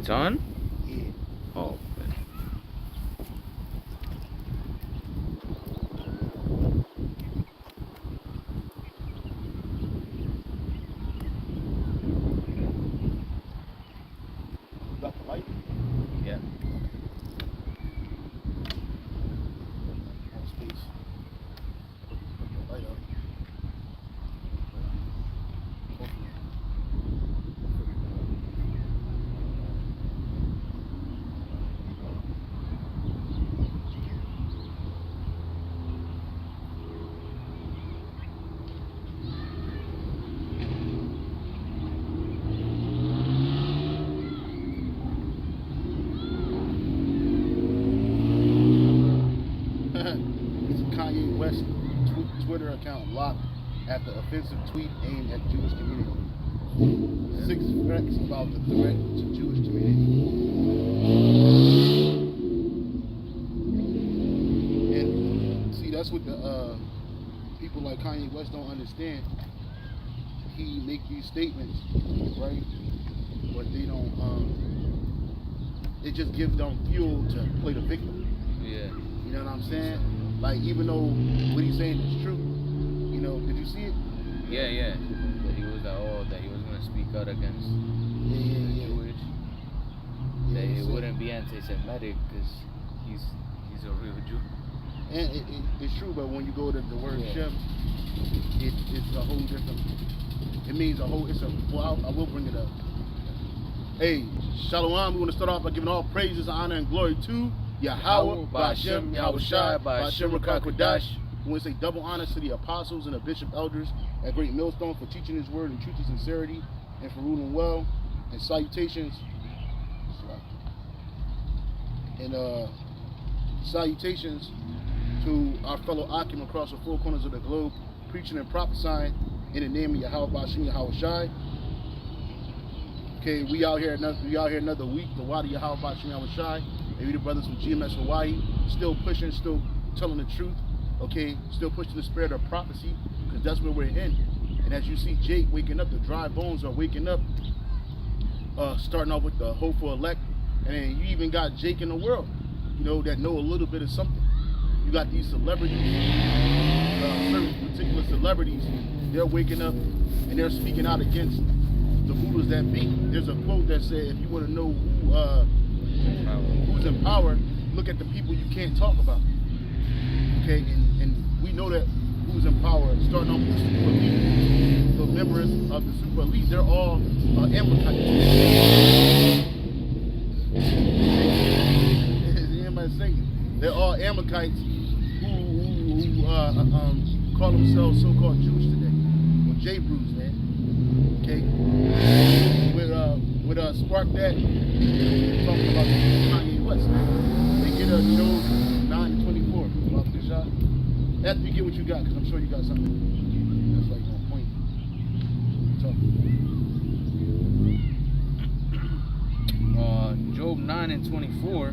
It's on? Yeah. Oh, man. You got the light? Yeah. On space. Put the light up. Hopefully. Kanye West Twitter account locked after offensive tweet aimed at Jewish community. 6 threats about the threat to Jewish community. And see, that's what the people like Kanye West don't understand. He make these statements, right? But they don't. It just gives them fuel to play the victim. Yeah. You know what I'm saying? Like, even though what he's saying is true, you know, did you see it? Yeah, yeah. That he was that he was gonna speak out against the Jewish. Yeah, That it wouldn't be anti-Semitic because he's a real Jew. And it's true, but when you go to the word Shem, it's a whole different. It means a whole. Well, I will bring it up. Hey, Shalom. We want to start off by giving all praises, honor, and glory to Yahweh, Ba'Shem, Yahushai, Ba'Shem Rakah Kodash. We want to say double honors to the apostles and the bishop elders at Great Millstone for teaching his word in truth and sincerity and for ruling well. And salutations. And salutations to our fellow Akim across the four corners of the globe, preaching and prophesying in the name of Yahweh, Ba'Shem, Yahushai. Okay, we out here another week. The Wadi Yahweh, Ba'Shem, Yahushai. Maybe the brothers from Gmshawaii, still pushing, still telling the truth, okay, still pushing the spirit of prophecy, because that's where we're in. And as you see Jake waking up, the dry bones are waking up, starting off with the hopeful elect, and then you even got Jake in the world, you know, that know a little bit of something. You got these celebrities, certain particular celebrities, they're waking up and they're speaking out against the rulers that be. There's a quote that said, if you want to know who's in power, look at the people you can't talk about. Okay, and we know that who's in power, starting off with the super elite. The members of the super elite, they're all Amalekites. Anybody saying? They're all Amalekites who call themselves so-called Jewish today. Well, J-Brews, man. Okay, with Spark that, talking about Kanye West. They get Job 9:24 about this shot. After you get what you got, because I'm sure you got something that's like on point. Job 9:24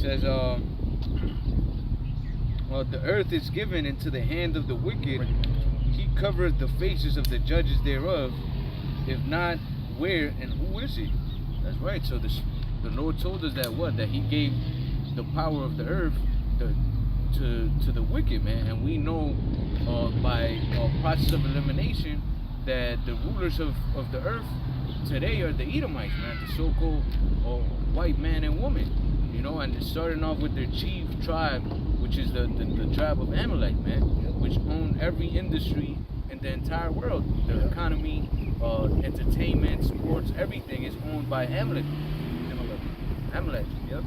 says, the earth is given into the hand of the wicked. He covereth the faces of the judges thereof. If not, where and who is he? That's right. So the Lord told us that that He gave the power of the earth to the wicked, man. And we know by process of elimination that the rulers of the earth today are the Edomites, man, the so-called white man and woman. You know, and it's starting off with their chief tribe, which is the tribe of Amalek, man, which own every industry in the entire world. The economy, entertainment, sports, everything is owned by Amalek. Amalek. Yep.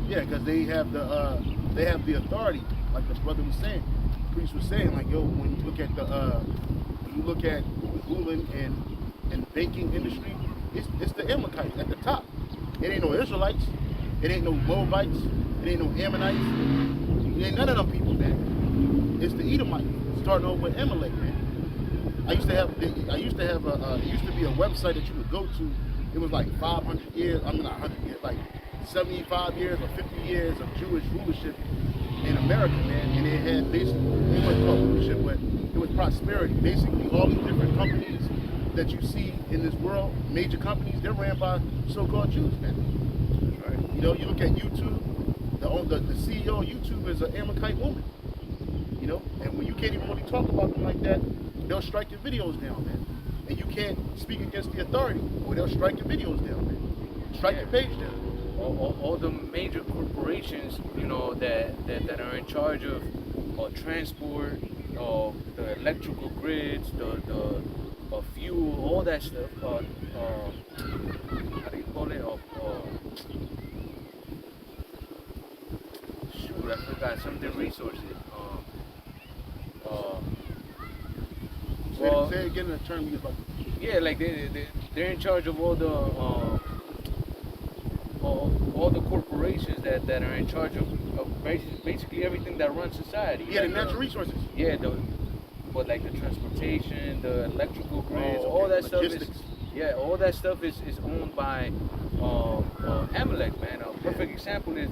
Yeah, because they have the authority, like the brother was saying, the priest was saying, like, yo, when you look at the ruling and banking industry, it's the Amalekites at the top. It ain't no Israelites, it ain't no Moabites, it ain't no Ammonites, it ain't none of them people, man. It's the Edomites, starting off with Amalek, man. It used to be a website that you would go to. It was like 500 years, I mean not 100 years, like 75 years or 50 years of Jewish rulership in America, man. And it had basically, they wouldn't call it rulership, but it was prosperity. Basically, all these different companies that you see in this world, major companies, they're ran by so-called Jews, man. That's right. You know, you look at YouTube, the CEO of YouTube is an Amalekite woman. You know, and when you can't even really talk about them like that, they'll strike your videos down, man. And you can't speak against the authority, or they'll strike your videos down, man. Strike your page down. All the major corporations, you know, that are in charge of transport, the electrical grids, the fuel, all that stuff. How do you call it? Shoot, I forgot. Some of the resources. Say again the term you about. Yeah, like they're in charge of all the corporations that are in charge of basically everything that runs society. Yeah, like the natural resources. Yeah, but like the transportation, the electrical grids, okay. all that Logistics. stuff is all that stuff is owned by Amalek, man. A perfect example is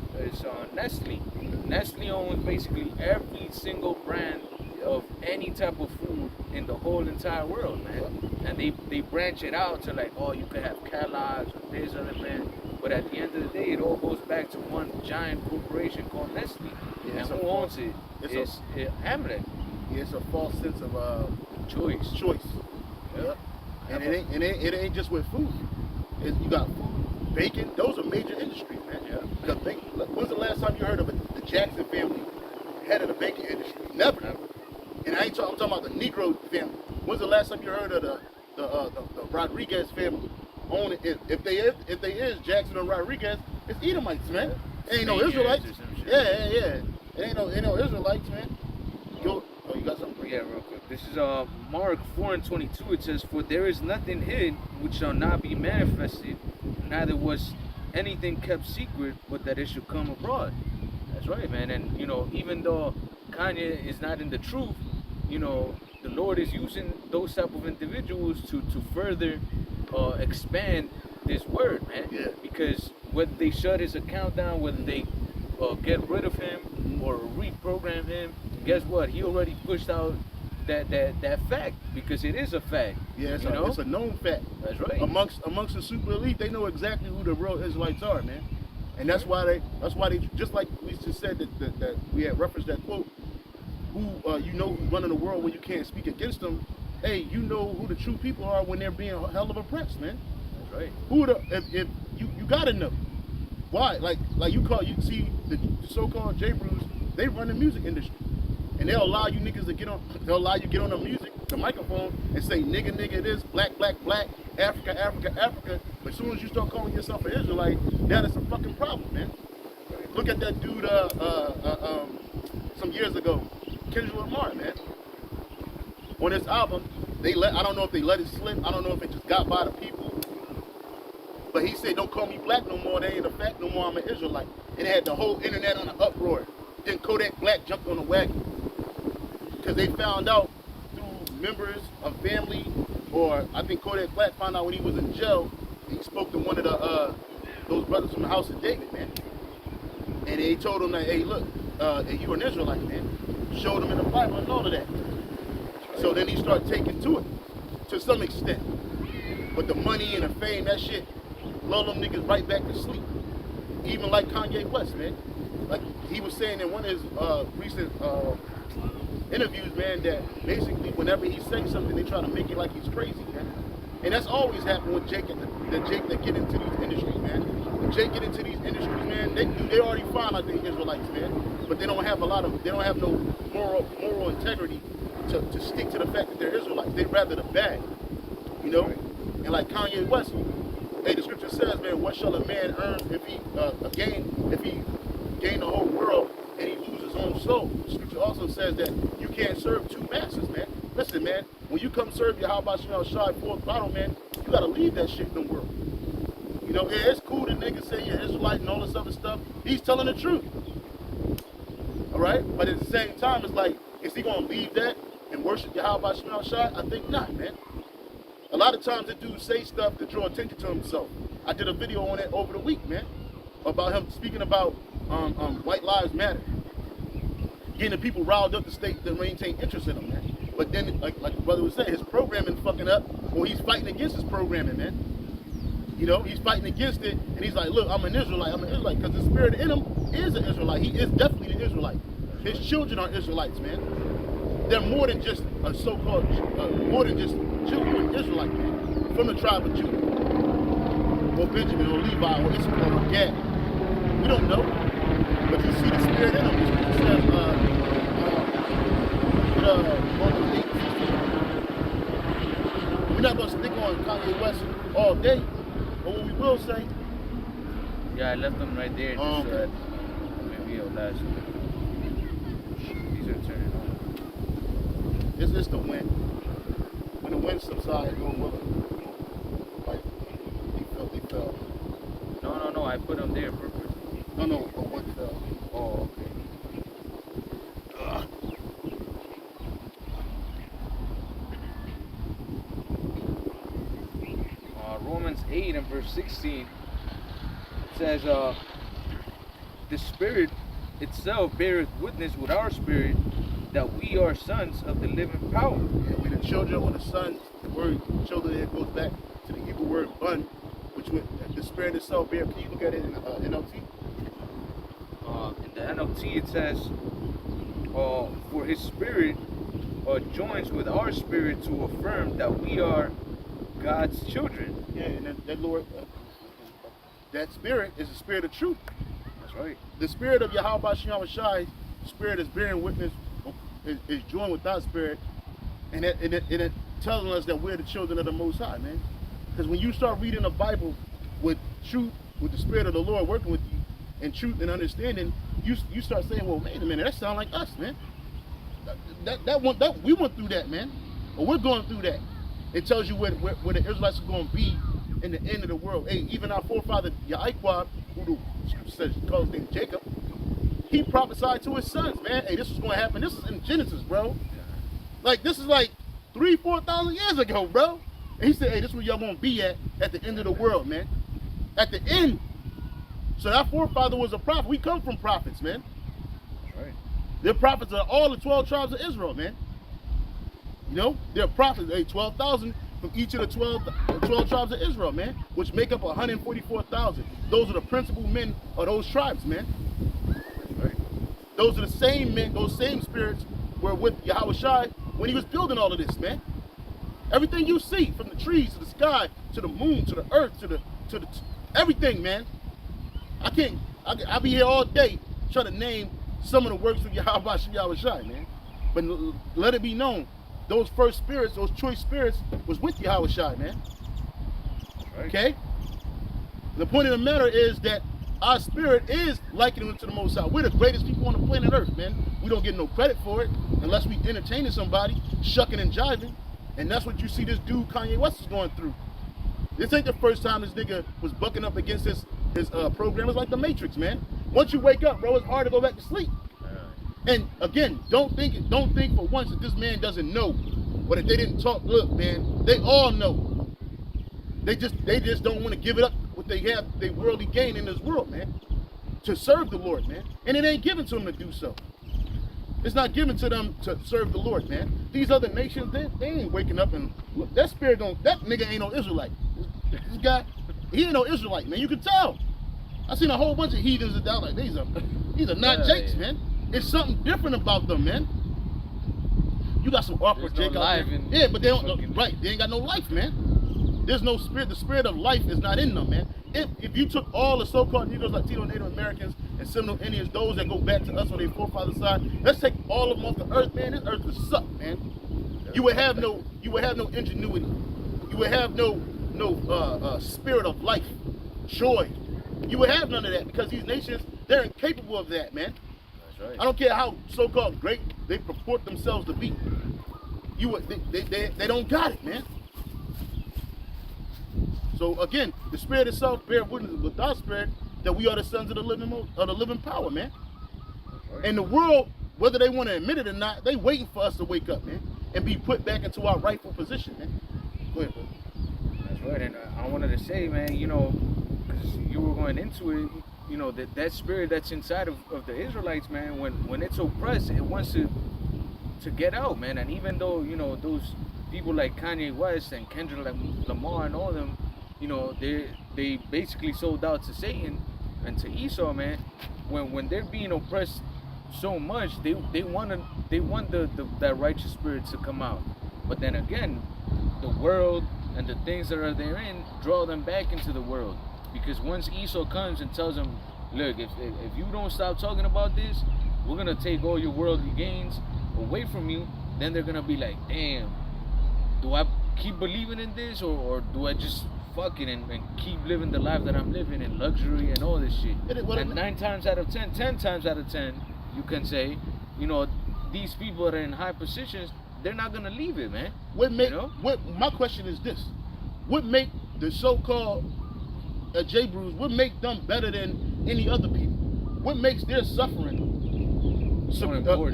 Nestle. Nestle owns basically every single brand of any type of food in the whole entire world, man. And they branch it out to like, oh, you could have Kellogg's or this other brand. But at the end of the day, it all goes back to one giant corporation called Nestle. Yeah, and who owns it? It's Amalek. Yeah, it's a false sense of choice. Yep. And it ain't just with food. You got food, bacon. Those are major industries, man. Yeah. Because when's the last time you heard of the Jackson family head of the bacon industry? Never. And I'm talking about the Negro family. When's the last time you heard of the Rodriguez family? Own it. If they is Jackson or Rodriguez, it's Edomites, man. Ain't no Israelites. Yeah. It ain't no Israelites, man. You got something? Yeah, real quick. This is Mark 4:22. It says, "For there is nothing hid which shall not be manifested, neither was anything kept secret, but that it should come abroad." That's right, man. And you know, even though Kanye is not in the truth, you know, the Lord is using those type of individuals to further expand this word, man. Yeah. Because whether they shut his account down, whether they get rid of him or reprogram him, guess what? He already pushed out that fact, because it is a fact. Yeah, it's a known fact. That's right. Amongst the super elite, they know exactly who the real Israelites are, man. And that's why they just like we just said that we had referenced that quote. Who you know who's running the world when you can't speak against them. Hey, you know who the true people are when they're being hell of oppressed, man. That's right. If you gotta know. Why? Like you see the so-called J-Brews, they run the music industry. And they'll allow you niggas to get on the music, the microphone, and say nigga this, black, Africa. But as soon as you start calling yourself an Israelite, that is a fucking problem, man. Look at that dude some years ago, Kendrick Lamar, man. On this album, I don't know if they let it slip, I don't know if it just got by the people. But he said, don't call me black no more, that ain't a fact no more, I'm an Israelite. And it had the whole internet on an uproar. Then Kodak Black jumped on the wagon. Because they found out through members of family, or I think Kodak Black found out when he was in jail, he spoke to one of those brothers from the House of David, man. And they told him that, hey, look, you're an Israelite, man. Showed him in the Bible and all of that. So then he started taking to it, to some extent. But the money and the fame, that shit, lull them niggas right back to sleep. Even like Kanye West, man. Like he was saying in one of his recent interviews, man, that basically whenever he says something, they try to make it like he's crazy, man. And that's always happened with Jake that get into these industries, man. When Jake get into these industries, man, they already found out they're Israelites, man. But they don't have no moral integrity to stick to the fact that they're Israelites. They rather the bag, you know. And like Kanye West, hey, the scripture says, man, what shall a man earn if he gain the whole world and he lose his own soul? The scripture also says that you can't serve two masters, man. Listen, man, when you come serve your Gmshawaii fourth bottle, man, you gotta leave that shit in the world. You know, yeah, it's cool that niggas say you're Israelite and all this other stuff. He's telling the truth. All right? But at the same time, it's like, is he gonna leave that and worship Gmshawaii? I think not, man. A lot of times the dudes say stuff to draw attention to himself. I did a video on it over the week, man, about him speaking about White Lives Matter. Getting the people riled up to maintain interest in him, man. But then, like the brother was saying, his programming fucking up, or he's fighting against his programming, man. You know, he's fighting against it, and he's like, look, I'm an Israelite, because the spirit in him is an Israelite. He is definitely an Israelite. His children are Israelites, man. They're more than just a so-called, more than just Jew, Israelite, man, from the tribe of Judah, or Benjamin, or Levi, or Issachar, or Gad. We don't know, but you see the spirit in him. It says, we're not going to stick on Kanye West all day, but what we will say. Yeah, I left them right there just so that maybe it'll last. These are turning on. It's the wind. When the wind subsides, go with it. Like, he fell. No, I put them there purposely. No, but one fell. Oh, okay. Romans 8 and verse 16 says, the Spirit itself beareth witness with our spirit that we are sons of the living power. Yeah, we the children or the sons. The word children there goes back to the Hebrew word bun, which would the Spirit itself bear. Can you look at it in NLT? In the NLT it says, for his spirit joins with our spirit to affirm that we are God's children. Yeah, and that Lord, that spirit is the spirit of truth. That's right. The spirit of Gmshawaii, spirit is bearing witness, is joined with our spirit, and it telling us that we're the children of the Most High, man. Because when you start reading the Bible with truth, with the spirit of the Lord working with you, and truth and understanding, you start saying, well, wait a minute, that sounds like us, man. We went through that, man. Or we're going through that. It tells you where the Israelites are going to be in the end of the world. Hey, even our forefather Yaquab, who the scripture says calls his name Jacob, he prophesied to his sons, man. Hey, this is going to happen. This is in Genesis, bro. Like, this is like 3,000-4,000 years ago, bro. And he said, hey, this is where y'all going to be at the end of the world, man. At the end. So that forefather was a prophet. We come from prophets, man. Right. They're prophets of all the 12 tribes of Israel, man. You know, they're prophets, 12,000 from each of the 12 tribes of Israel, man, which make up 144,000. Those are the principal men of those tribes, man. Right. Those are the same men, those same spirits were with Yahushua when he was building all of this, man. Everything you see, from the trees to the sky, to the moon, to the earth, to the everything, man. I'll be here all day trying to name some of the works of Yahushua, man. But let it be known, those first spirits, those choice spirits, was with Yahushua, man. Right. Okay? The point of the matter is that our spirit is likened to the Most High. We're the greatest people on the planet Earth, man. We don't get no credit for it unless we entertaining somebody, shucking and jiving. And that's what you see this dude Kanye West is going through. This ain't the first time this nigga was bucking up against his program. It's like the Matrix, man. Once you wake up, bro, it's hard to go back to sleep. And again, don't think for once that this man doesn't know, or that they didn't talk. Look, man, they all know. They just don't want to give it up what they have, they worldly gain in this world, man, to serve the Lord, man. And it ain't given to them to do so. It's not given to them to serve the Lord, man. These other nations, they ain't waking up and look, that spirit don't. That nigga ain't no Israelite. This guy, he ain't no Israelite, man. You can tell. I seen a whole bunch of heathens that down like these are not Jakes, man. It's something different about them, man. You got some awkward Jake out there. Yeah, but they don't. Right, they ain't got no life, man. There's no spirit. The spirit of life is not in them, man. If you took all the so-called Negroes, Latino, Native Americans, and Seminole Indians, those that go back to us on their forefathers' side, let's take all of them off the earth, man. This earth would suck, man. You would have no ingenuity. You would have no spirit of life, joy. You would have none of that because these nations, they're incapable of that, man. That's right. I don't care how so-called great they purport themselves to be. They don't got it, man. So again, the spirit itself bear witness with our spirit that we are the sons of the living power, man. Right. And the world, whether they want to admit it or not, they waiting for us to wake up, man, and be put back into our rightful position, man. Go ahead, bro. That's right, and I wanted to say, man, you know, because you were going into it, you know, that spirit that's inside of the Israelites, man, when it's oppressed, it wants to get out, man. And even though, you know, those people like Kanye West and Kendrick Lamar and all them, you know, they basically sold out to Satan and to Esau, man. When they're being oppressed so much, they want that righteous spirit to come out. But then again, the world and the things that are therein draw them back into the world. Because once Esau comes and tells them, look, if you don't stop talking about this, we're gonna take all your worldly gains away from you. Then they're gonna be like, damn, do I keep believing in this, or do I just fuck it and keep living the life that I'm living in luxury and all this shit? And 9 times out of 10, 10 times out of 10, you can say, you know, these people that are in high positions, they're not gonna leave it, man. My question is this: what make the so-called J-Brews, what make them better than any other people? What makes their suffering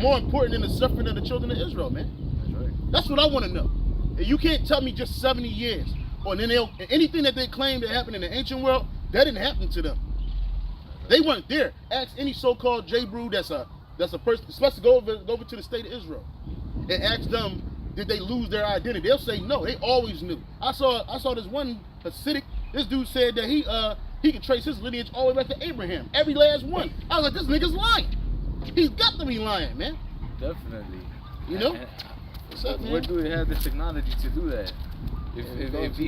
more important than the suffering of the children of Israel, man? That's right. That's what I want to know. And you can't tell me just 70 years, or then anything that they claim that happened in the ancient world, that didn't happen to them. They weren't there. Ask any so-called J-Brew that's a person, especially go over to the state of Israel, and ask them, did they lose their identity? They'll say no. They always knew. I saw this one Hasidic. This dude said that he could trace his lineage all the way back to Abraham. Every last one. I was like, this nigga's lying. He's got to be lying, man. Definitely. You know? What's up, man? Where do we have the technology to do that? If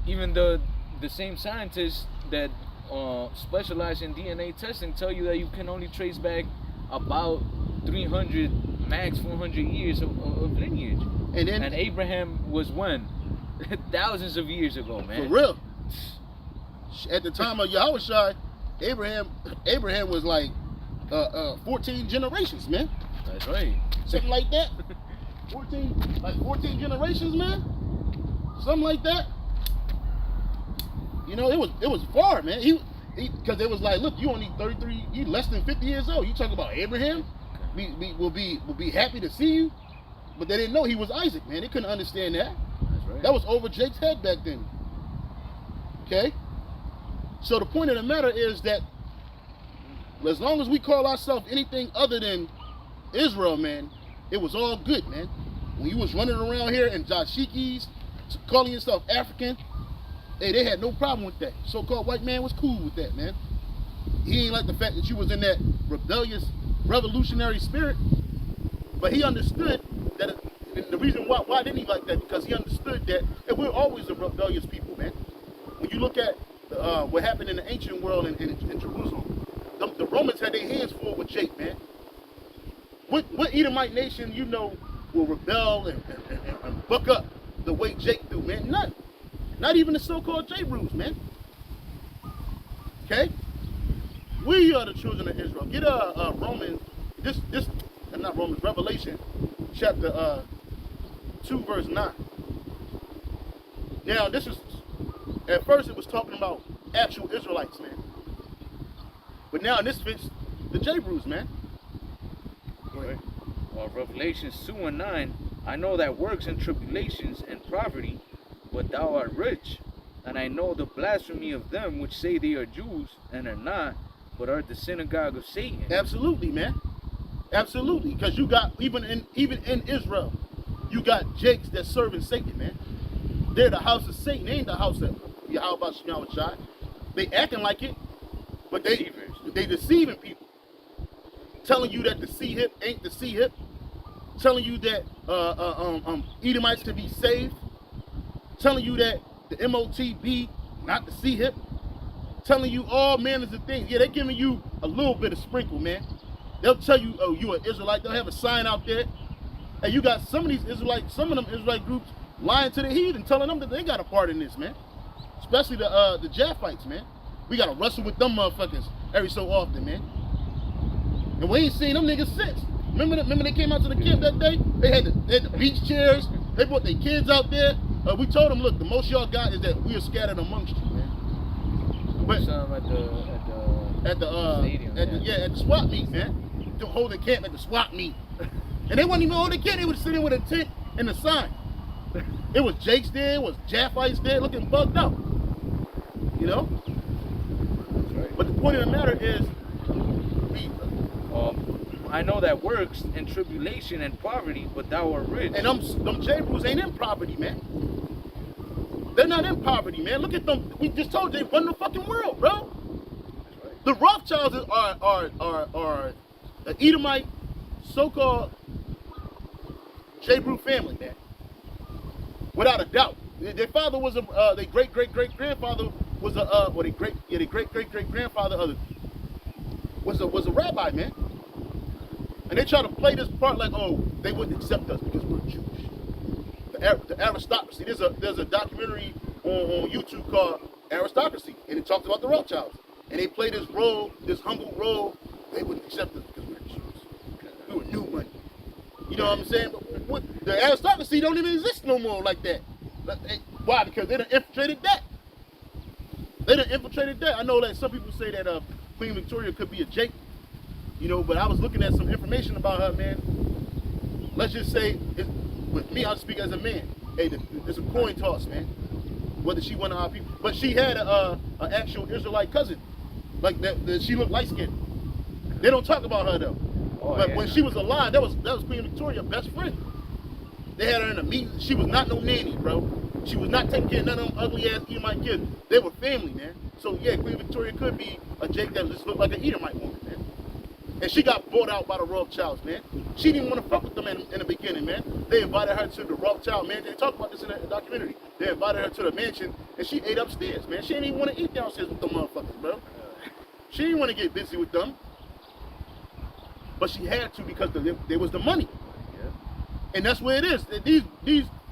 even the same scientists that specialize in DNA testing tell you that you can only trace back about 300, max 400 years of lineage. And Abraham was when? Thousands of years ago, man. For real. At the time of Yahushua, Abraham was like 14 generations, man. That's right. Something like that. 14 generations, man. Something like that. You know, it was far, man. Because it was like, look, you only 33, you less than 50 years old. You talk about Abraham, we'll be happy to see you. But they didn't know he was Isaac, man. They couldn't understand that. That's right. That was over Jake's head back then. Okay? So the point of the matter is that as long as we call ourselves anything other than Israel, man, it was all good, man. When you was running around here in dashikis, calling yourself African, hey, they had no problem with that. So-called white man was cool with that, man. He ain't like the fact that you was in that rebellious, revolutionary spirit. But he understood that the reason why didn't he like that? Because he understood that we're always a rebellious people, man. When you look at what happened in the ancient world in Jerusalem, the Romans had their hands full with Jake, man. What Edomite nation you know will rebel and buck up the way Jake do, man? None. Not even the so-called J-Brews, man. Okay? We are the children of Israel. Get Revelation chapter 2 verse 9. Now this is, at first it was talking about actual Israelites, man. But now this fits the J-Brews, man. Right. Revelations 2 and 9, I know that works and tribulations and poverty, but thou art rich, and I know the blasphemy of them which say they are Jews and are not, but are the synagogue of Satan. Absolutely, man. Absolutely, because you got even in Israel, you got Jakes that serving Satan, man. They're the house of Satan. They ain't the house of Yahweh. They acting like it, but they deceiving people, telling you that the C-hip ain't the C-hip, telling you that Edomites can be saved, telling you that the MOTB not the C-hip, telling you all manners of things. Yeah, they're giving you a little bit of sprinkle, man. They'll tell you, oh, you an Israelite. They'll have a sign out there. And you got some of them Israelite groups lying to the heathen, telling them that they got a part in this, man. Especially the Japhites, man. We got to wrestle with them motherfuckers every so often, man. And we ain't seen them niggas since. Remember they came out to the camp that day? They had the beach chairs. They brought their kids out there. We told them, look, the most y'all got is that we are scattered amongst you, man. But at the swap meet, man. Holding camp at the swap meet. And they wasn't even holding camp. They was sitting with a tent and a sign. It was Jake's there, it was Japhites there, looking bugged up. You know? That's right. But the point of the matter is, I know that works in tribulation and poverty, but thou art rich. And them J-Brews ain't in poverty, man. They're not in poverty, man. Look at them. We just told you they run the fucking world, bro. The Rothschilds are an Edomite, so-called J-Brew family, man. Without a doubt. Their father was their great-great-great-grandfather was their great-great-great-great-grandfather was a rabbi, man. And they try to play this part like, oh, they wouldn't accept us because we're Jewish. The aristocracy. There's a documentary on YouTube called Aristocracy, and it talks about the Rothschilds. And they play this role, this humble role. They wouldn't accept us because we're Jews. We were new money. You know what I'm saying? But the aristocracy don't even exist no more like that. Why? Because they done infiltrated that. They done infiltrated that. I know that some people say that Queen Victoria could be a Jake, you know, but I was looking at some information about her, man. Let's just say, with me, I'll speak as a man. Hey, it's a coin toss, man. Whether she one of our people, but she had an actual Israelite cousin, like that she looked light skinned. They don't talk about her though. Oh, but when she was alive, that was Queen Victoria's best friend. They had her in a meeting. She was not no nanny, bro. She was not taking care of none of them ugly ass Edomite kids. They were family, man. So yeah, Queen Victoria could be a Jake that just looked like an Edomite woman, man. And she got bought out by the Rothschilds, man. She didn't want to fuck with them in the beginning, man. They invited her to the Rothschild mansion. They talk about this in the documentary. They invited her to the mansion, and she ate upstairs, man. She didn't even want to eat downstairs with them motherfuckers, bro. She didn't want to get busy with them. But she had to because there was the money. Yeah. And that's where it is.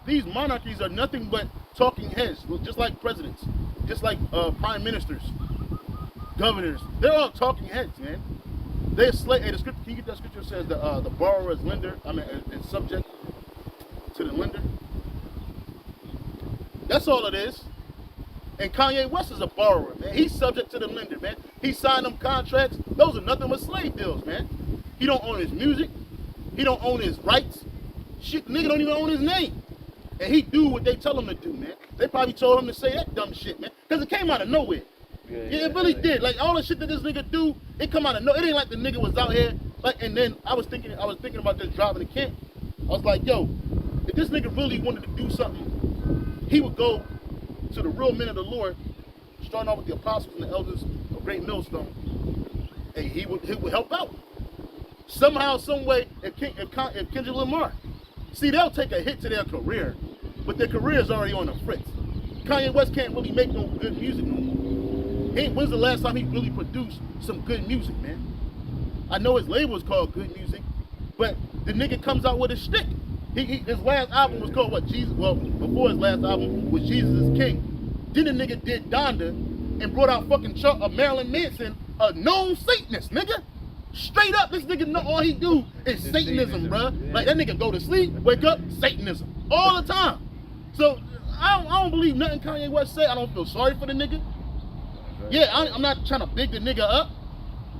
These monarchies are nothing but talking heads, just like presidents, just like prime ministers, governors. They're all talking heads, man. They're slave. Hey, the scripture, can you get that scripture that says the borrower is lender? I mean, is subject to the lender. That's all it is. And Kanye West is a borrower, man. He's subject to the lender, man. He signed them contracts. Those are nothing but slave deals, man. He don't own his music. He don't own his rights. Shit, the nigga don't even own his name. And he do what they tell him to do, man. They probably told him to say that dumb shit, man. Because it came out of nowhere. Yeah, it really did. Like all the shit that this nigga do, it come out of nowhere. It ain't like the nigga was out here. Like, and then I was thinking about this driving to camp. I was like, yo, if this nigga really wanted to do something, he would go to the real men of the Lord, starting off with the apostles and the elders of Great Millstone, and he would help out. Somehow, some way, if Kendrick Lamar, see, they'll take a hit to their career, but their career is already on the fritz. Kanye West can't really make no good music no more. When's the last time he really produced some good music, man? I know his label is called Good Music, but the nigga comes out with a shtick. His last album was called what? Jesus. Well, before his last album was Jesus is King. Then the nigga did Donda and brought out fucking Marilyn Manson, a known Satanist, nigga. Straight up, this nigga know all he do is Satanism, bruh. Yeah. Like that nigga go to sleep, wake up, Satanism all the time. So I don't believe nothing Kanye West say. I don't feel sorry for the nigga. Yeah, I'm not trying to big the nigga up,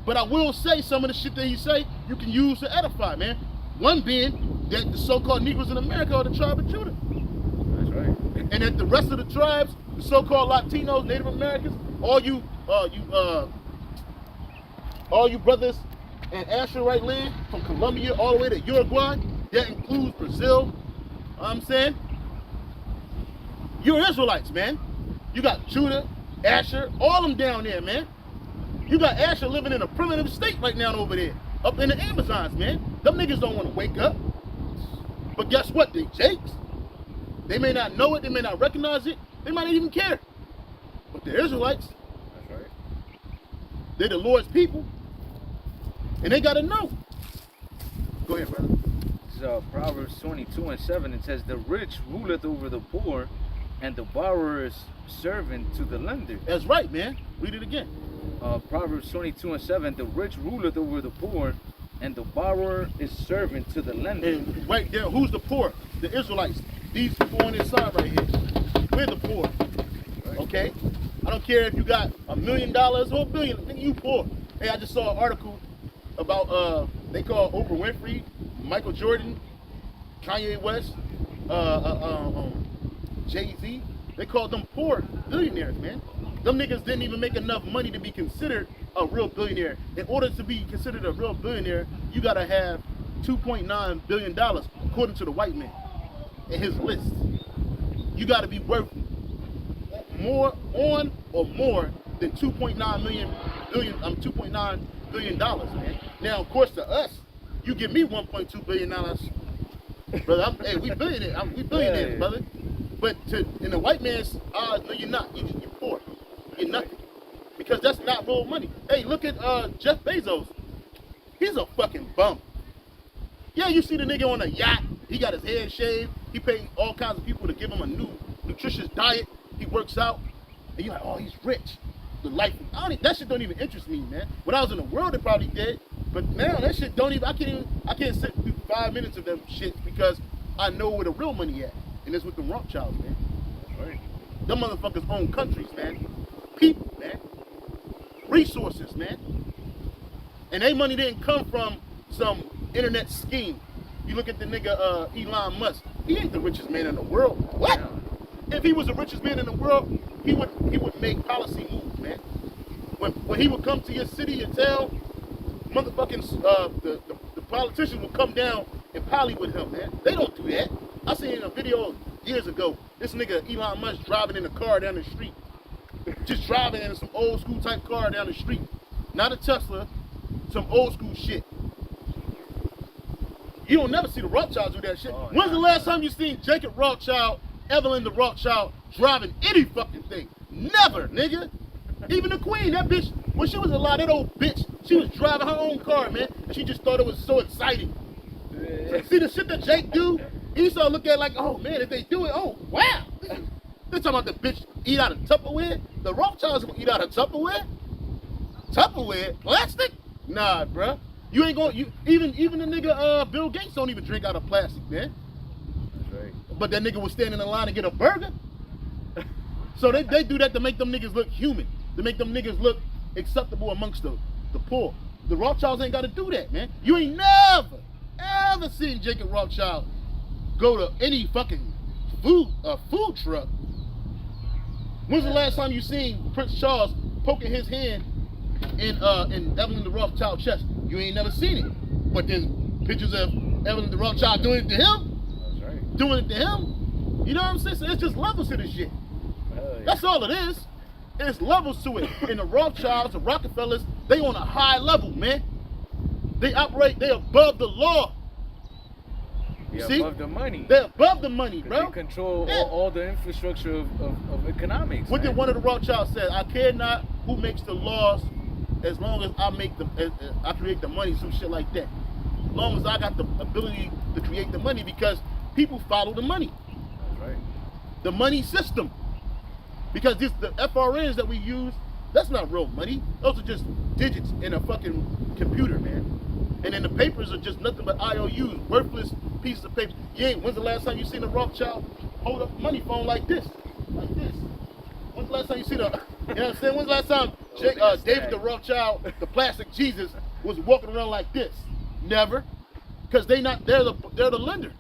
but I will say some of the shit that he say you can use to edify, man. One being that the so-called Negroes in America are the tribe of Judah. That's right. And that the rest of the tribes, the so-called Latinos, Native Americans, all you brothers in Asherite land from Colombia all the way to Uruguay, that includes Brazil. You know what I'm saying? You're Israelites, man. You got Judah, Asher, all them down there, man. You got Asher living in a primitive state right now over there, up in the Amazons, man. Them niggas don't want to wake up. But guess what? They Jakes. They may not know it, they may not recognize it, they might not even care. But they're Israelites. That's right. They're the Lord's people. And they gotta know. Go ahead, brother. This is Proverbs 22:7. It says, the rich ruleth over the poor, and the borrower is servant to the lender. That's right, man. Read it again. Proverbs 22:7. The rich ruleth over the poor, and the borrower is servant to the lender. And right there, who's the poor? The Israelites. These people on this side right here. We're the poor. Right. Okay? I don't care if you got $1 million or $1 billion. You poor. Hey, I just saw an article about they call Oprah Winfrey, Michael Jordan, Kanye West, Jay-Z. They call them poor billionaires, man. Them niggas didn't even make enough money to be considered a real billionaire. In order to be considered a real billionaire, you gotta have $2.9 billion, according to the white man in his list. You gotta be worth more on or more than $2.9 billion, man. Now, of course, to us, you give me $1.2 billion, brother. Hey, we billionaires, brother. But in the white man's eyes, no, you're not. You're poor. You're nothing. Because that's not real money. Hey, look at Jeff Bezos. He's a fucking bum. Yeah, you see the nigga on a yacht. He got his head shaved. He paid all kinds of people to give him a new nutritious diet. He works out. And you're like, oh, he's rich. The life. That shit don't even interest me, man. When I was in the world, it probably did. But now that shit don't even. I can't sit through 5 minutes of them shit because I know where the real money at. And it's with the Rothschilds, man. That's right. Them motherfuckers own countries, man. People, man. Resources, man. And they money didn't come from some internet scheme. You look at the nigga Elon Musk. He ain't the richest man in the world. What? Yeah. If he was the richest man in the world, he would make policy moves, man. When he would come to your city, your town, motherfucking the politicians would come down and poly with him, man. They don't do that. I seen a video years ago. This nigga Elon Musk driving in a car down the street. Just driving in some old school type car down the street. Not a Tesla, some old school shit. You don't never see the Rothschilds do that shit. Oh, When's the last time you seen Jacob Rothschild, Evelyn the Rothschild driving any fucking thing? Never, nigga. Even the queen, that bitch, when she was alive, that old bitch, she was driving her own car, man, and she just thought it was so exciting. See the shit that Jake do? He started looking at it like, oh man, if they do it, oh wow. They're talking about the bitch eat out of Tupperware. The Rothschilds gonna eat out of Tupperware? Tupperware? Plastic? Nah, bruh. You ain't gonna, even the nigga Bill Gates don't even drink out of plastic, man. That's right. But that nigga was standing in line to get a burger. So they do that to make them niggas look human, to make them niggas look acceptable amongst the poor. The Rothschilds ain't gotta do that, man. You ain't ever seen Jacob Rothschild go to any fucking food truck. When's the last time you seen Prince Charles poking his hand in Evelyn the Rothschild chest? You ain't never seen it. But there's pictures of Evelyn the Rothschild doing it to him. That's right. Doing it to him. You know what I'm saying? So it's just levels to this shit. Yeah. That's all it is. It's levels to it. And the Rothschilds, the Rockefellers, they on a high level, man. They operate, they above the law. They're See? above the money. They're above the money, bro. They control all the infrastructure of economics. What man. did one of the Rothschilds say? I care not who makes the laws, as long as I make them, I create the money, some shit like that. As long as I got the ability to create the money, because people follow the money. That's right. The money system. Because the FRNs that we use, that's not real money. Those are just digits in a fucking computer, man. And then the papers are just nothing but IOUs, worthless pieces of paper. When's the last time you seen a Rothschild hold up a money phone like this? Like this. When's the last time you seen you know what I'm saying? When's the last time David the Rothschild, the plastic Jesus, was walking around like this? Never. Because they're the lender.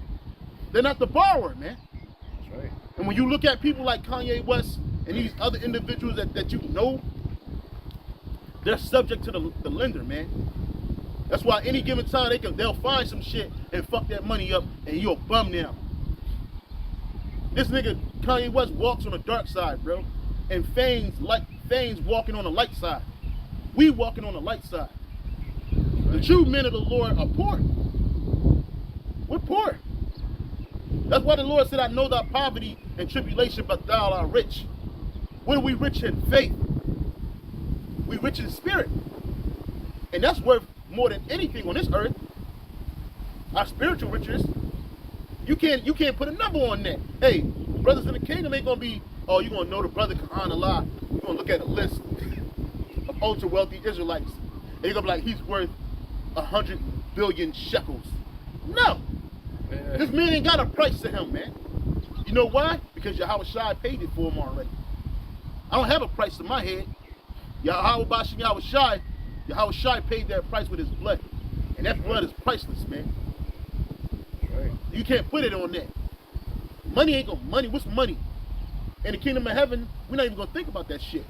They're not the borrower, man. That's right. And when you look at people like Kanye West and these other individuals that you know, they're subject to the lender, man. That's why any given time they'll find some shit and fuck that money up, and you're a bum now. This nigga Kanye West walks on the dark side, bro, and feigns walking on the light side. We walking on the light side. The true men of the Lord are poor. We're poor. That's why the Lord said, I know thy poverty and tribulation, but thou art rich. When are we rich in faith? We rich in spirit. And that's worth more than anything on this earth. Our spiritual riches. You can't put a number on that. Hey, brothers in the kingdom ain't gonna be, oh, you're gonna know the brother Quran Allah. You're gonna look at a list of ultra wealthy Israelites. And you're gonna be like, he's worth 100 billion shekels. No. This man ain't got a price to him, man. You know why? Because Yahushua paid it for him already. I don't have a price to my head. Yahushua paid that price with his blood. And that blood is priceless, man. Right. You can't put it on that. Money ain't gonna money. What's money? In the kingdom of heaven, we're not even gonna think about that shit.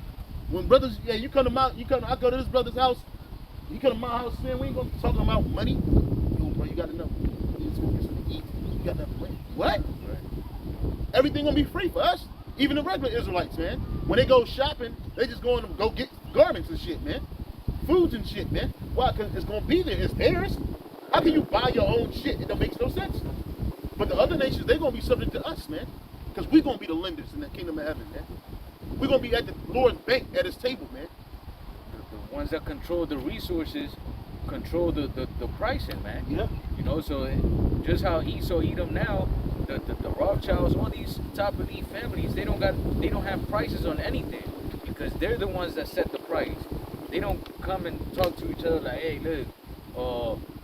When brothers, yeah, you come to my, I go to this brother's house. You come to my house, man. We ain't gonna talk about money. Yo, bro, you gotta know. You just gonna get something to eat. You got nothing to win. What? Right. Everything gonna be free for us. Even the regular Israelites, man. When they go shopping, they just go and go get garments and shit, man. Foods and shit, man. Why? Because it's gonna be there. It's theirs. How can you buy your own shit? It don't make no sense. But the other nations, they're gonna be subject to us, man. Because we're gonna be the lenders in the kingdom of heaven, man. We're gonna be at the Lord's bank at his table, man. The ones that control the resources control the pricing, man. Yeah. You know, so just how Esau eat them now, the Rothschilds, all these top elite families, they don't have prices on anything because they're the ones that set the price. They don't come and talk to each other like, hey, look,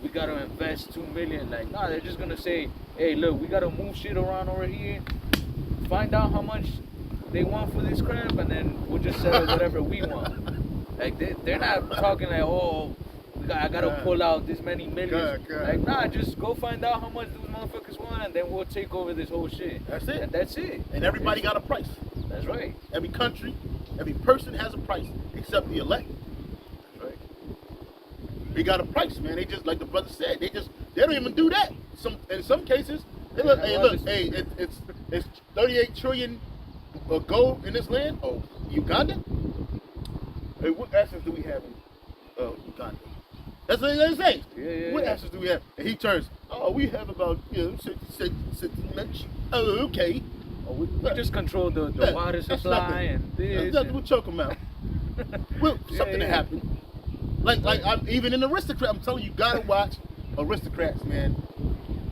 we gotta invest $2 million. Like, nah, they're just gonna say, hey, look, we gotta move shit around over here, find out how much they want for this crap, and then we'll just sell whatever we want. Like, they're not talking like, oh, I gotta pull out this many millions. Like, nah, just go find out how much those motherfuckers want, and then we'll take over this whole shit. That's it. And that's it. And everybody got a price. That's right. Every country, every person has a price, except the elect. That's right. They got a price, man. They just, like the brother said, they don't even do that. In some cases, they look, it's 38 trillion gold in this land. Oh, Uganda? Hey, what assets do we have in Uganda? That's what they're saying. Yeah, what assets do we have? And he turns, oh, we have about, 60 much. Oh, okay. Oh, we just control the water supply and this. That's nothing we're talking about. Well, something that happened. Like I'm even in Aristocrat. I'm telling you, gotta watch Aristocrats, man.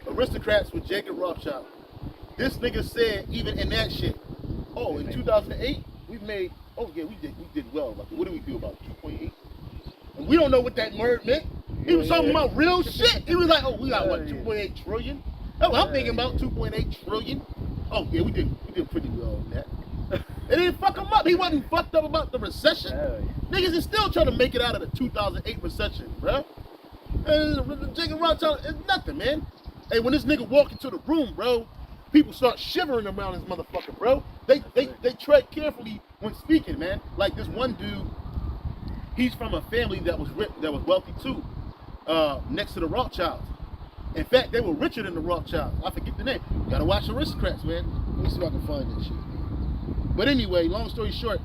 Aristocrats with Jacob Rothschild. This nigga said even in that shit. Oh, in 2008 we made. Oh yeah, we did well. Like, what do we do about 2.8? And we don't know what that word meant. He was talking about real shit. He was like, oh, we got what 2.8 trillion. Oh, I'm thinking about 2.8 trillion. Oh yeah, we did pretty well on that. It didn't fuck him up. He wasn't fucked up about the recession. Niggas is still trying to make it out of the 2008 recession, bro. And Jacob Rothschild is nothing, man. Hey, when this nigga walk into the room, bro, people start shivering around this motherfucker, bro. They tread carefully when speaking, man. Like this one dude, he's from a family that was wealthy too, next to the Rothschilds. In fact, they were richer than the Rothschilds. I forget the name. You gotta watch Aristocrats, man. Let me see if I can find that shit. But anyway, long story short,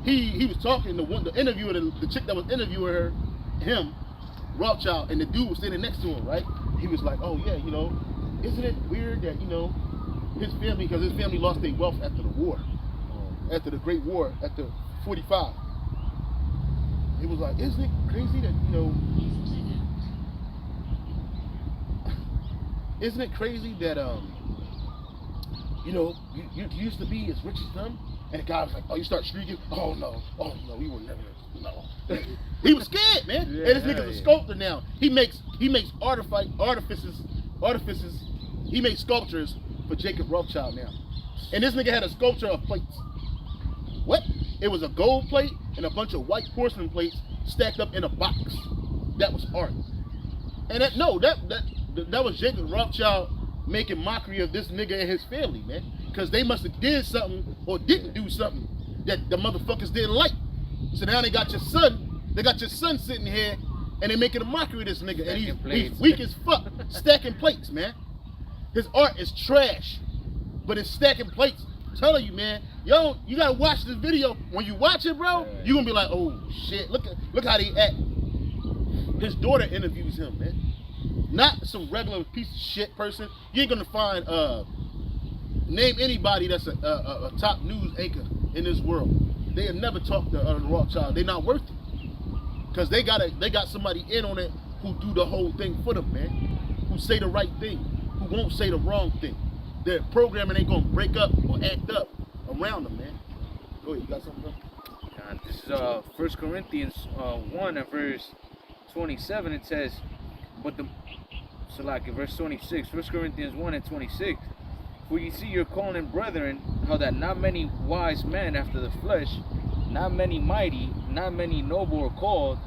he was talking to the interviewer, the chick that was interviewing him, Rothschild, and the dude was sitting next to him, right? He was like, oh yeah, isn't it weird that, his family, because his family lost their wealth after the war, after the Great War, after 45. He was like, isn't it crazy that, isn't it crazy that, you used to be as rich as them? And the guy was like, oh, you start shrieking? Oh no, we will never, no. He was scared, man. Yeah, and this nigga's a sculptor now. He makes artifices. He makes sculptures for Jacob Rothschild now. And this nigga had a sculpture of plates. What? It was a gold plate and a bunch of white porcelain plates stacked up in a box. That was art. And that was Jacob Rothschild making mockery of this nigga and his family, man. Because they must have did something or didn't do something that the motherfuckers didn't like. So now they got your son sitting here and they making a mockery of this nigga. And he's weak as fuck, stacking plates, man. His art is trash, but it's stacking plates. I'm telling you, man, yo, you gotta watch this video. When you watch it, bro, you gonna be like, oh shit, look how they act. His daughter interviews him, man. Not some regular piece of shit person. You ain't gonna find name anybody that's a top news anchor in this world. They have never talked to Rothschild. They're not worth it. Because they got somebody in on it who do the whole thing for them, man. Who say the right thing, who won't say the wrong thing. Their programming ain't gonna break up or act up around them, man. Go ahead, you got something, bro? This is 1 Corinthians 1 and verse 27. It says, verse 26, 1 Corinthians 1 and 26. For you see your calling, brethren, how that not many wise men after the flesh, not many mighty, not many noble are called,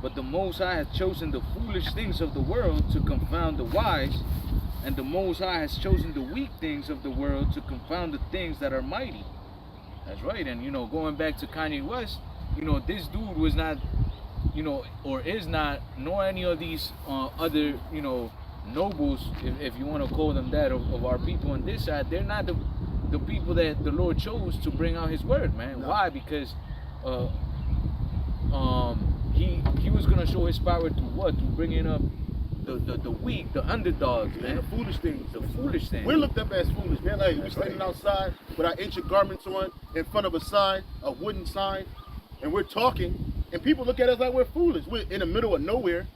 but the Most High has chosen the foolish things of the world to confound the wise, and the Most High has chosen the weak things of the world to confound the things that are mighty. That's right. And going back to Kanye West, this dude was not, or is not, nor any of these other, nobles, if you want to call them that, of our people on this side. They're not the people that the Lord chose to bring out His word, man. No. Why? Because he was gonna show His power through what? Through bringing up the weak, the underdogs, man. The foolish things. The foolish things. We're looked up as foolish, man. Like, we're standing right. outside with our ancient garments on in front of a sign, a wooden sign, and we're talking, and people look at us like we're foolish. We're in the middle of nowhere.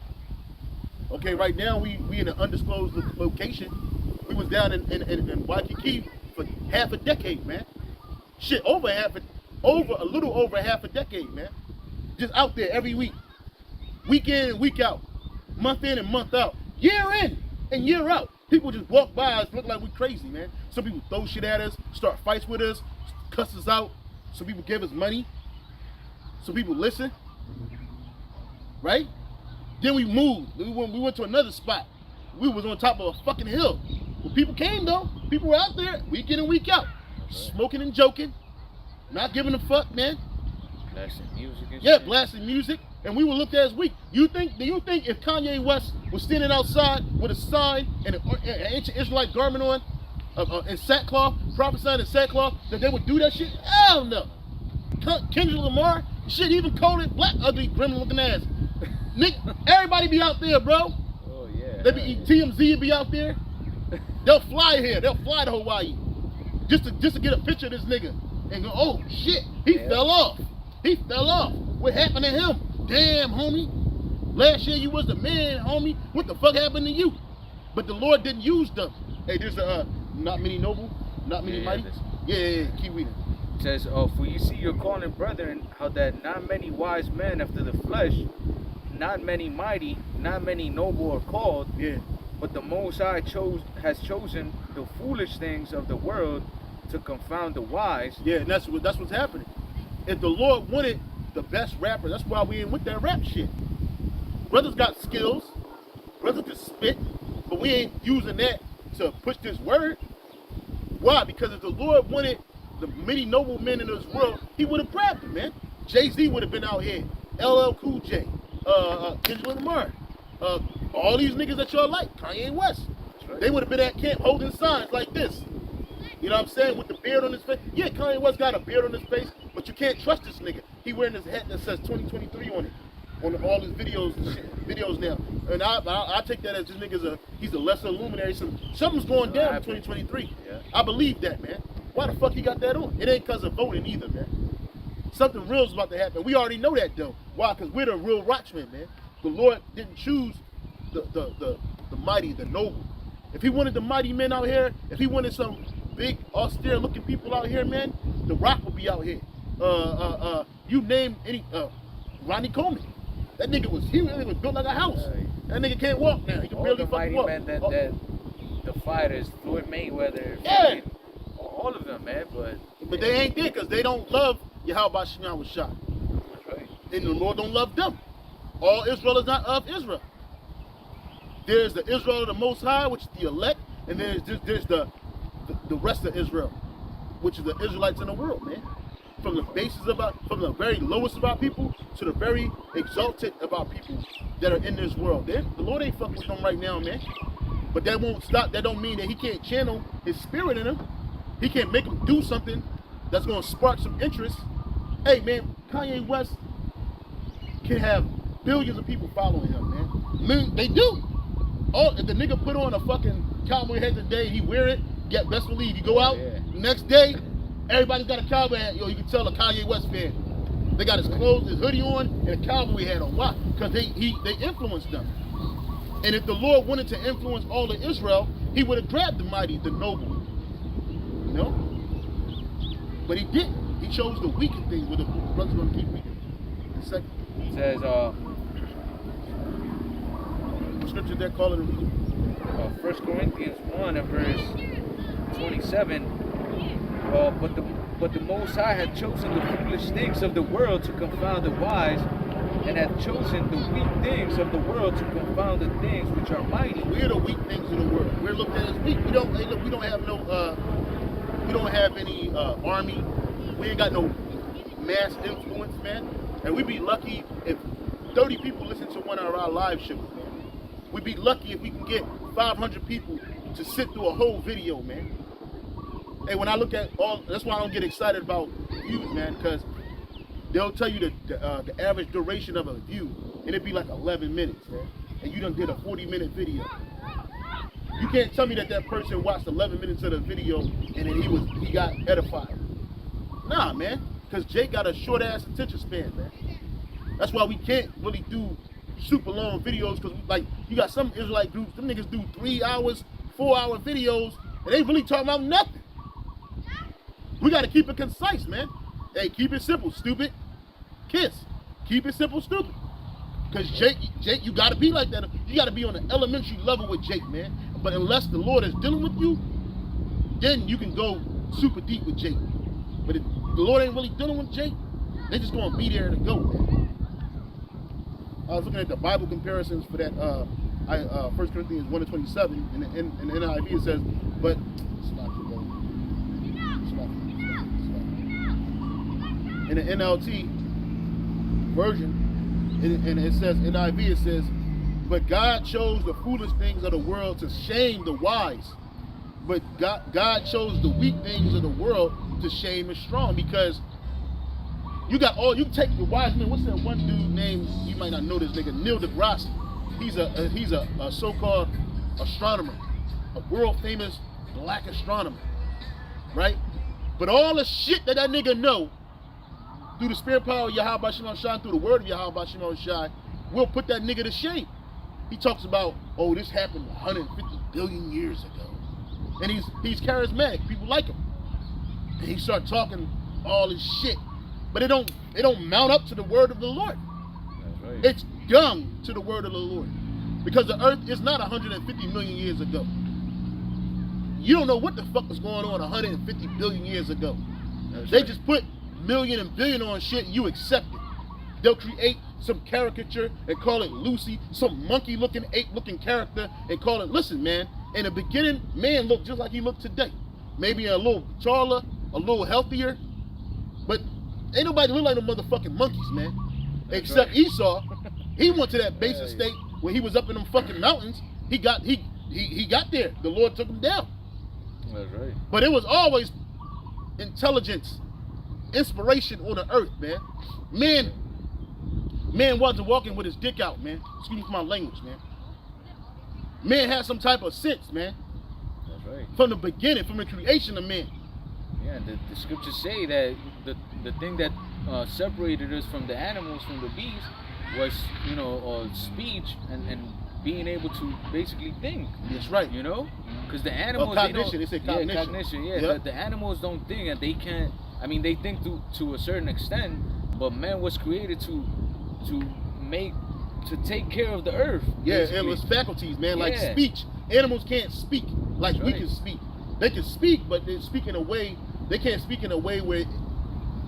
Okay, right now we in an undisclosed location. We was down in Waikiki for half a decade, man. Shit, a little over half a decade, man. Just out there every week. Week in and week out. Month in and month out. Year in and year out. People just walk by us, look like we're crazy, man. Some people throw shit at us, start fights with us, cuss us out. Some people give us money. Some people listen. Right? Then we moved. We went to another spot. We was on top of a fucking hill. Well, people came though. People were out there week in and week out. Smoking and joking. Not giving a fuck, man. Blasting music and Yeah, shit. blasting music. And we were looked at as weak. Do you think if Kanye West was standing outside with a sign and an ancient Israelite garment on, in sackcloth, prophesying in sackcloth, that they would do that shit? Hell no. Kendrick Lamar, shit, even called it black, ugly, gremlin looking ass. Nick, everybody be out there, bro. Oh yeah. TMZ be out there. They'll fly here. They'll fly to Hawaii just to get a picture of this nigga and go, oh shit, he fell off. He fell off. What happened to him? Damn, homie. Last year you was the man, homie. What the fuck happened to you? But the Lord didn't use them. Hey, there's not many noble, not many mighty. Yeah, keep reading. It says, for you see your calling, brethren, how that not many wise men after the flesh, not many mighty, not many noble are called. Yeah. But the Most High has chosen the foolish things of the world to confound the wise. Yeah, and that's what's happening. If the Lord wanted the best rapper, that's why we ain't with that rap shit. Brothers got skills, brothers can spit, but we ain't using that to push this word. Why? Because if the Lord wanted the many noble men in this world, He would have grabbed them, man. Jay-Z would have been out here, LL Cool J, Kendrick Lamar, all these niggas that y'all like, Kanye West. Right. They would have been at camp holding signs like this. You know what I'm saying? With the beard on his face. Yeah, Kanye West got a beard on his face, but you can't trust this nigga. He wearing his hat that says 2023 on it, on all his videos and shit, videos now. And I take that as this nigga's he's a lesser luminary. Something's going down in 2023. Yeah. I believe that, man. Why the fuck he got that on? It ain't because of voting either, man. Something real's about to happen. We already know that though. Why? Because we're the real watchmen, man. The Lord didn't choose the mighty, the noble. If He wanted the mighty men out here, if He wanted some big, austere-looking people out here, man, The Rock will be out here. You name any, Ronnie Coleman. That nigga was built like a house. That nigga can't walk now. He can barely fucking walk. Men that the fighters, Floyd Mayweather, Yeah. all of them, man. But they ain't there because they don't love Yahweh Shema was shot. That's right. And the Lord don't love them. All Israel is not of Israel. There's the Israel of the Most High, which is the elect, and there's the rest of Israel, which is the Israelites in the world, man. From the very lowest of our people to the very exalted of our people that are in this world. The Lord ain't fucking with them right now, man. But that won't stop. That don't mean that He can't channel His spirit in them. He can't make them do something that's gonna spark some interest. Hey, man, Kanye West can have billions of people following him, man. They do. If the nigga put on a fucking cowboy hat today, he wear it, best believe you go out, next day, everybody's got a cowboy hat. Yo, you can tell a Kanye West fan. They got his clothes, his hoodie on, and a cowboy hat on. Why? Because they influenced them. And if the Lord wanted to influence all of Israel, He would have grabbed the mighty, the noble. You know? But He didn't. He chose the weaker things where the brother's going to keep weaker. It says, scripture there, call it a reason. 1 Corinthians 1 and verse 27. But the Most High had chosen the foolish things of the world to confound the wise, and hath chosen the weak things of the world to confound the things which are mighty. We're the weak things of the world. We're looked at as weak. We don't have no we don't have any army. We ain't got no mass influence, man. And we'd be lucky if 30 people listen to one of our live shows, man. We'd be lucky if we can get 500 people to sit through a whole video, man. And when I look at that's why I don't get excited about views, man, because they'll tell you the average duration of a view, and it'd be like 11 minutes, man. And you done did a 40-minute video. You can't tell me that person watched 11 minutes of the video and then he got edified. Nah, man, because Jake got a short-ass attention span, man. That's why we can't really do super long videos, because like you got some Israelite groups, them niggas do 3 hours, 4-hour videos, and they really talking about nothing. We got to keep it concise, man. Hey, keep it simple, stupid. Kiss. Keep it simple, stupid. Because Jake, you got to be like that. You got to be on an elementary level with Jake, man. But unless the Lord is dealing with you, then you can go super deep with Jake. But if the Lord ain't really dealing with Jake, they just going to be there to go, man. I was looking at the Bible comparisons for that 1 Corinthians 1:27. In the NIV it says, but in the NLT version, and it says, NIV, it says, but God chose the foolish things of the world to shame the wise. But God chose the weak things of the world to shame the strong. Because you take the wise men. What's that one dude named, you might not know this nigga, Neil deGrasse. He's a so-called astronomer, a world famous black astronomer, right? But all the shit that nigga know, through the spirit power of Yahweh Shem Shai, through the word of Yahweh Shem Shai, will put that nigga to shame. He talks about, oh, this happened 150 billion years ago. And he's charismatic. People like him. And he starts talking all this shit. But it don't mount up to the word of the Lord. That's right. It's dung to the word of the Lord. Because the earth is not 150 million years ago. You don't know what the fuck was going on 150 billion years ago. They just put million and billion on shit and you accept it. They'll create some caricature and call it Lucy, some monkey looking, ape looking character, and call it, listen, man, in the beginning, man looked just like he looked today. Maybe a little taller, a little healthier, but ain't nobody look like no motherfucking monkeys, man. That's except right. Esau. He went to that basic state where he was up in them fucking mountains. He got there. The Lord took him down. That's right. But it was always intelligence, inspiration on the earth, man. Man wasn't walking with his dick out, man. Excuse me for my language, man. Man had some type of sense, man. That's right. From the beginning, from the creation of man. Yeah, the scriptures say that the thing that separated us from the animals, from the beasts, was, speech and being able to basically think. That's right. Because the animals, cognition. They say cognition. Yeah, cognition. Yeah, Yep. the animals don't think, and they can't. I mean, they think to a certain extent, but man was created to take care of the earth. Yeah, basically. it was faculties, man, like Yeah. speech. Animals can't speak like That's we right. can speak. They can speak, but they speak in a way, they can't speak in a way where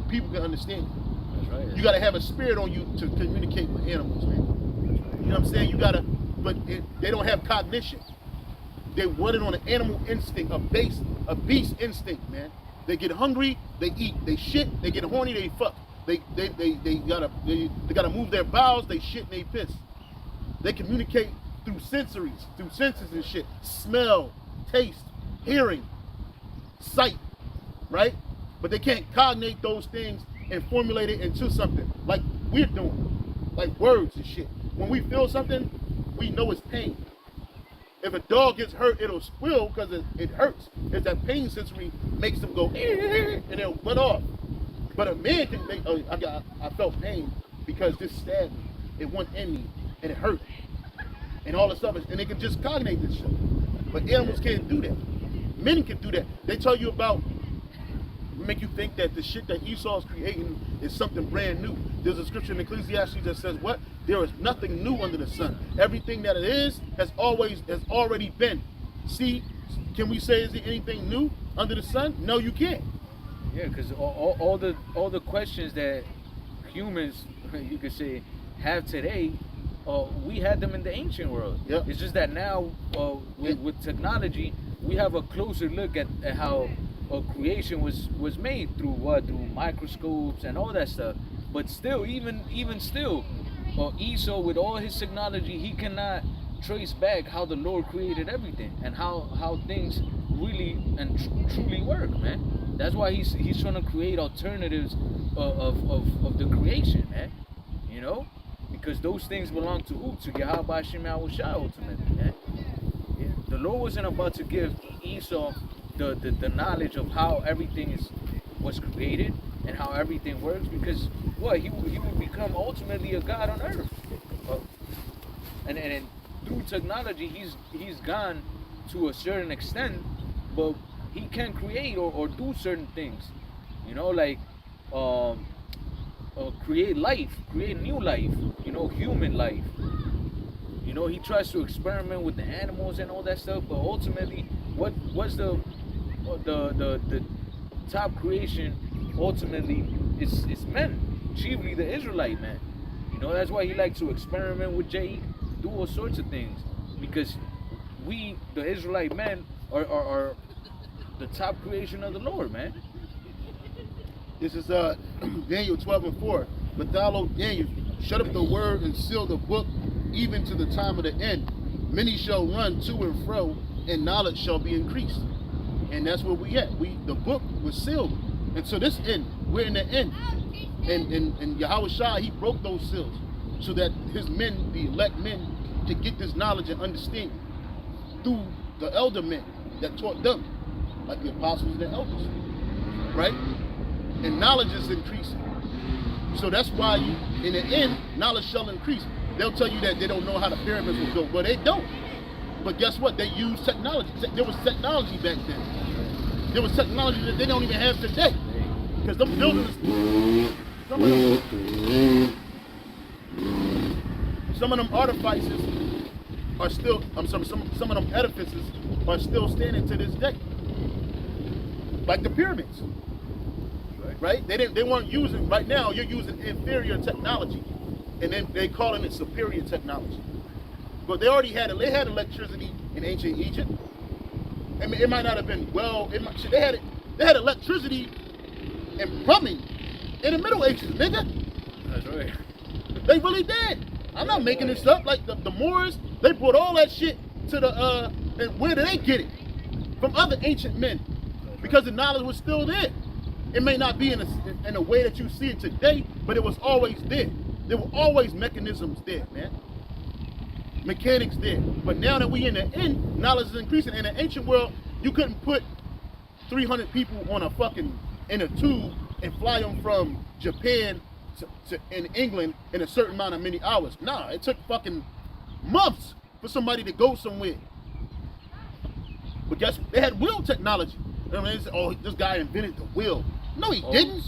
people can understand. That's right. You gotta have a spirit on you to communicate with animals, man. You know what I'm saying? They don't have cognition. They run it on an animal instinct, a beast instinct, man. They get hungry, they eat. They shit, they get horny, they fuck. They gotta move their bowels, they shit and they piss. They communicate through senses and shit. Smell, taste, hearing, sight, right? But they can't cognate those things and formulate it into something like we're doing, like words and shit. When we feel something, we know it's pain. If a dog gets hurt, it'll squeal because it hurts. It's that pain sensory makes them go, and it'll run off. But a man can make, I felt pain because this stabbed me. It went in me, and it hurt. And all this stuff, and they can just cognate this shit. But animals can't do that. Men can do that. They tell you about, make you think that the shit that Esau is creating is something brand new. There's a scripture in Ecclesiastes that says what? There is nothing new under the sun. Everything that it is has already been. See, can we say is there anything new under the sun? No, you can't. Yeah, because all the questions that humans, you could say, have today, we had them in the ancient world. Yep. It's just that now, with technology, we have a closer look at how creation was made through microscopes and all that stuff. But still, even still, Esau, with all his technology, he cannot trace back how the Lord created everything and how things really and truly work, man. That's why he's trying to create alternatives of the creation, man. You know, because those things belong to who? To Yahweh Hashem Yahushua ultimately, man. Yeah. The Lord wasn't about to give Esau the knowledge of how everything was created and how everything works, because what he would become ultimately a god on earth, and through technology he's gone to a certain extent, but he can create or do certain things, you know, like create life, create new life, you know, human life. You know, he tries to experiment with the animals and all that stuff, but ultimately, what's the top creation? Ultimately, it's men, chiefly the Israelite man. You know, that's why he likes to experiment with Jake, do all sorts of things, because we, the Israelite men, are the top creation of the Lord, man. This is Daniel 12:4. But thou, O Daniel, shut up the word and seal the book, even to the time of the end. Many shall run to and fro, and knowledge shall be increased. And that's where we at. The book was sealed. And so this end, we're in the end. And Yahweh Shai, he broke those seals so that his men, the elect men, could get this knowledge and understanding through the elder men that taught them, like the apostles and the elders, right? And knowledge is increasing. So that's why in the end, knowledge shall increase. They'll tell you that they don't know how the pyramids were built. Well, they don't. But guess what? They use technology. There was technology back then. There was technology that they don't even have today. Because them buildings, some of them artifices are still, some of them edifices are still standing to this day. Like the pyramids. Right? They weren't using, right now you're using inferior technology. And then they calling it superior technology. But they already had electricity in ancient Egypt. I mean, it might not have been they had electricity and plumbing in the Middle Ages, nigga. That's right. They really did. I'm not making this up. Like the Moors, they brought all that shit to the and where did they get it? From other ancient men. Because the knowledge was still there. It may not be in a way that you see it today, but it was always there. There were always mechanisms there, man. Mechanics there. But now that we in the end, knowledge is increasing. In the ancient world, you couldn't put 300 people on in a tube and fly them from Japan to in England in a certain amount of many hours. Nah, it took fucking months for somebody to go somewhere. But guess what? They had wheel technology. I mean, they said, oh, this guy invented the wheel. No, he didn't.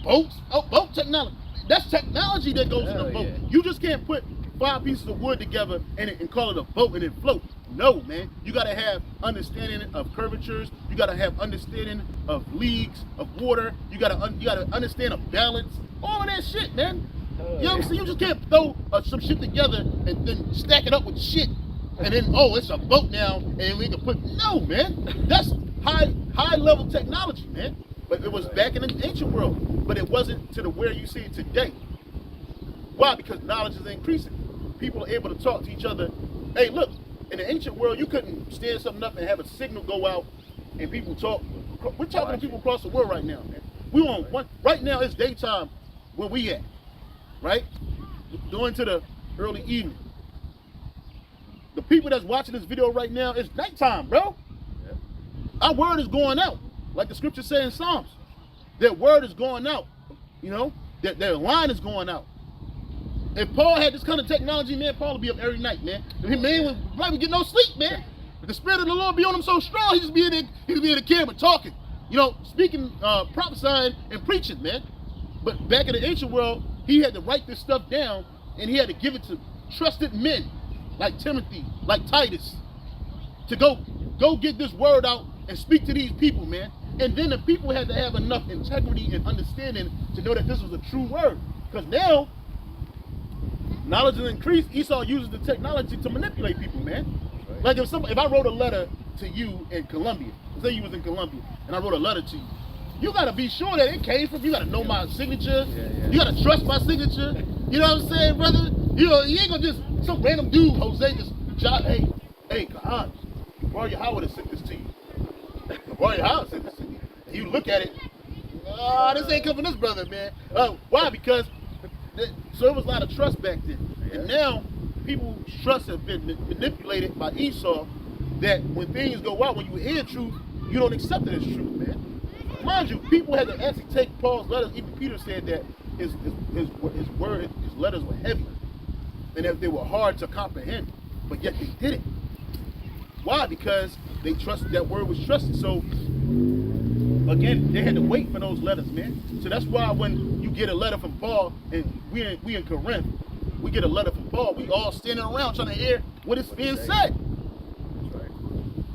Boats. Oh, boat technology. That's technology that goes in a boat. Yeah. You just can't put 5 pieces of wood together and call it a boat and it float. No, man. You got to have understanding of curvatures. You got to have understanding of leagues, of water. You got to understand of balance. All of that shit, man. You know what I'm saying? You just can't throw some shit together and then stack it up with shit. And then, oh, it's a boat now, and we can put... No, man. That's high level technology, man. But it was back in the ancient world. But it wasn't to the where you see it today. Why? Because knowledge is increasing. People are able to talk to each other. Hey, look, in the ancient world, you couldn't stand something up and have a signal go out and people talk. We're talking to people across the world right now, man. We on one. Right now, it's daytime where we at, right? Going to the early evening. The people that's watching this video right now, it's nighttime, bro. Yeah. Our word is going out. Like the scriptures say in Psalms. Their word is going out. You know? Their line is going out. If Paul had this kind of technology, man, Paul would be up every night, man. And his man would probably get no sleep, man. But the Spirit of the Lord be on him so strong, he'd just be in the camera talking. You know, speaking, prophesying, and preaching, man. But back in the ancient world, he had to write this stuff down, and he had to give it to trusted men, like Timothy, like Titus, to go get this word out and speak to these people, man. And then the people had to have enough integrity and understanding to know that this was a true word. Because now, knowledge has increased. Esau uses the technology to manipulate people, man. Right. Like if I wrote a letter to you in Colombia, say you was in Colombia, and I wrote a letter to you, you gotta be sure that it came from. You gotta know my signature. Yeah. You gotta trust my signature. You know what I'm saying, brother? You know, you ain't gonna just some random dude, Jose, just jot. Hey, Kahan, Roy Howard sent this to you. Roy Howard sent this to you. And you look at it. This ain't coming from this brother, man. Why? Because so it was a lot of trust back then, and now people's trust have been manipulated by Esau. That when things go out, when you hear truth, you don't accept it as truth, man. Mind you, people had to actually take Paul's letters. Even Peter said that his letters were heavy, and that they were hard to comprehend, but yet they did it. Why? Because they trusted that word was trusted. So again, they had to wait for those letters, man. So that's why when you get a letter from Paul, and we in Corinth, we get a letter from Paul, we all standing around trying to hear what is being said.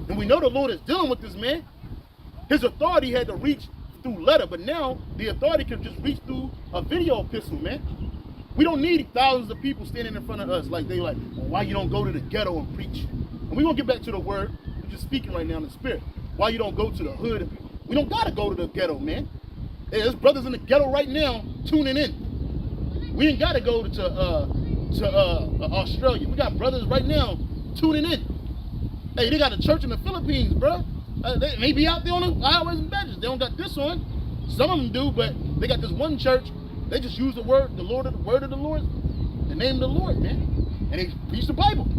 And we know the Lord is dealing with this man. His authority had to reach through letter, but now the authority can just reach through a video epistle, man. We don't need thousands of people standing in front of us like they like, well, why you don't go to the ghetto and preach? And we're going to get back to the word. We're just speaking right now in the spirit. Why you don't go to the hood? We don't got to go to the ghetto, man. Hey, there's brothers in the ghetto right now tuning in. We ain't got to go to Australia. We got brothers right now tuning in. Hey, they got a church in the Philippines, bro. They may be out there on the highways and benches. They don't got this on. Some of them do, but they got this one church. They just use the word of the Lord, the name of the Lord, man. And they preach the Bible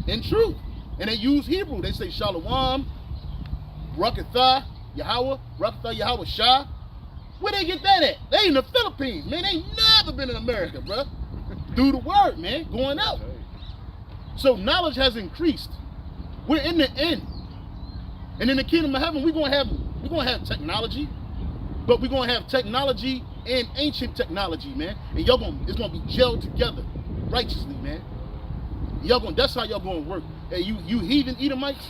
in truth. And they use Hebrew. They say Shalom, Rakatha, Yahweh, Rakatha, Yahweh, Shah. Where they get that at? They in the Philippines, man. They ain't never been in America, bro. Through the word, man, going out. So knowledge has increased. We're in the end. And in the kingdom of heaven, we're gonna have technology, but we're gonna have technology and ancient technology, man. And it's gonna be gelled together righteously, man. That's how y'all gonna work. Hey, you heathen Edomites,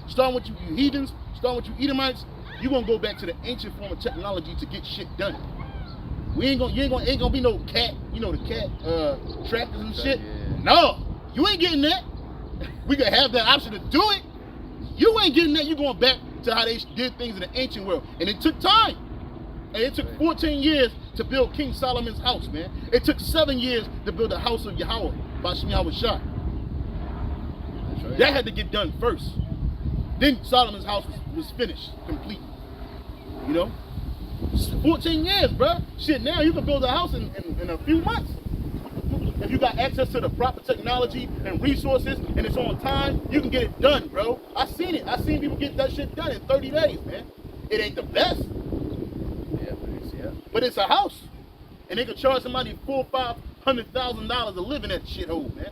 starting with you heathens, starting with you Edomites, you gonna go back to the ancient form of technology to get shit done. Ain't gonna be no cat, the cat tractors and shit. Yeah. No, you ain't getting that. We gonna have that option to do it. You ain't getting that. You going back to how they did things in the ancient world, and it took time. And it took 14 years to build King Solomon's house, man. It took 7 years to build the house of Yahweh by Yahweh Shah. Right. That had to get done first. Then Solomon's house was finished, complete. 14 years, bro. Shit, now you can build a house in a few months. If you got access to the proper technology and resources and it's on time, you can get it done, bro. I seen it. I seen people get that shit done in 30 days, man. It ain't the best. Yeah. But it's a house. And they could charge somebody $400,000-$500,000 to live in that shithole, man.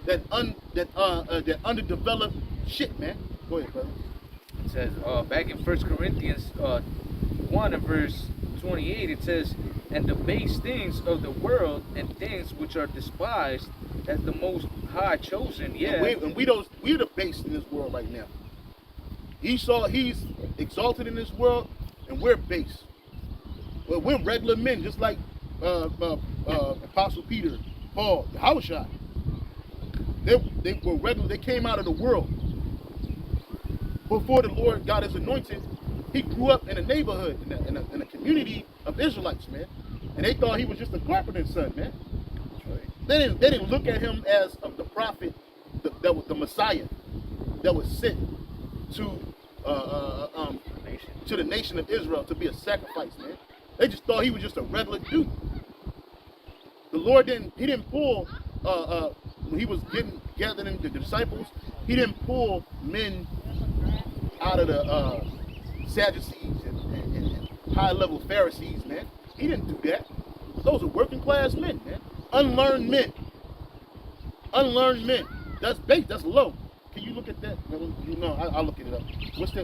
That underdeveloped shit, man. Go ahead, brother. It says back in 1 Corinthians 1 and verse 28, it says, and the base things of the world and things which are despised as the most high chosen. Yeah. And we're the base in this world right now. Esau, he's exalted in this world, and we're base. Well, we're regular men, just like Apostle Peter, Paul, Yahushua. They were regular. They came out of the world. Before the Lord got his anointed, he grew up in a neighborhood, in a community of Israelites, man. And they thought he was just a carpenter's son, man. Right. They didn't look at him as the prophet, that was the Messiah, that was sent to the nation of Israel to be a sacrifice, man. They just thought he was just a regular dude. The Lord didn't pull when he was gathering the disciples. He didn't pull men out of the Sadducees and high-level Pharisees, man. He didn't do that. Those are working-class men, man. Unlearned men. That's base. That's low. Can you look at that? I'll look it up. What's the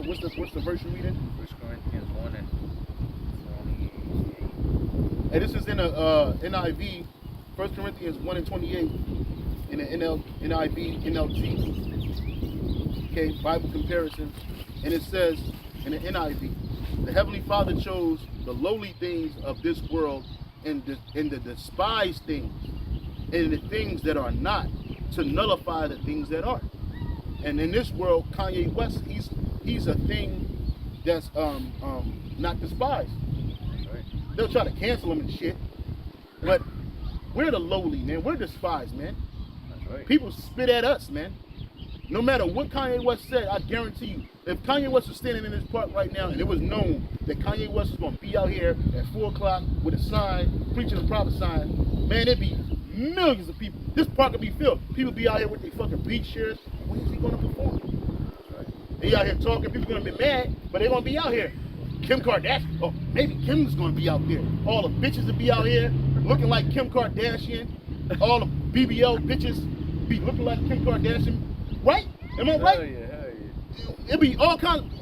verse you reading? 1 Corinthians 1 and 28. And this is in a NIV, 1 Corinthians 1 and 28, in the NIV, NLT. Okay, Bible comparison. And it says in the NIV, the Heavenly Father chose the lowly things of this world and the despised things and the things that are not to nullify the things that are. And in this world, Kanye West, he's a thing that's not despised. That's right. They'll try to cancel them and shit. But we're the lowly, man. We're despised, man. That's right. People spit at us, man. No matter what Kanye West said, I guarantee you, if Kanye West was standing in this park right now and it was known that Kanye West was going to be out here at 4 o'clock with a sign, preaching a prophet sign, man, it'd be millions of people. This park would be filled. People be out here with their fucking beach shirts. When is he going to perform? That's right. They out here talking. People going to be mad, but they're going to be out here. Kim Kardashian. Oh, maybe Kim's going to be out there. All the bitches will be out here looking like Kim Kardashian. All the BBL bitches be looking like Kim Kardashian. Right? Am I right? Hell yeah, hell yeah. It be all kinds.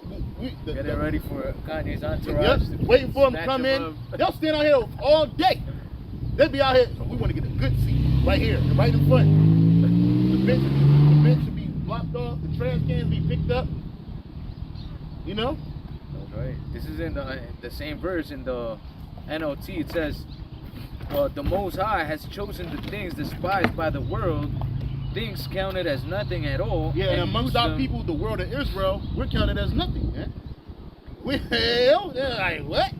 Getting ready for Kanye's entourage. Yep, waiting for them to come in. They'll stand out here all day. They'll be out here. So we want to get a good seat right here, right in front. The bench should be blocked off. The trash cans be picked up. You know? That's right. This is in the same verse in the NLT. It says, the Most High has chosen the things despised by the world, things counted as nothing at all. Yeah, and amongst our people, the world of Israel, we're counted as nothing, man. They're like, what?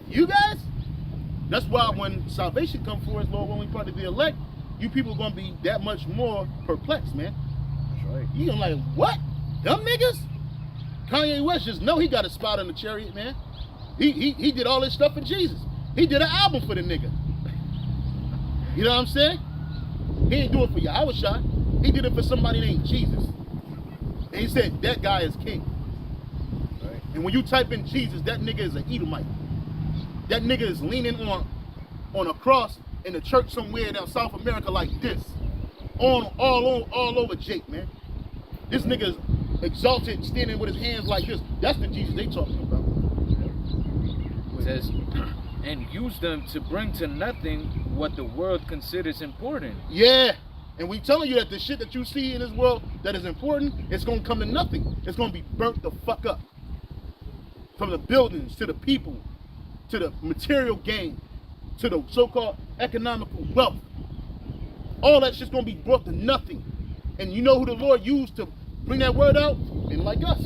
You guys? That's why when salvation comes for us, Lord, when we part of the elect, you people are going to be that much more perplexed, man. That's right. You gonna like, what? Them niggas? Kanye West just know he got a spot on the chariot, man. He did all this stuff for Jesus. He did an album for the nigga. You know what I'm saying? He ain't do it for Yahushua. He did it for somebody named Jesus. And he said, that guy is king. Right. And when you type in Jesus, that nigga is an Edomite. That nigga is leaning on a cross in a church somewhere down South America like this. All over Jake, man. This nigga is exalted, standing with his hands like this. That's the Jesus they talking about. It says, and use them to bring to nothing what the world considers important. Yeah, and we telling you that the shit that you see in this world that is important, it's gonna come to nothing. It's gonna be burnt the fuck up. From the buildings, to the people, to the material gain, to the so-called economical wealth. All that shit's gonna be brought to nothing. And you know who the Lord used to bring that word out? And like us.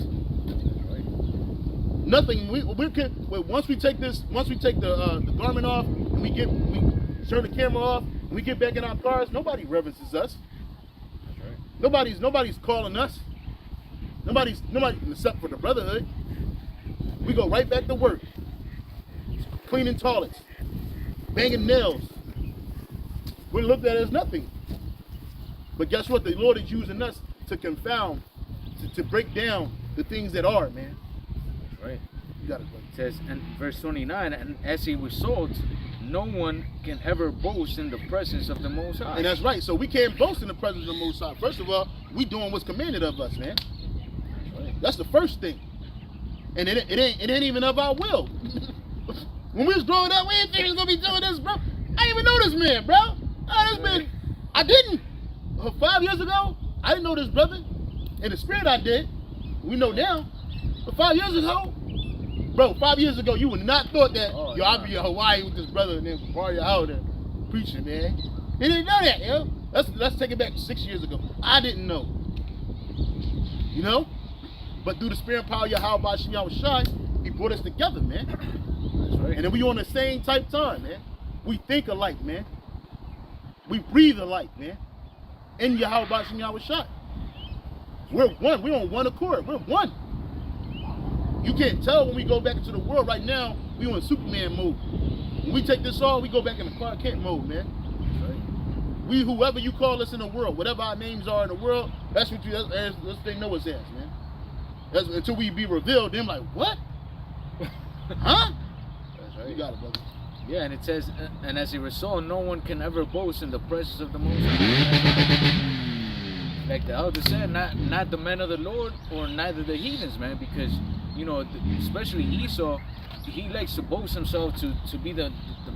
Nothing. Once we take the garment off and we turn the camera off and we get back in our cars, nobody reverences us. Right. Nobody's calling us. Nobody except for the brotherhood. We go right back to work, cleaning toilets, banging nails. We're looked at as nothing. But guess what? The Lord is using us to confound, to break down the things that are, man. Right. You got it, It says in verse 29, and as a result, no one can ever boast in the presence of the Most High. And that's right. So we can't boast in the presence of the Most High. First of all, we doing what's commanded of us, man. Right. That's the first thing. And it ain't even of our will. When we was growing up, we didn't think he was gonna be doing this, bro. I didn't even know this man, bro. I didn't. 5 years ago, I didn't know this brother. In the spirit, I did. We know now. But 5 years ago, bro, 5 years ago, you would not thought that, I'd be in Hawaii with this brother and then party out and preaching, man. He didn't know that, yo. Let's take it back 6 years ago. I didn't know. You know? But through the spirit and power of Yahweh Shai, he brought us together, man. That's right. And then we on the same type time, man. We think alike, man. We breathe alike, man. In Yahweh Shai. We're one. We're on one accord. We're one. You can't tell when we go back into the world right now, we on Superman mode. When we take this off, we go back in the Clark Kent mode, man. Right. We, whoever you call us in the world, whatever our names are in the world, that's what they know us as, man. That's until we be revealed, them like, what? Huh? That's right. You got it, brother. Yeah, and it says, and as a result, no one can ever boast in the presence of the Most High. Like the elder said, not the men of the Lord or neither the heathens, man, because, you know, especially Esau, he likes to boast himself to be the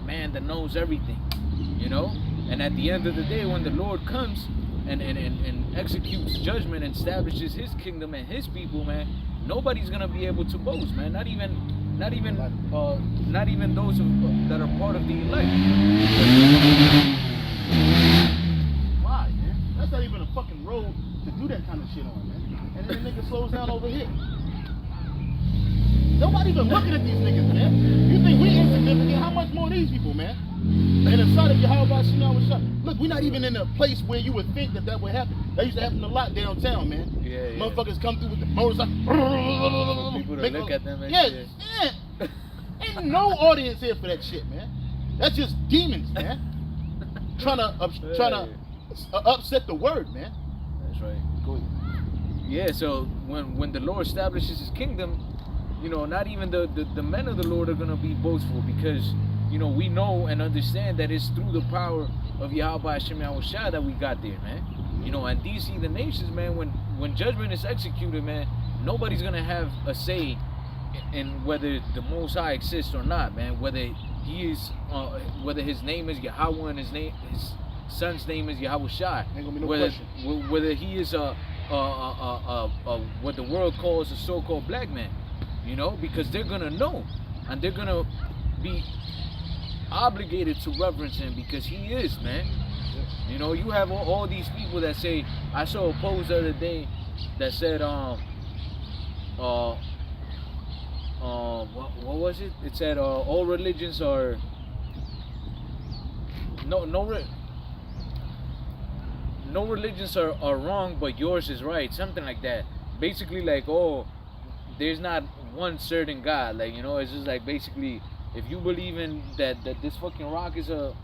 man that knows everything, you know? And at the end of the day, when the Lord comes and executes judgment and establishes his kingdom and his people, man, nobody's gonna be able to boast, man. Not even those that are part of the elect. Why, man? That's not even a fucking road to do that kind of shit on, man. And then the nigga slows down over here. Nobody even looking at these niggas, man. You think we insignificant? How much more these people, man? And inside of Gmshawaii, look, we're not even in a place where you would think that would happen. That used to happen a lot downtown, man. Yeah. Motherfuckers come through with the motorcycle. People to look at them and shit. Ain't no audience here for that shit, man. That's just demons, man. trying to upset the word, man. That's right. Go ahead. Yeah, so when the Lord establishes his kingdom, you know, not even the men of the Lord are gonna be boastful, because, you know, we know and understand that it's through the power of Yahweh Hashem Yahushua that we got there, man. You know, and these heathen nations, man, when judgment is executed, man, nobody's gonna have a say in whether the Most High exists or not, man. Whether he is, whether his name is Yahweh and his son's name is Yahushua. Ain't gonna be no question. Whether he is what the world calls a so-called black man, you know, because they're gonna know, and they're gonna be obligated to reverence him, because he is, man. You know, you have all these people that say, I saw a post the other day that said, what was it? It said, all religions are, no religions are wrong, but yours is right, something like that. Basically, like, oh, there's not one certain God, like, you know, it's just like, basically, if you believe in that this fucking rock is a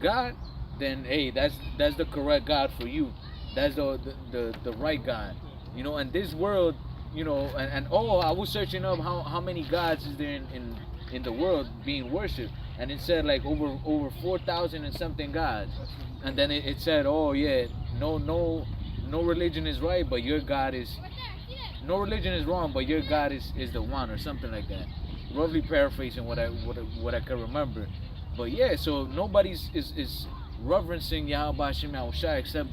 God, then hey, that's the correct God for you. That's the right God, you know. And this world, you know, and oh, I was searching up how many gods is there in the world being worshipped, and it said like over 4,000 and something gods. And then it said, oh yeah, no religion is right, but your God is, no religion is wrong, but your God is the one, or something like that. Roughly paraphrasing what I can remember. But yeah, so nobody's is reverencing Yahweh Hashem Yahushua except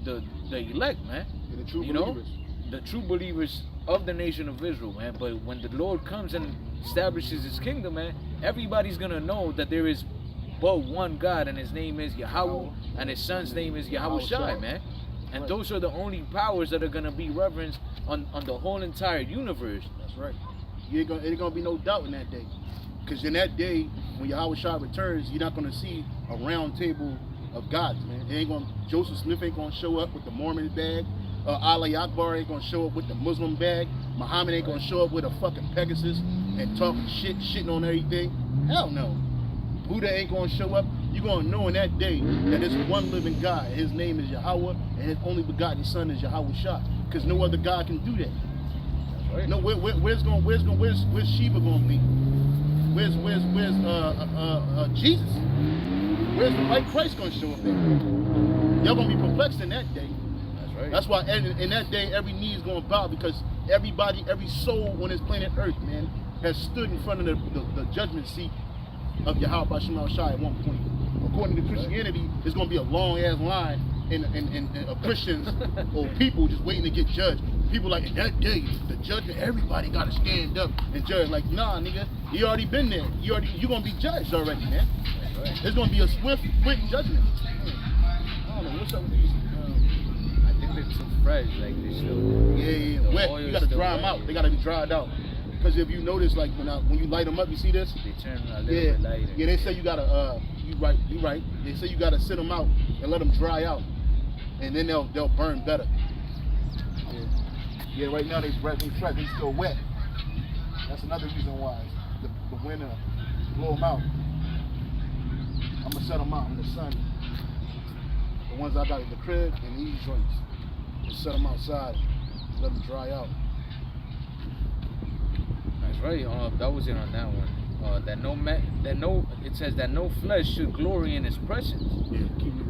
the elect, man. The true you believers. Know, the true believers of the nation of Israel, man. But when the Lord comes and establishes his kingdom, man, everybody's gonna know that there is but one God, and his name is Yahweh, and his son's name is Yahushua, man. And those are the only powers that are gonna be reverenced on the whole entire universe. That's right. It ain't gonna be no doubt in that day. Because in that day, when Yahushua returns, you're not gonna see a round table of gods, man. Joseph Smith ain't gonna show up with the Mormon bag. Ali Akbar ain't gonna show up with the Muslim bag. Muhammad ain't gonna show up with a fucking Pegasus and talking shitting on everything. Hell no. Buddha ain't gonna show up. You're gonna know in that day that there's one living God. His name is Yahweh, and his only begotten son is Yahushua. Because no other God can do that. That's right. No, where's Sheba gonna be? Where's Jesus? Where's the white Christ gonna show up there? Y'all gonna be perplexed in that day. That's right. That's why in that day every knee is gonna bow, because everybody, every soul on this planet Earth, man, has stood in front of the judgment seat of Yahweh Hashem Yahushua at one point. According to Christianity, it's gonna be a long ass line of Christians or people just waiting to get judged. People like, in that day, the judgment, everybody gotta stand up and judge. Like, nah, nigga, you already been there. You gonna be judged already, man. Right. There's gonna be a swift, quick judgment. I don't know what's up with these. I think they're too fresh, like they still. Yeah, wet. You gotta dry them out. They gotta be dried out. Because if you notice, like when you light them up, you see this? They turn a little bit lighter. Yeah, they say you gotta. You right. They say you gotta sit them out and let them dry out, and then they'll burn better. Yeah, right now they fresh, they still wet. That's another reason why the winter blow them out. I'm gonna set them out in the sun. The ones I got at the crib and these joints, just set them outside, let them dry out. That's right. That was it on that one. It says that no flesh should glory in his presence. Yeah, keep it.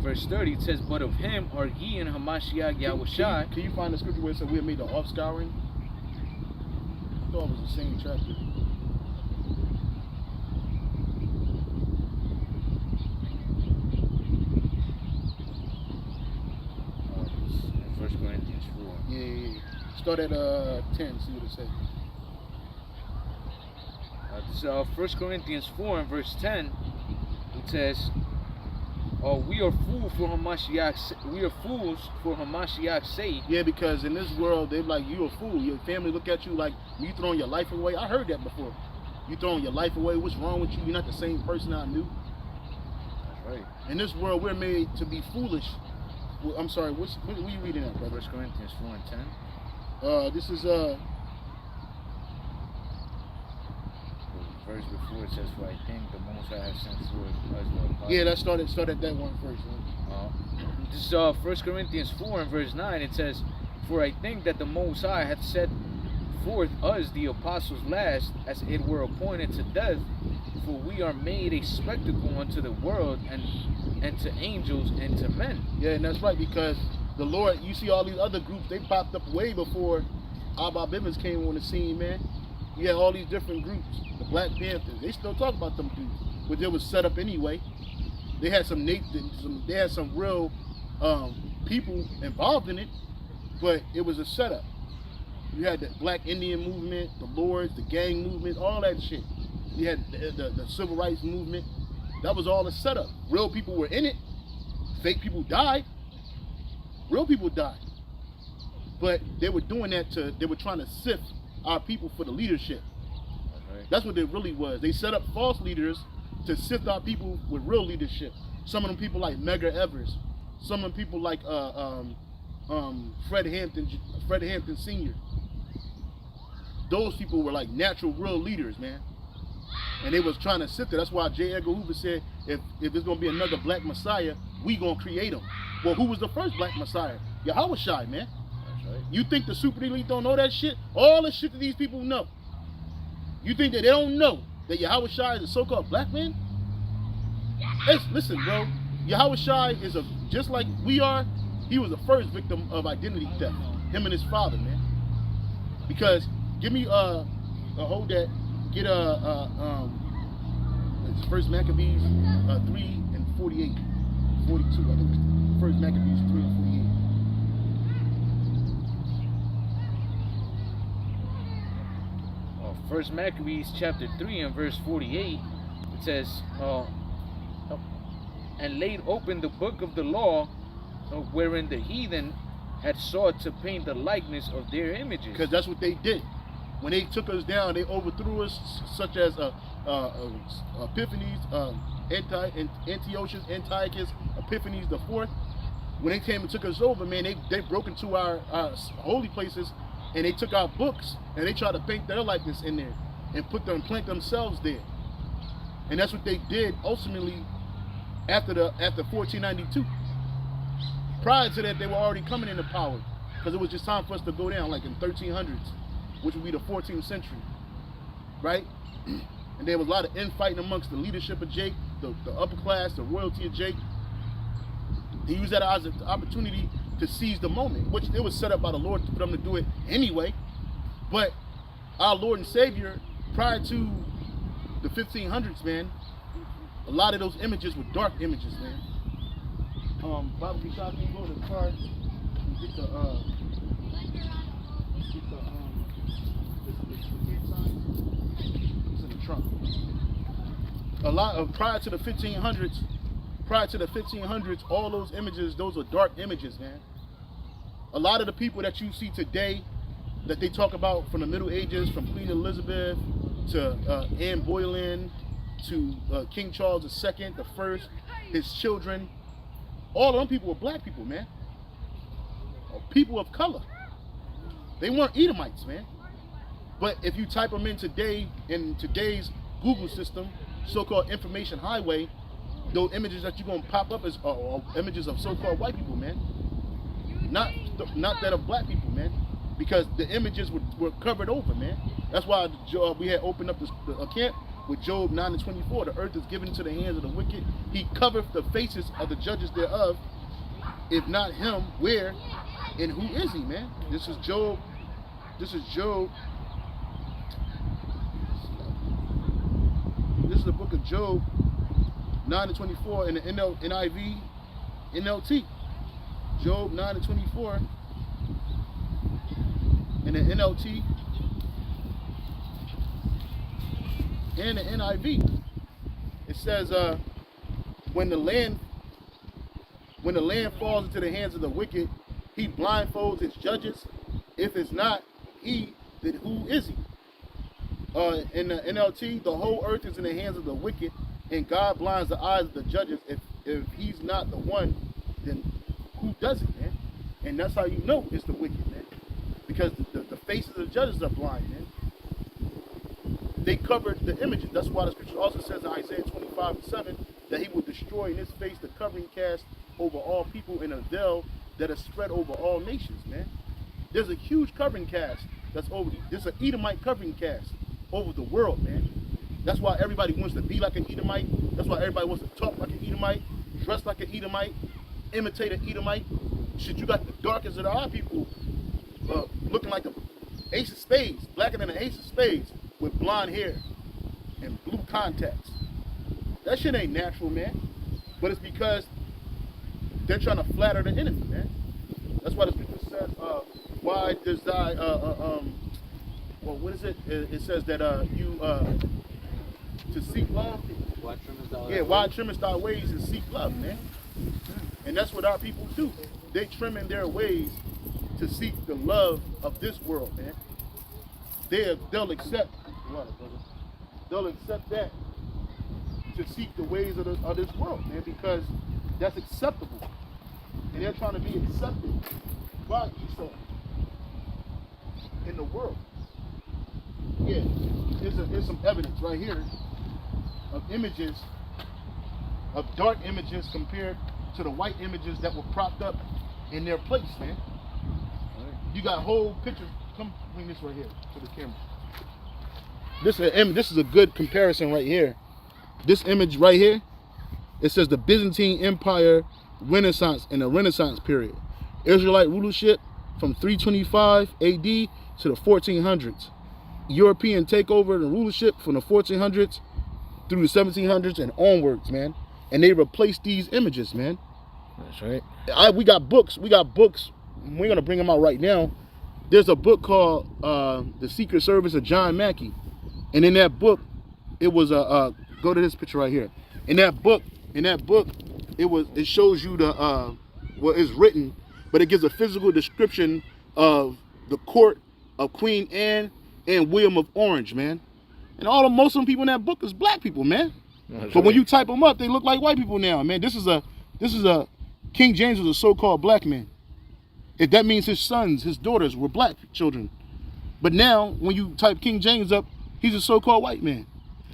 Verse 30, it says, but of him are ye in Hamashiach Yahushua. Can you find the scripture where it said we have made the offscouring? I thought it was the same chapter. First Corinthians 4. Yeah. Start at 10, see what it says. This is 1 Corinthians 4 and verse 10. It says, we are fools for Hamashiach's sake. Yeah, because in this world, they're like, you a fool. Your family look at you like you throwing your life away. I heard that before. You throwing your life away. What's wrong with you? You're not the same person I knew. That's right. In this world, we're made to be foolish. Well, I'm sorry. What are you reading at, brother? 1 Corinthians 4 and 10. This is The verse before it says, "For I think the Most High has sent forth us the apostles." yeah. Let's start at that one first. This is 1 Corinthians 4 and verse 9. It says, "For I think that the Most High hath set forth us the apostles last, as it were appointed to death. For we are made a spectacle unto the world, and to angels, and to men." Yeah, and that's right, because the Lord, you see all these other groups, they popped up way before Abba Bivens came on the scene, man. You had all these different groups, the Black Panthers. They still talk about them dudes, but it was set up anyway. They had some real people involved in it, but it was a setup. You had the Black Indian movement, the Lords, the gang movement, all that shit. You had the civil rights movement. That was all a setup. Real people were in it. Fake people died. Real people died. But they were doing that they were trying to sift our people for the leadership. Right. That's what it really was. They set up false leaders to sift our people with real leadership. Some of them people like Medgar Evers. Some of them people like Fred Hampton Sr. Those people were like natural, real leaders, man. And they was trying to sift it. That's why J. Edgar Hoover said, if there's going to be another black Messiah, we going to create him. Well, who was the first black Messiah? Yahushua, man. That's right. You think the super elite don't know that shit? All the shit that these people know. You think that they don't know that Yahushua is a so-called black man? Listen, bro. Yahushua is just like we are. He was the first victim of identity theft. Him and his father, man. Because give me hold that. Get it's First Maccabees 3 and 48, 42. I think it's First Maccabees 3 and 48. First Maccabees chapter 3 and verse 48. It says, "And laid open the book of the law, wherein the heathen had sought to paint the likeness of their images." Because that's what they did. When they took us down, they overthrew us, such as Epiphanes, Antiochus Epiphanes the Fourth. When they came and took us over, man, they broke into our holy places, and they took our books and they tried to paint their likeness in there and plant themselves there. And that's what they did ultimately after 1492. Prior to that, they were already coming into power, because it was just time for us to go down, like in 1300s. Which would be the 14th century, right? And there was a lot of infighting amongst the leadership of Jake, the upper class, the royalty of Jake. He used that as an opportunity to seize the moment, which it was set up by the Lord for them to do it anyway. But our Lord and Savior, prior to the 1500s, man, a lot of those images were dark images, man. Bobby Bishop, can you go to the car and get the Trump. A lot of prior to the 1500s, all those images, those are dark images, man. A lot of the people that you see today, that they talk about from the Middle Ages, from Queen Elizabeth to Anne Boleyn to King Charles II, the first, his children, all of them people were black people, man. Or people of color. They weren't Edomites, man. But if you type them in today's Google system, so-called information highway, those images that you're going to pop up are images of so-called white people, man. Not that of black people, man. Because the images were covered over, man. That's why we had opened up a camp with Job 9 and 24. The earth is given into the hands of the wicked. He covereth the faces of the judges thereof. If not him, where and who is he, man? This is Job. This is the book of Job 9 and 24 in the NIV, NLT. Job 9 and 24 in the NLT and the NIV. It says, when the land when the land falls into the hands of the wicked, he blindfolds its judges. If it's not he, then who is he? In the NLT, the whole earth is in the hands of the wicked, and God blinds the eyes of the judges. If he's not the one, then who does it, man? And that's how you know it's the wicked, man. Because the faces of the judges are blind, man. They covered the images. That's why the scripture also says in Isaiah 25:7 that he will destroy in his face the covering cast over all people in a veil that is spread over all nations, man. There's a huge covering cast that's over. There's an Edomite covering cast over the world, man. That's why everybody wants to be like an Edomite. That's why everybody wants to talk like an Edomite, dress like an Edomite, imitate an Edomite. Shit, you got the darkest of our people looking like an ace of spades, blacker than an ace of spades, with blonde hair and blue contacts. That shit ain't natural, man. But it's because they're trying to flatter the enemy, man. That's why the scripture says, why does thy, well, what is it? It says that you, to seek love. Why trimmest thy ways and seek love, man? And that's what our people do. They trim in their ways to seek the love of this world, man. They'll accept that to seek the ways of this world, man, because that's acceptable. And they're trying to be accepted by Esau in the world. Yeah, here's some evidence right here of images, of dark images compared to the white images that were propped up in their place, man. You got whole pictures. Come bring this right here to the camera. This is a good comparison right here. This image right here, it says the Byzantine Empire Renaissance in the Renaissance period. Israelite rulership from 325 AD to the 1400s. European takeover and rulership from the 1400s through the 1700s and onwards, man. And they replaced these images, man. That's right. We got books. We're going to bring them out right now. There's a book called The Secret Service of John Mackey. And in that book, it was go to this picture right here. In that book, it shows you the what is written, but it gives a physical description of the court of Queen Anne and William of Orange, man. And most of the people in that book is black people, man. But when you type them up, they look like white people now, man. This is a King James was a so-called black man. If that means his sons, his daughters were black children. But now, when you type King James up, he's a so-called white man.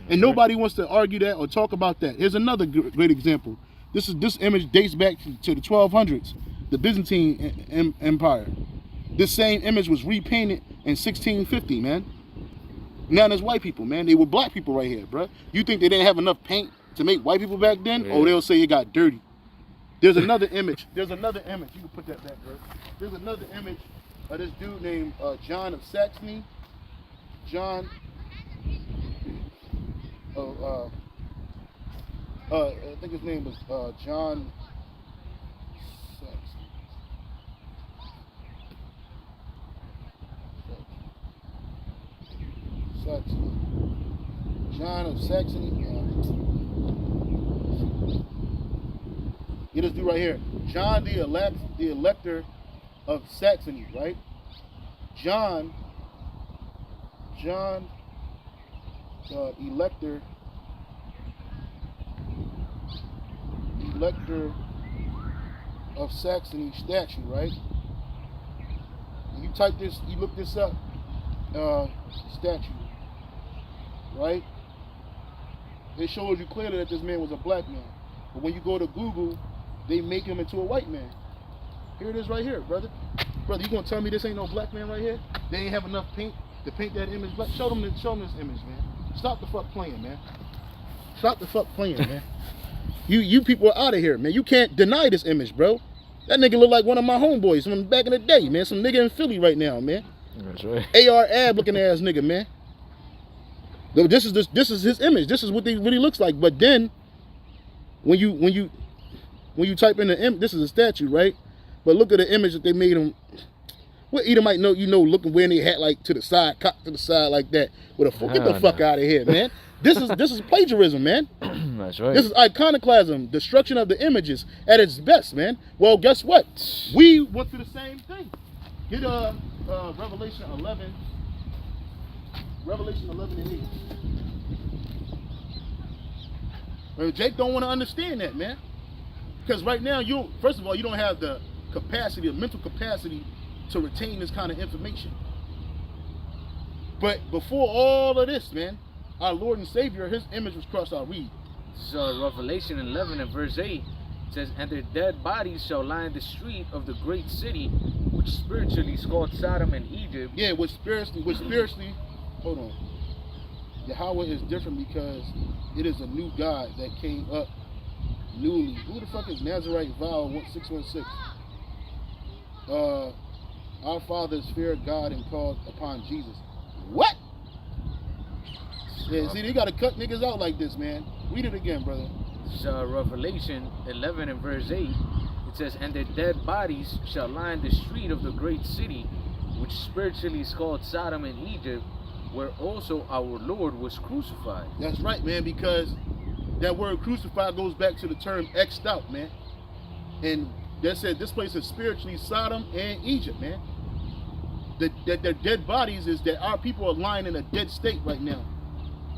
And nobody wants to argue that or talk about that. Here's another great example. This image dates back to the 1200s, the Byzantine Empire. This same image was repainted in 1650, man. Now there's white people, man. They were black people right here, bro. You think they didn't have enough paint to make white people back then? Yeah. Oh, they'll say it got dirty. There's another image. You can put that back, bro. There's another image of this dude named John of Saxony. John. I think his name was John Saxony. John of Saxony. This dude right here. John the Elector of Saxony, right? John Elector of Saxony statue, right? And you type this, you look this up, statue, right? It shows you clearly that this man was a black man. But when you go to Google, they make him into a white man. Here it is right here, brother. Brother, you gonna tell me this ain't no black man right here? They ain't have enough paint to paint that image black? Show them this image, man. Stop the fuck playing, man. Stop the fuck playing, man. You people are out of here, man. You can't deny this image, bro. That nigga look like one of my homeboys from back in the day, man. Some nigga in Philly right now, man. That's right. AR ab looking ass nigga, man. This is his image. This is what he really looks like. But then, when you type in the image, this is a statue, right? But look at the image that they made him. What Edomite know? You know, looking wearing their hat like to the side, cocked to the side like that. With a get the fuck out of here, man. This is plagiarism, man. That's right. This is iconoclasm, destruction of the images at its best, man. Well, guess what? We went through the same thing. Get Revelation 11. Revelation 11 and 8. Well, Jake don't want to understand that, man. Because right now, first of all, you don't have the capacity, the mental capacity to retain this kind of information. But before all of this, man, our Lord and Savior, his image was crushed. I'll read. So Revelation 11 and verse 8 says, "And their dead bodies shall lie in the street of the great city, which spiritually is called Sodom and Egypt." Yeah, which spiritually, hold on. Yahweh is different because it is a new God that came up newly. Who the fuck is Nazarite Vow 616? Our fathers feared God and called upon Jesus. What? Yeah, see, they gotta cut niggas out like this, man. Read it again, brother. So Revelation 11 and verse 8, it says, "And their dead bodies shall lie in the street of the great city, which spiritually is called Sodom and Egypt, where also our Lord was crucified." That's right, man, because that word crucified goes back to the term X'd out, man. And that said this place is spiritually Sodom and Egypt, man. That their dead bodies is that our people are lying in a dead state right now.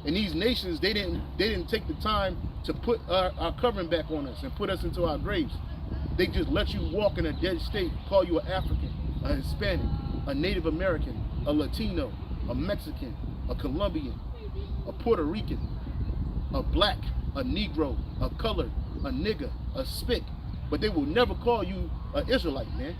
And these nations, they didn't take the time to put our covering back on us and put us into our graves. They just let you walk in a dead state, call you an African, a Hispanic, a Native American, a Latino, a Mexican, a Colombian, a Puerto Rican, a black, a Negro, a colored, a nigger, a spick. But they will never call you an Israelite, man.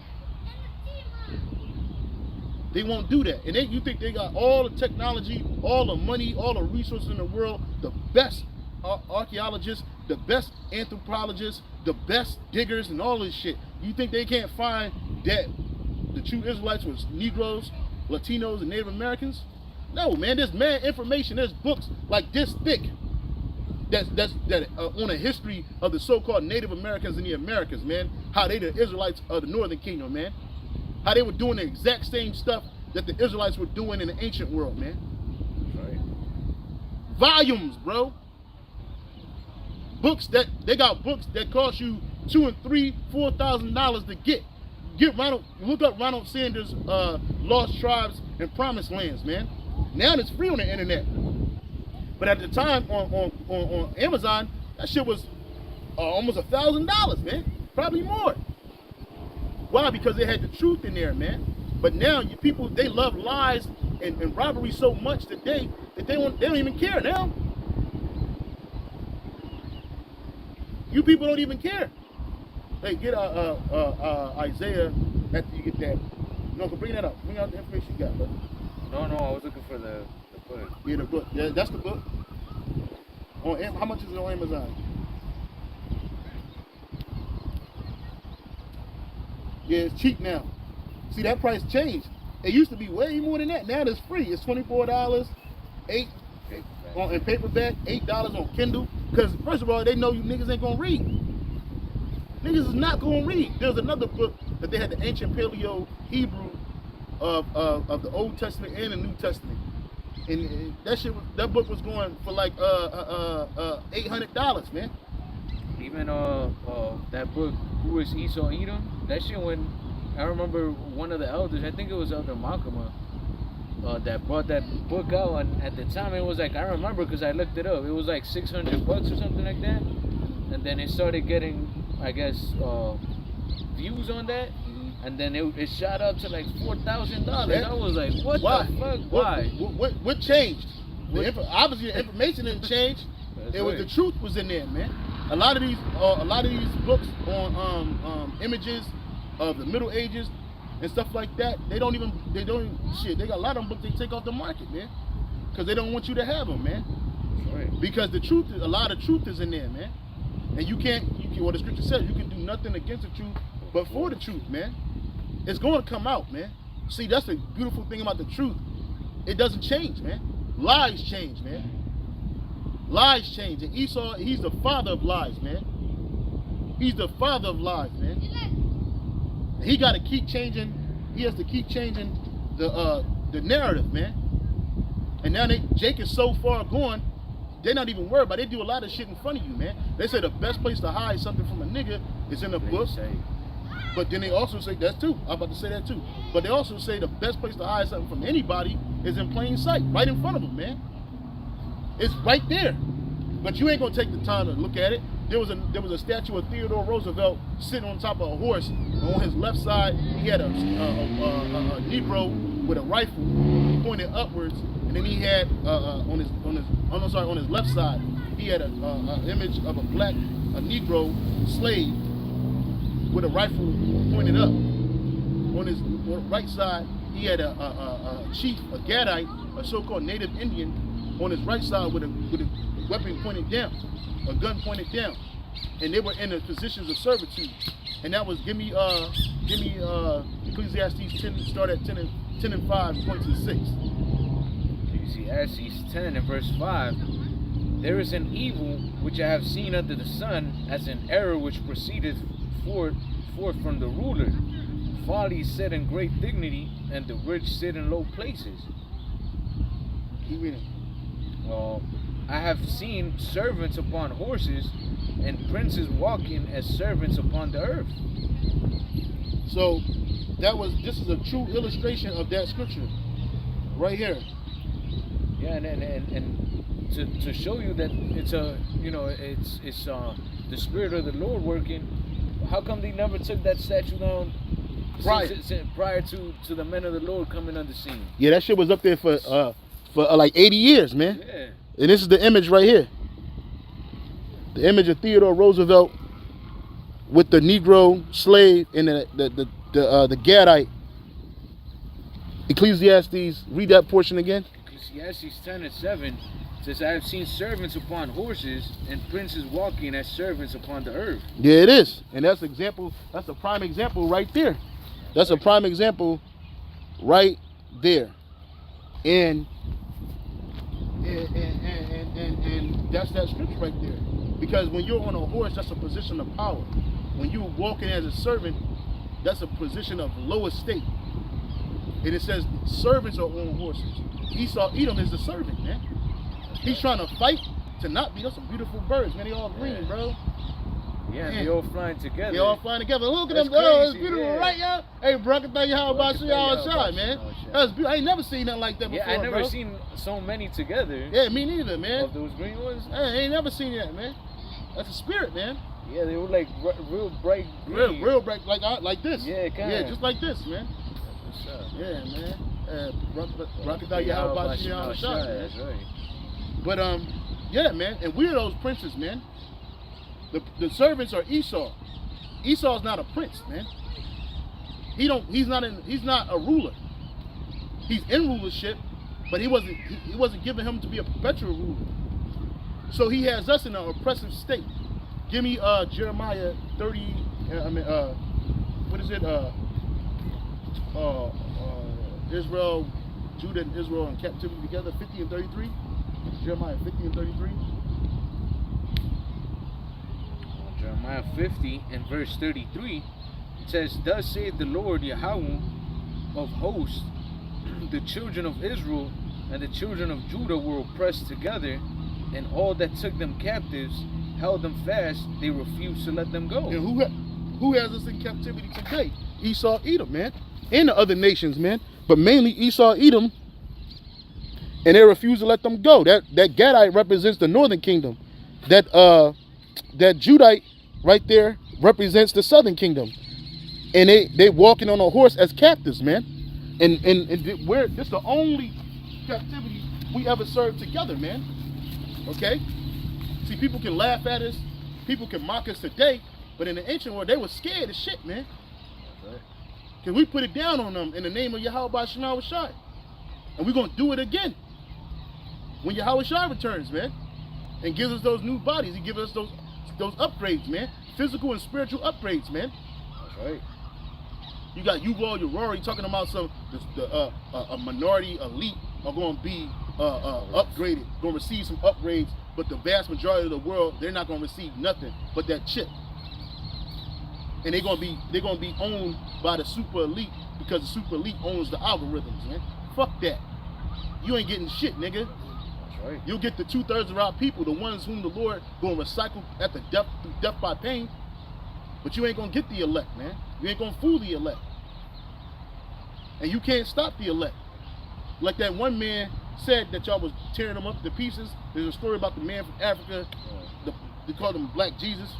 They won't do that. And you think they got all the technology, all the money, all the resources in the world, the best archaeologists, the best anthropologists, the best diggers and all this shit. You think they can't find that the true Israelites was Negroes, Latinos, and Native Americans? No, man, there's mad information. There's books like this thick that on a history of the so-called Native Americans in the Americas, man. How they the Israelites of the Northern Kingdom, man. How they were doing the exact same stuff that the Israelites were doing in the ancient world, man. Right. Volumes, bro. Books that they got books that cost you $2,000 and $3,000, $4,000 to get. Look up Ronald Sanders' Lost Tribes and Promised Lands, man. Now it's free on the internet. But at the time on Amazon, that shit was almost $1,000, man. Probably more. Why? Because they had the truth in there, man. But now you people, they love lies and robbery so much today that they don't even care now. You people don't even care. Hey, get Isaiah after you get that. No, bring that up. Bring out the information you got, brother. No, I was looking for the book. Yeah, the book. Yeah, that's the book. How much is it on Amazon? Yeah, it's cheap now. See, that price changed. It used to be way more than that. Now it's free. It's $24, $8 in paperback, $8 on Kindle. Because first of all, they know you niggas ain't gonna read. Niggas is not gonna read. There's another book that they had, the ancient Paleo Hebrew of the Old Testament and the New Testament. And that book was going for like $800, man. Even that book, Who is Esau Edom? That shit went. I remember one of the elders, I think it was Elder Makama, that brought that book out, and at the time it was like, I remember because I looked it up, it was like $600 or something like that, and then it started getting, I guess, views on that, and then it shot up to like $4,000. I was like, what the fuck? Why? What changed? Obviously the information didn't change. It was right. The truth was in there, man. A lot of these books on images of the Middle Ages and stuff like that, they don't even shit. They got a lot of them books they take off the market, man, because they don't want you to have them, man. Right. Because a lot of truth is in there, man. And you can't. What the scripture says, you can do nothing against the truth, but for the truth, man. It's going to come out, man. See, that's the beautiful thing about the truth. It doesn't change, man. Lies change, man. Lies change. And Esau, he's the father of lies, man. He's the father of lies, man. And he got to keep changing He has to keep changing the narrative, man. And now Jake is so far gone, they're not even worried about it. They do a lot of shit in front of you, man. They say the best place to hide something from a nigga is in the book. But then they also say, that's too. I'm about to say that too. But they also say the best place to hide something from anybody is in plain sight, right in front of them, man. It's right there. But you ain't gonna take the time to look at it. There was a statue of Theodore Roosevelt sitting on top of a horse. And on his left side, he had a Negro with a rifle pointed upwards, and then he had on his left side, he had an image of a Negro slave with a rifle pointed up. On his right side, he had a chief, a Gadite, a so-called native Indian, on his right side with a weapon pointed down, a gun pointed down, and they were in the positions of servitude. And that was give me Ecclesiastes 10, start at 10 and 5, point to 6. Ecclesiastes 10 and verse 5. There is an evil which I have seen under the sun, as an error which proceedeth forth from the ruler. Folly sit in great dignity, and the rich sit in low places. Keep reading. I have seen servants upon horses, and princes walking as servants upon the earth. So this is a true illustration of that scripture right here. Yeah, and to show you that it's the spirit of the Lord working. How come they never took that statue down prior to the men of the Lord coming on the scene? Yeah, that shit was up there for like 80 years, man. Yeah. And this is the image right here. The image of Theodore Roosevelt with the Negro slave and the Gadite. Ecclesiastes, read that portion again. Ecclesiastes 10 and 7 says, I have seen servants upon horses, and princes walking as servants upon the earth. Yeah, it is. And that's a prime example right there. That's a prime example right there. And that's that scripture right there. Because when you're on a horse, that's a position of power. When you're walking as a servant, that's a position of low estate. And it says servants are on horses. Esau Edom is the servant, man. He's trying to fight to not be. Those some beautiful birds, man. They all green, bro. Yeah, they all flying together. They all flying together. Look at That's them. Oh, it's crazy, beautiful, yeah. right, y'all? Hey, bro, I can tell you how about you outside, man. That's beautiful. I ain't never seen nothing like that before, Yeah, I never bro. seen so many together. Yeah, me neither, man. Of those green ones. I ain't never seen that, man. That's a spirit, man. Yeah, they were like real bright green. Real bright, like this. Yeah, kinda. Yeah, just like this, man. That's what's up. Yeah, man. Rock it down your how about you outside, man. That's right. But yeah, man. And we're those princes, man. The servants are Esau. Esau's not a prince, man. He's not a ruler. He's in rulership, but he wasn't giving him to be a perpetual ruler. So he has us in an oppressive state. Give me Jeremiah 30. What is it? Israel, Judah, and Israel in captivity together. 50 and 33. Jeremiah 50 and 33. Jeremiah 50 and verse 33 says, Thus saith the Lord Yahweh of hosts, the children of Israel and the children of Judah were oppressed together, and all that took them captives held them fast, they refused to let them go. And who has us in captivity today? Esau, Edom, man. And the other nations, man. But mainly Esau, Edom, and they refuse to let them go. That Gadite represents the northern kingdom. That Judite right there represents the southern kingdom. And they walking on a horse as captives, man. And this is the only captivity we ever served together, man. Okay? See, people can laugh at us, people can mock us today, but in the ancient world, they were scared as shit, man. Because we put it down on them in the name of Yahweh Shai. And we're going to do it again when Yahweh Shai returns, man, and gives us those new bodies. He gives us those upgrades, man, physical and spiritual upgrades, man. That's right. You got Yuval Harari talking about a minority elite are going to be upgraded, going to receive some upgrades, but the vast majority of the world, they're not going to receive nothing but that chip. and they're gonna be owned by the super elite because the super elite owns the algorithms, man. Fuck that. You ain't getting shit, nigga. That's right. You'll get the 2/3 of our people, the ones whom the Lord gonna recycle at the death through death by pain. But you ain't gonna get the elect, man. You ain't gonna fool the elect. And you can't stop the elect. Like that one man said that y'all was tearing them up to pieces. There's a story about the man from Africa. They called him Black Jesus.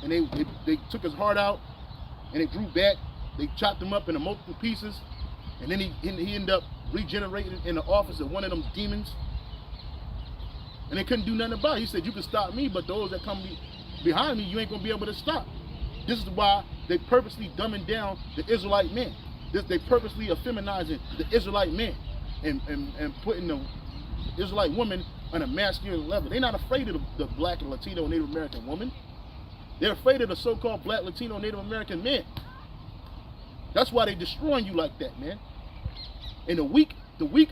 And they took his heart out and it grew back. They chopped him up into multiple pieces. And then he ended up regenerated in the office of one of them demons. And they couldn't do nothing about it. He said, you can stop me, but those that come behind me, you ain't gonna be able to stop. This is why they purposely dumbing down the Israelite man. They purposely effeminizing the Israelite man and putting the Israelite woman on a masculine level. They're not afraid of the black and Latino and Native American woman. They're afraid of the so-called black, Latino, Native American men. That's why they're destroying you like that, man. And the weak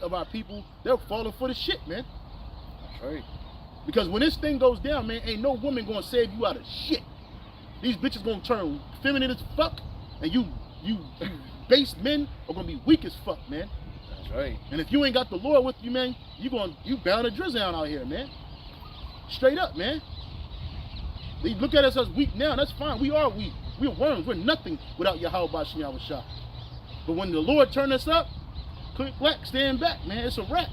of our people, they're falling for the shit, man. That's right. Because when this thing goes down, man, ain't no woman gonna save you out of shit. These bitches gonna turn feminine as fuck, and you base men are gonna be weak as fuck, man. That's right. And if you ain't got the Lord with you, man, you bound to drizzle out here, man. Straight up, man. They look at us as weak now. That's fine. We are weak. We're worms. We're nothing without Yahweh Bashim Yahushua. But when the Lord turn us up, click clack, stand back, man. It's a wrap.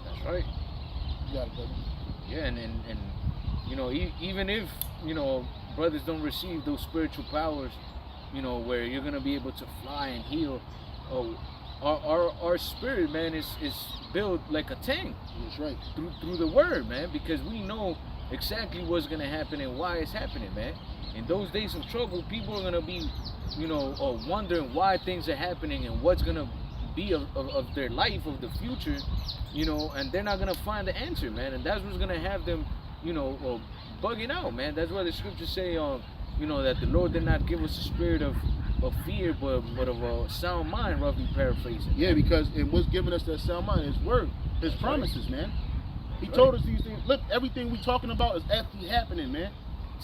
That's right. You got it, brother. Yeah, and you know, even if, you know, brothers don't receive those spiritual powers, you know, where you're gonna be able to fly and heal. Oh, our spirit, man, is built like a tank. That's right. Through the word, man, because we know exactly what's gonna happen and why it's happening, man. In those days of trouble, people are gonna be, you know, wondering why things are happening and what's gonna be of their life, of the future, you know, and they're not gonna find the answer, man. And that's what's gonna have them, you know, bugging out, man. That's why the scriptures say, you know, that the Lord did not give us a spirit of fear, but of a sound mind, roughly paraphrasing. Yeah, because it was giving us that sound mind, His word, His promises, man. He told us these things. Look, everything we talking about is actually happening, man.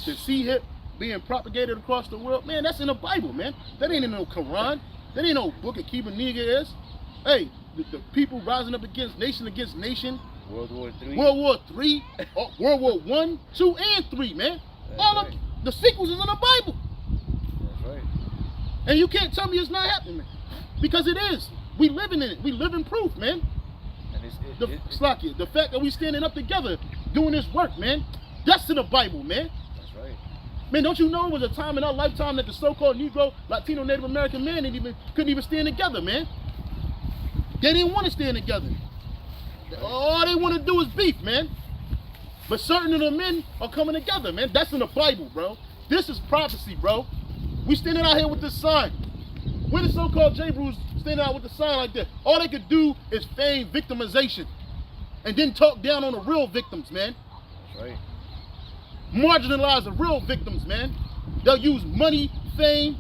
The C-hip being propagated across the world, man, that's in the Bible, man. That ain't in no Quran. That ain't no book of Kibaniga is. Hey, the people rising up against nation. World War III. World War III, World War I, II, and III, man. That's all right. of the sequels is in the Bible. That's right. And you can't tell me it's not happening, man. Because it is. We living in it. We living proof, man. And Slakia, the fact that we standing up together doing this work, man, that's in the Bible, man. That's right. Man, don't you know it was a time in our lifetime that the so-called Negro, Latino, Native American man couldn't even stand together, man. They didn't want to stand together. All they want to do is beef, man. But certain of the men are coming together, man. That's in the Bible, bro. This is prophecy, bro. We standing out here with this sign. When the so-called J-Brews standing out with the sign like that, all they could do is feign victimization and then talk down on the real victims, man. That's right. Marginalize the real victims, man. They'll use money, fame,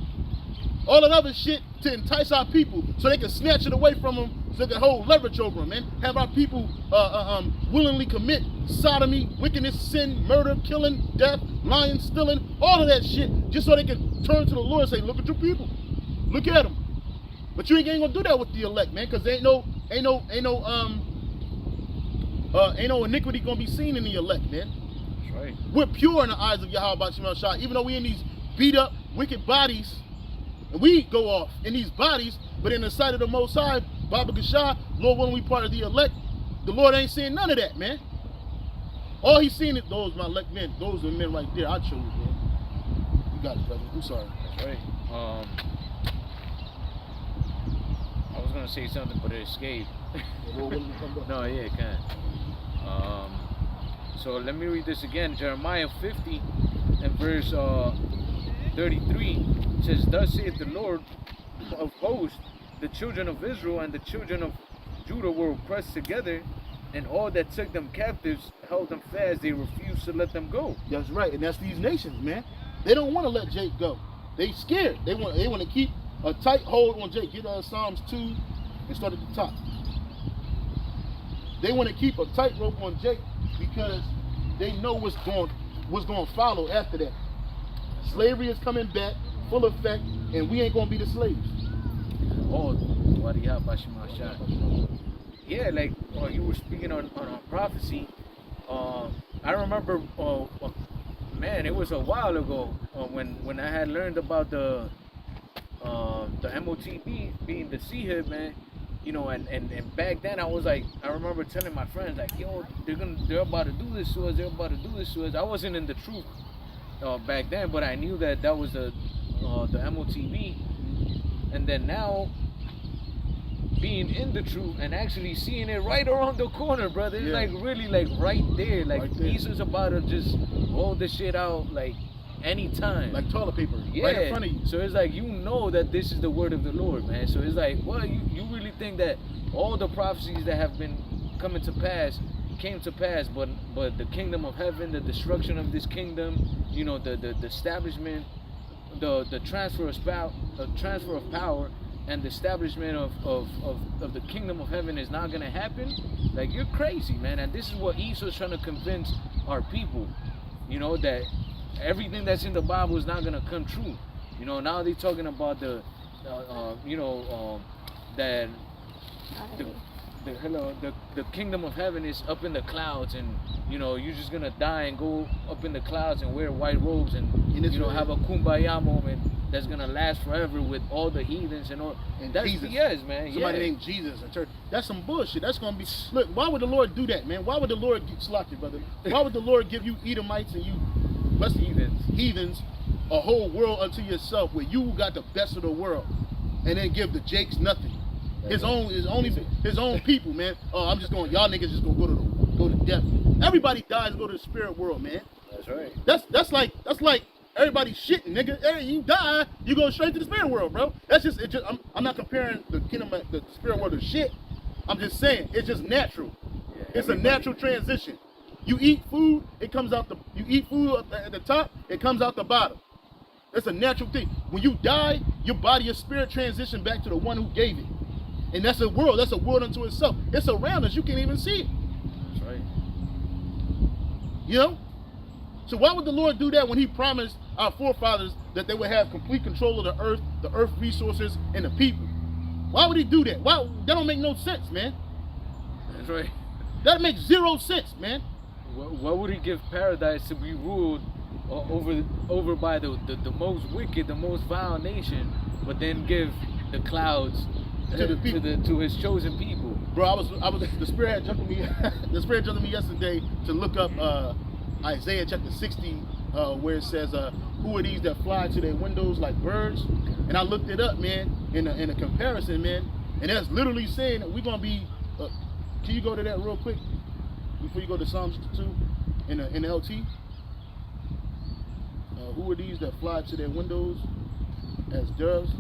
all that other shit to entice our people so they can snatch it away from them so they can hold leverage over them, man. Have our people willingly commit sodomy, wickedness, sin, murder, killing, death, lying, stealing, all of that shit just so they can turn to the Lord and say, look at your people. Look at them. But you ain't gonna do that with the elect, man, because ain't no iniquity gonna be seen in the elect, man. That's right. We're pure in the eyes of Yahweh Bashim Yahushua, even though we in these beat up, wicked bodies, and we go off in these bodies, but in the sight of the Most High, Baba Gashah, Lord willing we part of the elect, the Lord ain't seeing none of that, man. All He's seeing is those my elect men, those are the men right there. I chose, man. You got it, brother. I'm sorry. That's right. I was gonna say something, but it escaped. No, yeah, it can. So let me read this again. Jeremiah 50 and verse 33 says, "Thus saith the Lord of hosts, the children of Israel and the children of Judah were oppressed together, and all that took them captives held them fast. They refused to let them go." That's right, and that's these nations, man. They don't want to let Jake go. They scared. They want to keep a tight hold on Jake. Get Psalms 2 and start at the top. They want to keep a tight rope on Jake because they know what's going to follow after that. Slavery is coming back. full effect, and we ain't gonna be the slaves. Oh, yeah, like you were speaking on prophecy. I remember, man, it was a while ago when I had learned about the MOTB being the Seahib, man. You know, and back then I was like, I remember telling my friends like, yo, they're about to do this to us. They're about to do this to us. I wasn't in the truth back then, but I knew that was the MOTB. And then now, being in the truth and actually seeing it right around the corner, brother. It's like really like right there. Like right there. Jesus about to just roll this shit out like anytime. Like toilet paper, right in front of you. So it's like, you know that this is the word of the Lord, man. So it's like, well, you really think that all the prophecies that have been coming to pass came to pass, but the kingdom of heaven, the destruction of this kingdom, you know, the establishment, the transfer of power, and the establishment of the kingdom of heaven is not gonna happen. Like, you're crazy, man. And this is what Esau's trying to convince our people, you know, that everything that's in the Bible is not gonna come true. You know, now they're talking about that the kingdom of heaven is up in the clouds, and you know, you're just gonna die and go up in the clouds and wear white robes and you know, have a kumbaya moment that's gonna last forever with all the heathens and all. And that's Jesus, BS, man. Somebody named Jesus in church. That's some bullshit. That's gonna be. Look, why would the Lord do that, man? Why would the Lord slap you, brother? Why would the Lord give you Edomites and you heathens a whole world unto yourself, where you got the best of the world, and then give the Jakes nothing? His own people, man. Oh, I'm just going. Y'all niggas just gonna go to death. Everybody dies and go to the spirit world, man. That's right. That's like everybody shitting, nigga. Hey, you die, you go straight to the spirit world, bro. That's just it. I'm not comparing the kingdom, the spirit world to shit. I'm just saying it's just natural. Yeah, it's a natural transition. You eat food, it comes out you eat food at the top, it comes out the bottom. It's a natural thing. When you die, your body, your spirit transition back to the one who gave it. And that's a world unto itself. It's around us, you can't even see it. That's right. You know? So why would the Lord do that when he promised our forefathers that they would have complete control of the earth resources, and the people? Why would he do that? Why? That don't make no sense, man. That's right. That makes zero sense, man. Why would he give paradise to be ruled over by the most wicked, the most vile nation, but then give the clouds to the people, to his chosen people? Bro, I was the spirit had jumped me. The spirit jumped me yesterday to look up Isaiah chapter 60, where it says, "Who are these that fly to their windows like birds?" And I looked it up, man, in a comparison, man, and that's literally saying that we're gonna be. Can you go to that real quick before you go to Psalms 2 in the LT? Who are these that fly to their windows as doves?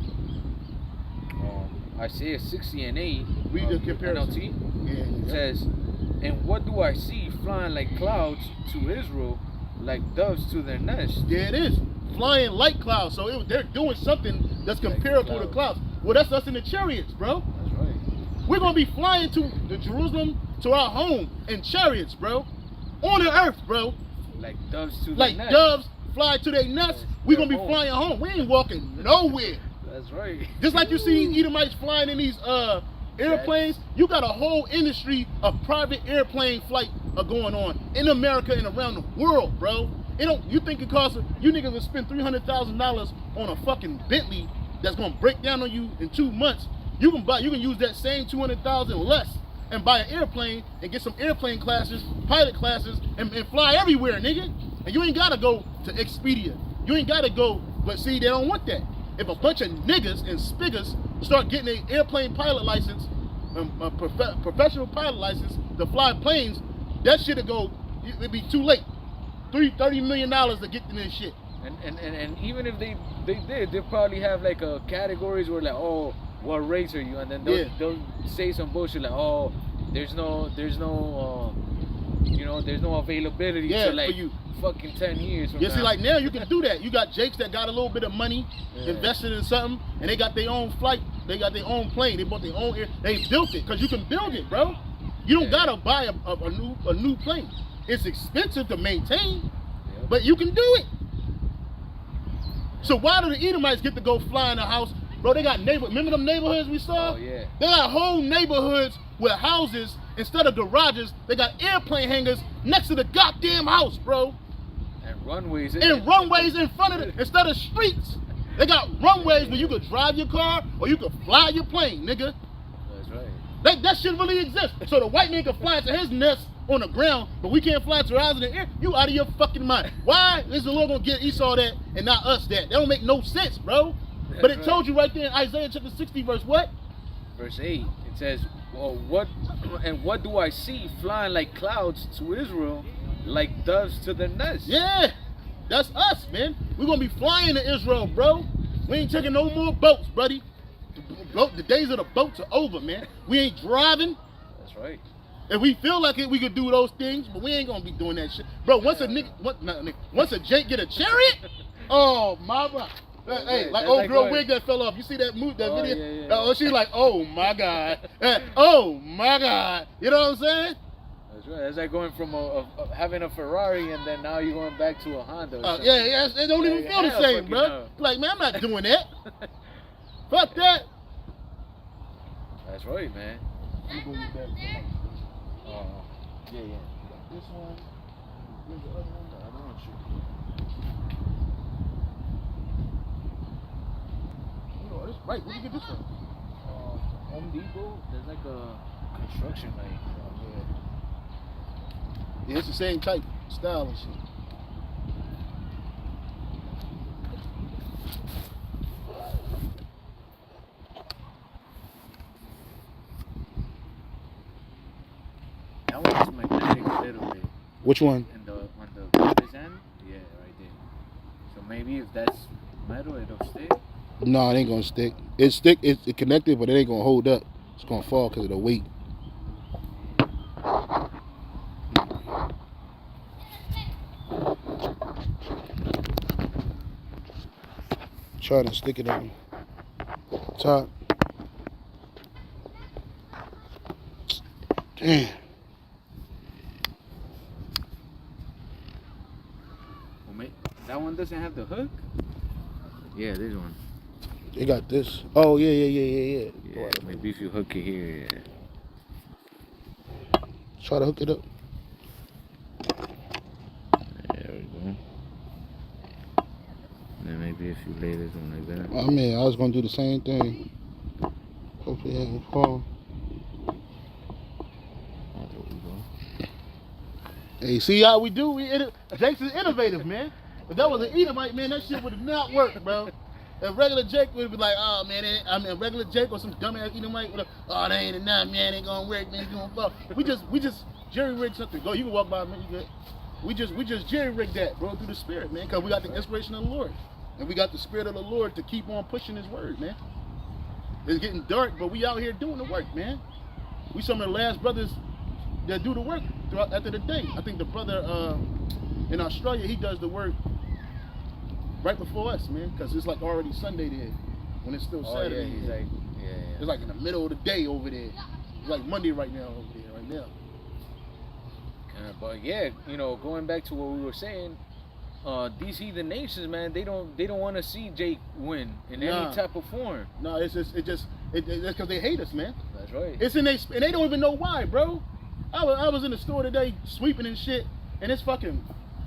Isaiah 60 and 8. Read the comparison. NLT. Yeah. It says, "And what do I see flying like clouds to Israel, like doves to their nest?" There it is, flying like clouds. So they're doing something that's comparable to clouds. Well, that's us in the chariots, bro. That's right. We're gonna be flying to the Jerusalem, to our home in chariots, bro, on the earth, bro. Like doves to their like nest. Doves fly to their nuts. We're gonna be flying home. We ain't walking nowhere. That's right. Just like you see Edomites flying in these airplanes, you got a whole industry of private airplane flight going on in America and around the world, bro. You think it costs you niggas will spend $300,000 on a fucking Bentley that's gonna break down on you in 2 months? You can use that same $200,000 less and buy an airplane and get some airplane classes, pilot classes, and fly everywhere, nigga. And you ain't gotta go to Expedia. You ain't gotta go, but see, they don't want that. If a bunch of niggas and spiggers start getting an airplane pilot license, a professional pilot license to fly planes, that shit'll go, it'd be too late. $30 million to get in this shit. And even if they did, they'll probably have like categories where like, oh, what race are you? And then they'll say some bullshit like, oh, there's no availability to like you. Fucking 10 years from now. See, like now you can do that. You got Jakes that got a little bit of money invested in something, and they got their own flight, they got their own plane, they bought their own air, they built it, because you can build it, bro. You don't gotta buy a new plane. It's expensive to maintain, but you can do it. So why do the Edomites get to go fly in the house? Bro, they got remember them neighborhoods we saw? Oh, yeah. They got whole neighborhoods with houses, instead of garages, they got airplane hangars next to the goddamn house, bro. And runways. And runways in front of it, instead of streets. They got runways where you could drive your car or you could fly your plane, nigga. That's right. That shit really exists. So the white man can fly to his nest on the ground, but we can't fly to ours in the air. You out of your fucking mind. Why is the Lord gonna get Esau that and not us that? That don't make no sense, bro. But it told you right there in Isaiah chapter 60, verse what? Verse 8, it says, well, what do I see flying like clouds to Israel, like doves to their nest? Yeah, that's us, man. We're gonna be flying to Israel, bro. We ain't taking no more boats, buddy. The days of the boats are over, man. We ain't driving. That's right. If we feel like it, we could do those things, but we ain't gonna be doing that shit, bro. Once a Jake get a chariot, oh my god. Hey, like old girl wig that fell off. You see that video? Yeah. Oh, she's like, oh my god, oh my god. You know what I'm saying? That's right. That's like going from having a Ferrari and then now you're going back to a Honda. Yeah, it don't even feel the same, bro. No. Like, man, I'm not doing that. Fuck that. That's right, man. You go with that. Yeah. This one. Where's the other one? I don't want you. Oh, this right. Where'd you get this from? Home Depot. There's like a construction line. Yeah, it's the same type, style and shit. That one is magnetic a little bit. Which one? On the compass end? Yeah, right there. So maybe if that's metal, it'll stay. No, it ain't gonna stick. It's connected, but it ain't gonna hold up. It's gonna fall because of the weight. Try to stick it on top. Damn. Well, that one doesn't have the hook? Yeah, this one. They got this. Oh, yeah. Yeah, maybe if you hook it here, yeah. Try to hook it up. There we go. Then maybe if you lay this one like that. I mean, I was gonna do the same thing. Hopefully it ain't fall. There we go. Hey, see how we do? Jake's is innovative, man. If that was an Edomite, man, that shit would have not worked, bro. If regular Jake would be like, oh man, regular Jake or some dumbass Edomite would have, oh, that ain't enough, man, ain't gonna work, man, it's gonna fall. We just jerry rigged something. Go, you can walk by, man, you good. We just jerry rigged that, bro, through the spirit, man, because we got the inspiration of the Lord. And we got the spirit of the Lord to keep on pushing his word, man. It's getting dark, but we out here doing the work, man. We some of the last brothers that do the work throughout after the day. I think the brother in Australia, he does the work right before us, man, because it's like already Sunday there when it's still Saturday. Yeah, he's like, yeah. It's like in the middle of the day over there. It's like Monday right now over there, right now. But yeah, going back to what we were saying, these heathen nations, man, they don't want to see Jake win in any type of form. No, it's because they hate us, man. That's right. It's in and they don't even know why, bro. I was in the store today sweeping and shit, and this fucking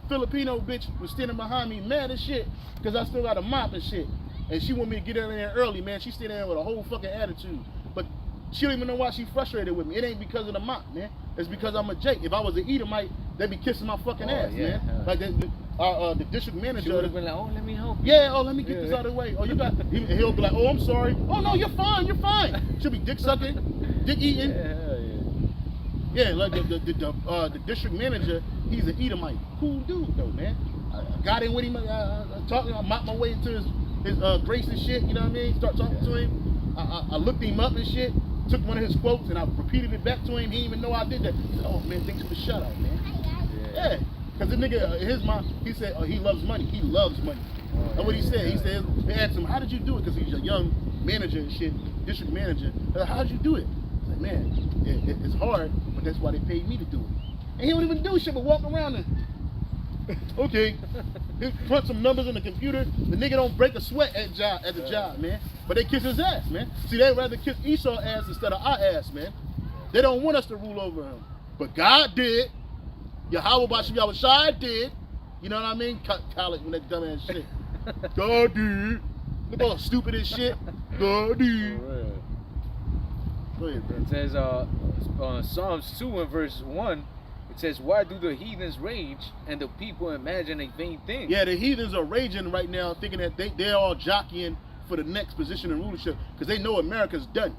Filipino bitch was standing behind me mad as shit because I still got a mop and shit, and she want me to get in there early, man. She standing there with a whole fucking attitude, but she don't even know why she frustrated with me. It ain't because of the mop, man. It's because I'm a Jake. If I was an Edomite, they'd be kissing my fucking ass, man. Like the district manager. She would have been like, oh, let me help you. Yeah, let me get this out of the way. Oh, you got. He'll be like, oh, I'm sorry. Oh no, you're fine. She'll be dick sucking, dick eating. Yeah, like the district manager, he's an Edomite. Cool dude though, man. I got in with him, I mopped my way into his grace and shit, you know what I mean? Start talking to him. I looked him up and shit, took one of his quotes and I repeated it back to him. He didn't even know I did that. He said, oh man, thanks for the shout out, man. Yeah. Cause the nigga, his mom, he said, he loves money. He loves money. That's what he said. He said, they asked him, how did you do it? Cause he's a young manager and shit, district manager. How did you do it? Like, man, it's hard, but that's why they paid me to do it. And he don't even do shit but walk around and, okay. He crunch some numbers in the computer. The nigga don't break a sweat at the job, man. But they kiss his ass, man. See, they'd rather kiss Esau's ass instead of our ass, man. They don't want us to rule over him. But God did. Yahweh Bashim Yahushai did. You know what I mean? Call it when that dumbass shit. God did. Look all stupid as shit. God did. Go ahead, bro. It says, Psalms 2 and verse 1, it says, why do the heathens rage and the people imagine a vain thing? Yeah, the heathens are raging right now, thinking that they're all jockeying for the next position in rulership because they know America's done.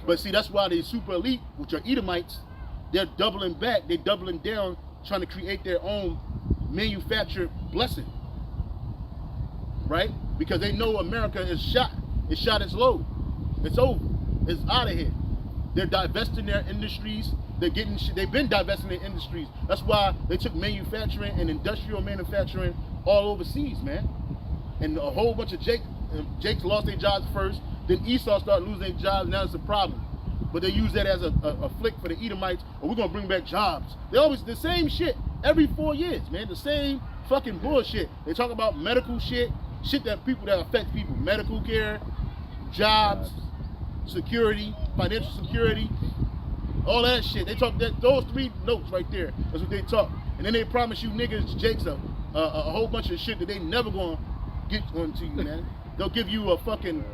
But see, that's why the super elite, which are Edomites, they're doubling back, they're doubling down, trying to create their own manufactured blessing. Right? Because they know America is shot. It's shot its load. It's over. It's out of here. They're divesting their industries. They've been divesting their industries. That's why they took manufacturing and industrial manufacturing all overseas, man. And a whole bunch of Jakes lost their jobs first. Then Esau started losing their jobs. Now it's a problem. But they use that as a flick for the Edomites. Or we're gonna bring back jobs. They always the same shit every 4 years, man. The same fucking bullshit. They talk about medical shit that affect people. Medical care, jobs, security, financial security, all that shit. They talk those 3 notes right there. That's what they talk. And then they promise you niggas, Jakes, a whole bunch of shit that they never gonna get onto you, man. They'll give you a fucking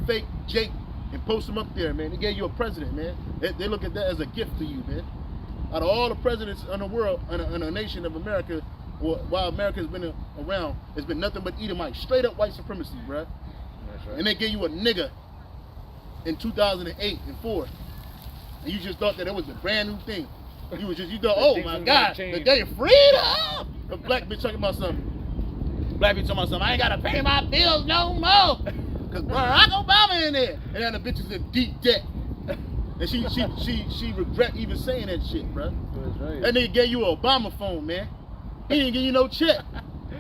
fake Jake and post them up there, man. They gave you a president, man. They look at that as a gift to you, man. Out of all the presidents in the world, in a nation of America, while America's been around, it's been nothing but Edomite, straight up white supremacy, bruh. That's right. And they gave you a nigga in 2008 and 4, and you just thought that it was a brand new thing. You thought, oh my God, the day of freedom. A black bitch talking about something. Black bitch talking about something. I ain't gotta pay my bills no more, cause Barack Obama in there, and then the bitch is in deep debt. And she regret even saying that shit, bruh. That's right. That nigga gave you an Obama phone, man. He didn't give you no check.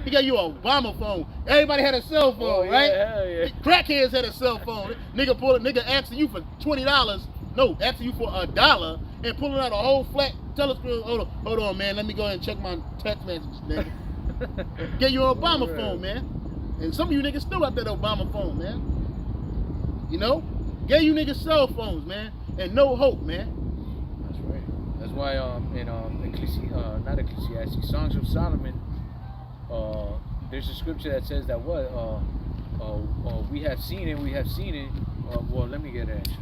He gave you an Obama phone. Everybody had a cell phone, right? Hell yeah. Crackheads had a cell phone. Nigga asking you for $20. No, asking you for $1 and pulling out a whole flat telescope. Hold on, man. Let me go ahead and check my text messages, nigga. Gave you an Obama phone, man. And some of you niggas still got that Obama phone, man. You know? Gave you niggas cell phones, man. And no hope, man. That's right. That's why in not Ecclesiastes, Songs of Solomon, there's a scripture that says that we have seen it. Well, let me get it actually.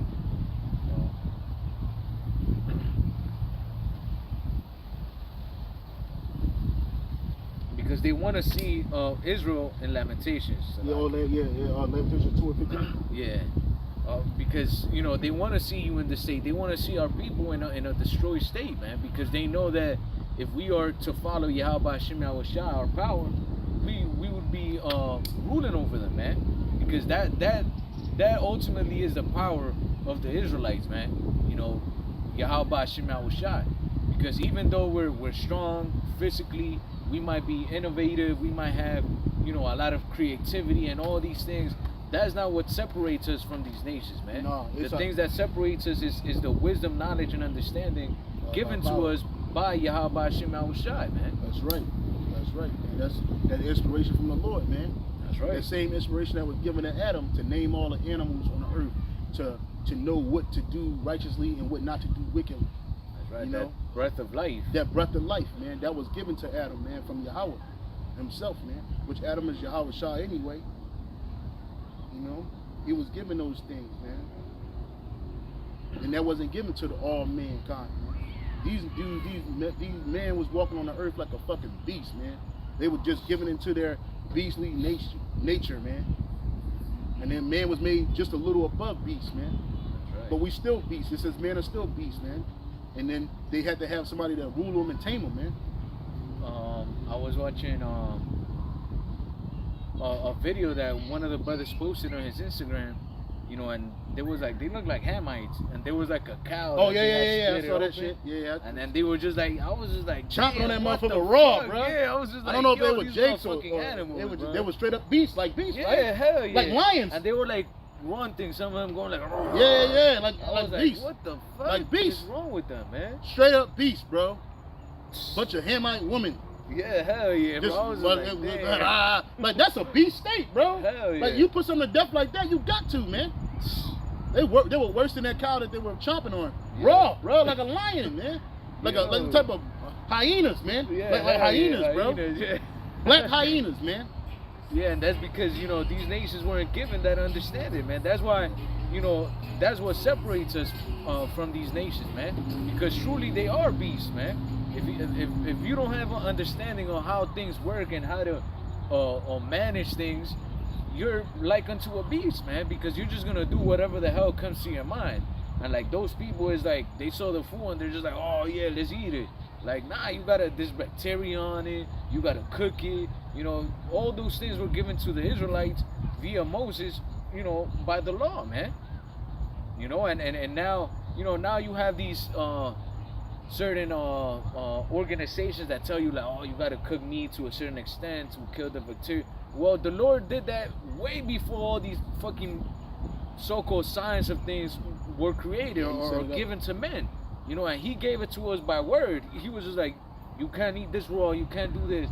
Because they want to see Israel in Lamentations. Lamentations 2 and 15. Yeah. Because they want to see you in the state. They want to see our people in a destroyed state, man. Because they know that if we are to follow Yahweh Hashem Yahushai, our power, we would be ruling over them, man. Because that ultimately is the power of the Israelites, man. Yahweh Hashem Yahushai. Because even though we're strong physically, we might be innovative, we might have a lot of creativity and all these things. That's not what separates us from these nations, man. No, the things that separates us is the wisdom, knowledge, and understanding given to us by Yahweh Hashem Yahushai, man. That's right. That's right, man. That's that inspiration from the Lord, man. That's right. That same inspiration that was given to Adam to name all the animals on the earth, to know what to do righteously and what not to do wickedly. That's right. That breath of life. That breath of life, man. That was given to Adam, man, from Yahweh himself, man. Which Adam is Yahweh Shah anyway. He was given those things, man. And that wasn't given to all mankind, man. These men was walking on the earth like a fucking beast, man. They were just given into their beastly nature, man. And then man was made just a little above beast, man. Right. But we still beasts. It says men are still beasts, man. And then they had to have somebody to rule them and tame them, man. I was watching a video that one of the brothers posted on his Instagram, and they looked like Hamites, and there was like a cow. Oh yeah, I saw that shit. Yeah. And then they were just like, I was just like chomping on that motherfucker raw, bro. Yeah, I was just like, I don't know if they were Jakes or animals, they were straight up beasts, like beasts, yeah, right? Yeah, hell yeah. Like lions. And they were like one thing, some of them going like, yeah, like beasts. What the fuck? Like beasts. What's wrong with them, man? Straight up beasts, bro. Bunch of Hamite women. Yeah, hell yeah, bro. Just, I was like, damn. like that's a beast state, bro. Hell yeah. Like you put something to death like that, you got to, man. They were worse than that cow that they were chomping on. Yeah. Raw, bro, like a lion, man. Like Yo. a like type of hyenas, man. Yeah, like hyenas, bro. Yeah. Black hyenas, man. Yeah, and that's because, you know, these nations weren't given that understanding, man. That's why, you know, that's what separates us from these nations, man. Because truly they are beasts, man. If you don't have an understanding on how things work and how to manage things, you're like unto a beast, man. Because you're just gonna do whatever the hell comes to your mind. And like those people is like, they saw the food and they're just like, oh yeah, let's eat it. Like, nah, you gotta, there's bacteria on it, you gotta cook it, you know, all those things were given to the Israelites via Moses, you know, by the law, man. You know, and now, you know, now you have these certain organizations that tell you like, oh, you gotta cook meat to a certain extent to kill the bacteria. Well, the Lord did that way before all these fucking so-called science of things were created or given to men. You know, and he gave it to us by word. He was just like, you can't eat this raw, you can't do this.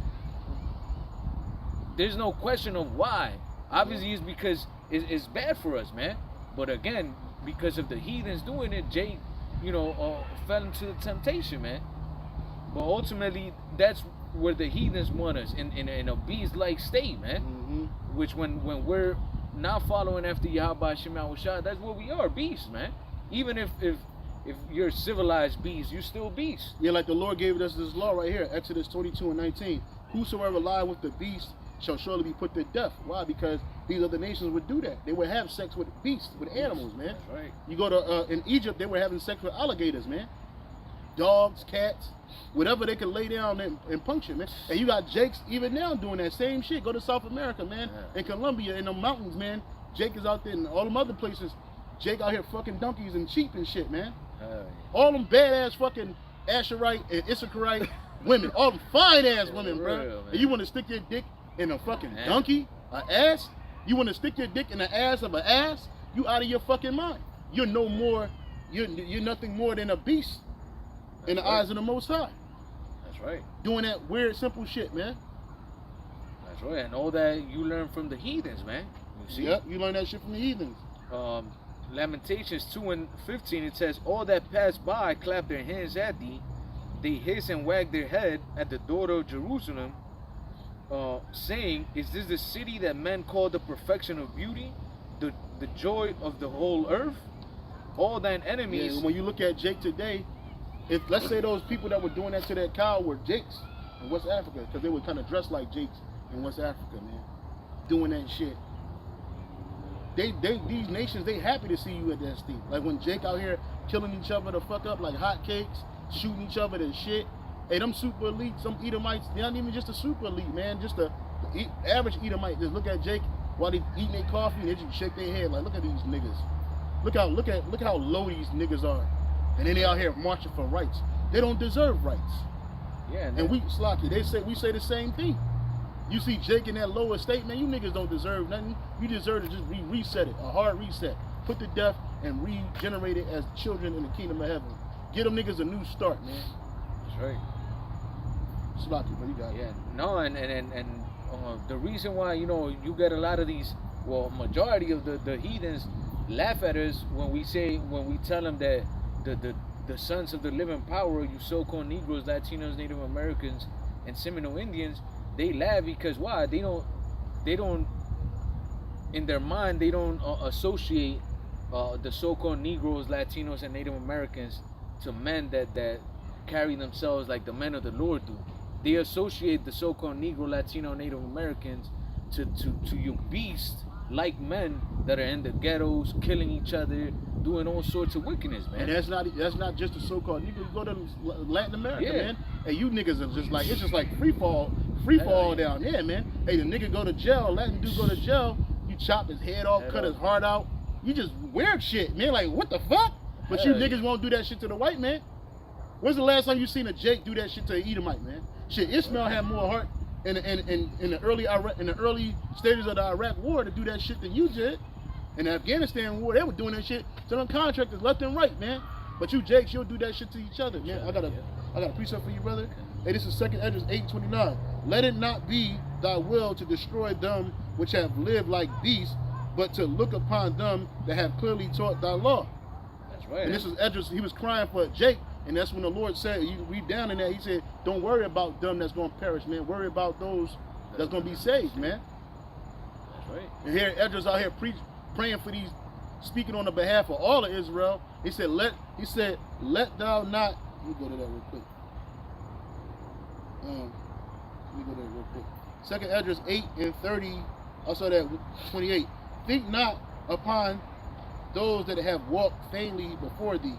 There's no question of why. Obviously, it's because it's bad for us, man. But again, because of the heathens doing it, Jake, you know, fell into the temptation, man. But ultimately, that's where the heathens want us, in a beast-like state, man. Mm-hmm. Which when we're not following after Yahweh Shema Shah, that's what we are, beasts, man. Even if you're a civilized beast, you're still beast. Yeah, like the Lord gave us this law right here, Exodus 22:19. Whosoever lie with the beast shall surely be put to death. Why? Because these other nations would do that. They would have sex with beasts, with animals, man. That's right. You go to in Egypt, they were having sex with alligators, man. Dogs, cats, whatever they could lay down and puncture, man. And you got Jakes even now doing that same shit. Go to South America, man. Yeah. In Colombia, in the mountains, man. Jake is out there and all them other places. Jake out here fucking donkeys and sheep and shit, man. All them badass fucking Asherite and Issacharite women. All them fine ass women, bro. And you want to stick your dick in a fucking donkey? An ass? You want to stick your dick in the ass of an ass? You out of your fucking mind. You're no more, you're nothing more than a beast in the eyes of the Most High. That's right. Doing that weird, simple shit, man. That's right. And all that you learn from the heathens, man. You see? Yep, you learn that shit from the heathens. Lamentations 2:15, it says, all that pass by clap their hands at thee, they hiss and wag their head at the daughter of Jerusalem, saying, is this the city that men call the perfection of beauty, the joy of the whole earth? All thine enemies. Yeah, when you look at Jake today, if let's say those people that were doing that to that cow were Jakes in West Africa, because they were kind of dressed like Jakes in West Africa, man, doing that shit. These nations, they happy to see you at that state. Like when Jake out here killing each other the fuck up like hotcakes, shooting each other to shit. Hey, them super elite, some Edomites, they're not even just a super elite, man. Just the average Edomite. Just look at Jake while they eating their coffee and they just shake their head like, look at these niggas. Look how low these niggas are. And then they out here marching for rights. They don't deserve rights. Yeah. And we Slocky, we say the same thing. You see Jake in that lower state, man, you niggas don't deserve nothing. You deserve to just reset it, a hard reset. Put to death and regenerate it as children in the kingdom of heaven. Give them niggas a new start, man. That's right. Slocky, but you got it. Yeah. No, and the reason why, you know, you get a lot of these, well, majority of the heathens laugh at us when we tell them that the sons of the living power, you so-called Negroes, Latinos, Native Americans, and Seminole Indians, they laugh because why? They don't in their mind, they don't associate the so-called Negroes, Latinos, and Native Americans to men that carry themselves like the men of the Lord do. They associate the so-called Negro, Latino, Native Americans to you beasts like men that are in the ghettos, killing each other, doing all sorts of wickedness, man. And that's not just the so-called Negro. You go to Latin America, man, and you niggas are just like, it's just like free fall down there, man. Hey, the nigga go to jail, Latin dude go to jail, you chop his head off, cut his heart out. You just weird shit, man. Like, what the fuck? But you niggas won't do that shit to the white man. When's the last time you seen a Jake do that shit to an Edomite, man? Shit, Ishmael had more heart in the early stages of the Iraq War to do that shit than you did. In the Afghanistan War, they were doing that shit to them contractors left and right, man. But you Jakes, you'll do that shit to each other, man. I got a precept for you, brother. Hey, this is 2nd Esdras 8:29. Let it not be thy will to destroy them which have lived like beasts, but to look upon them that have clearly taught thy law. That's right. And this is Esdras, he was crying for Jake, and that's when the Lord said, you read down in that, he said, don't worry about them that's going to perish, man. Worry about those that's going to be saved, man. That's right. And here Esdras out here praying for these, speaking on the behalf of all of Israel. He said, let thou not, let me go to that real quick. Let me go to that real quick. 2nd Esdras 8:30, also that 28. Think not upon those that have walked vainly before thee,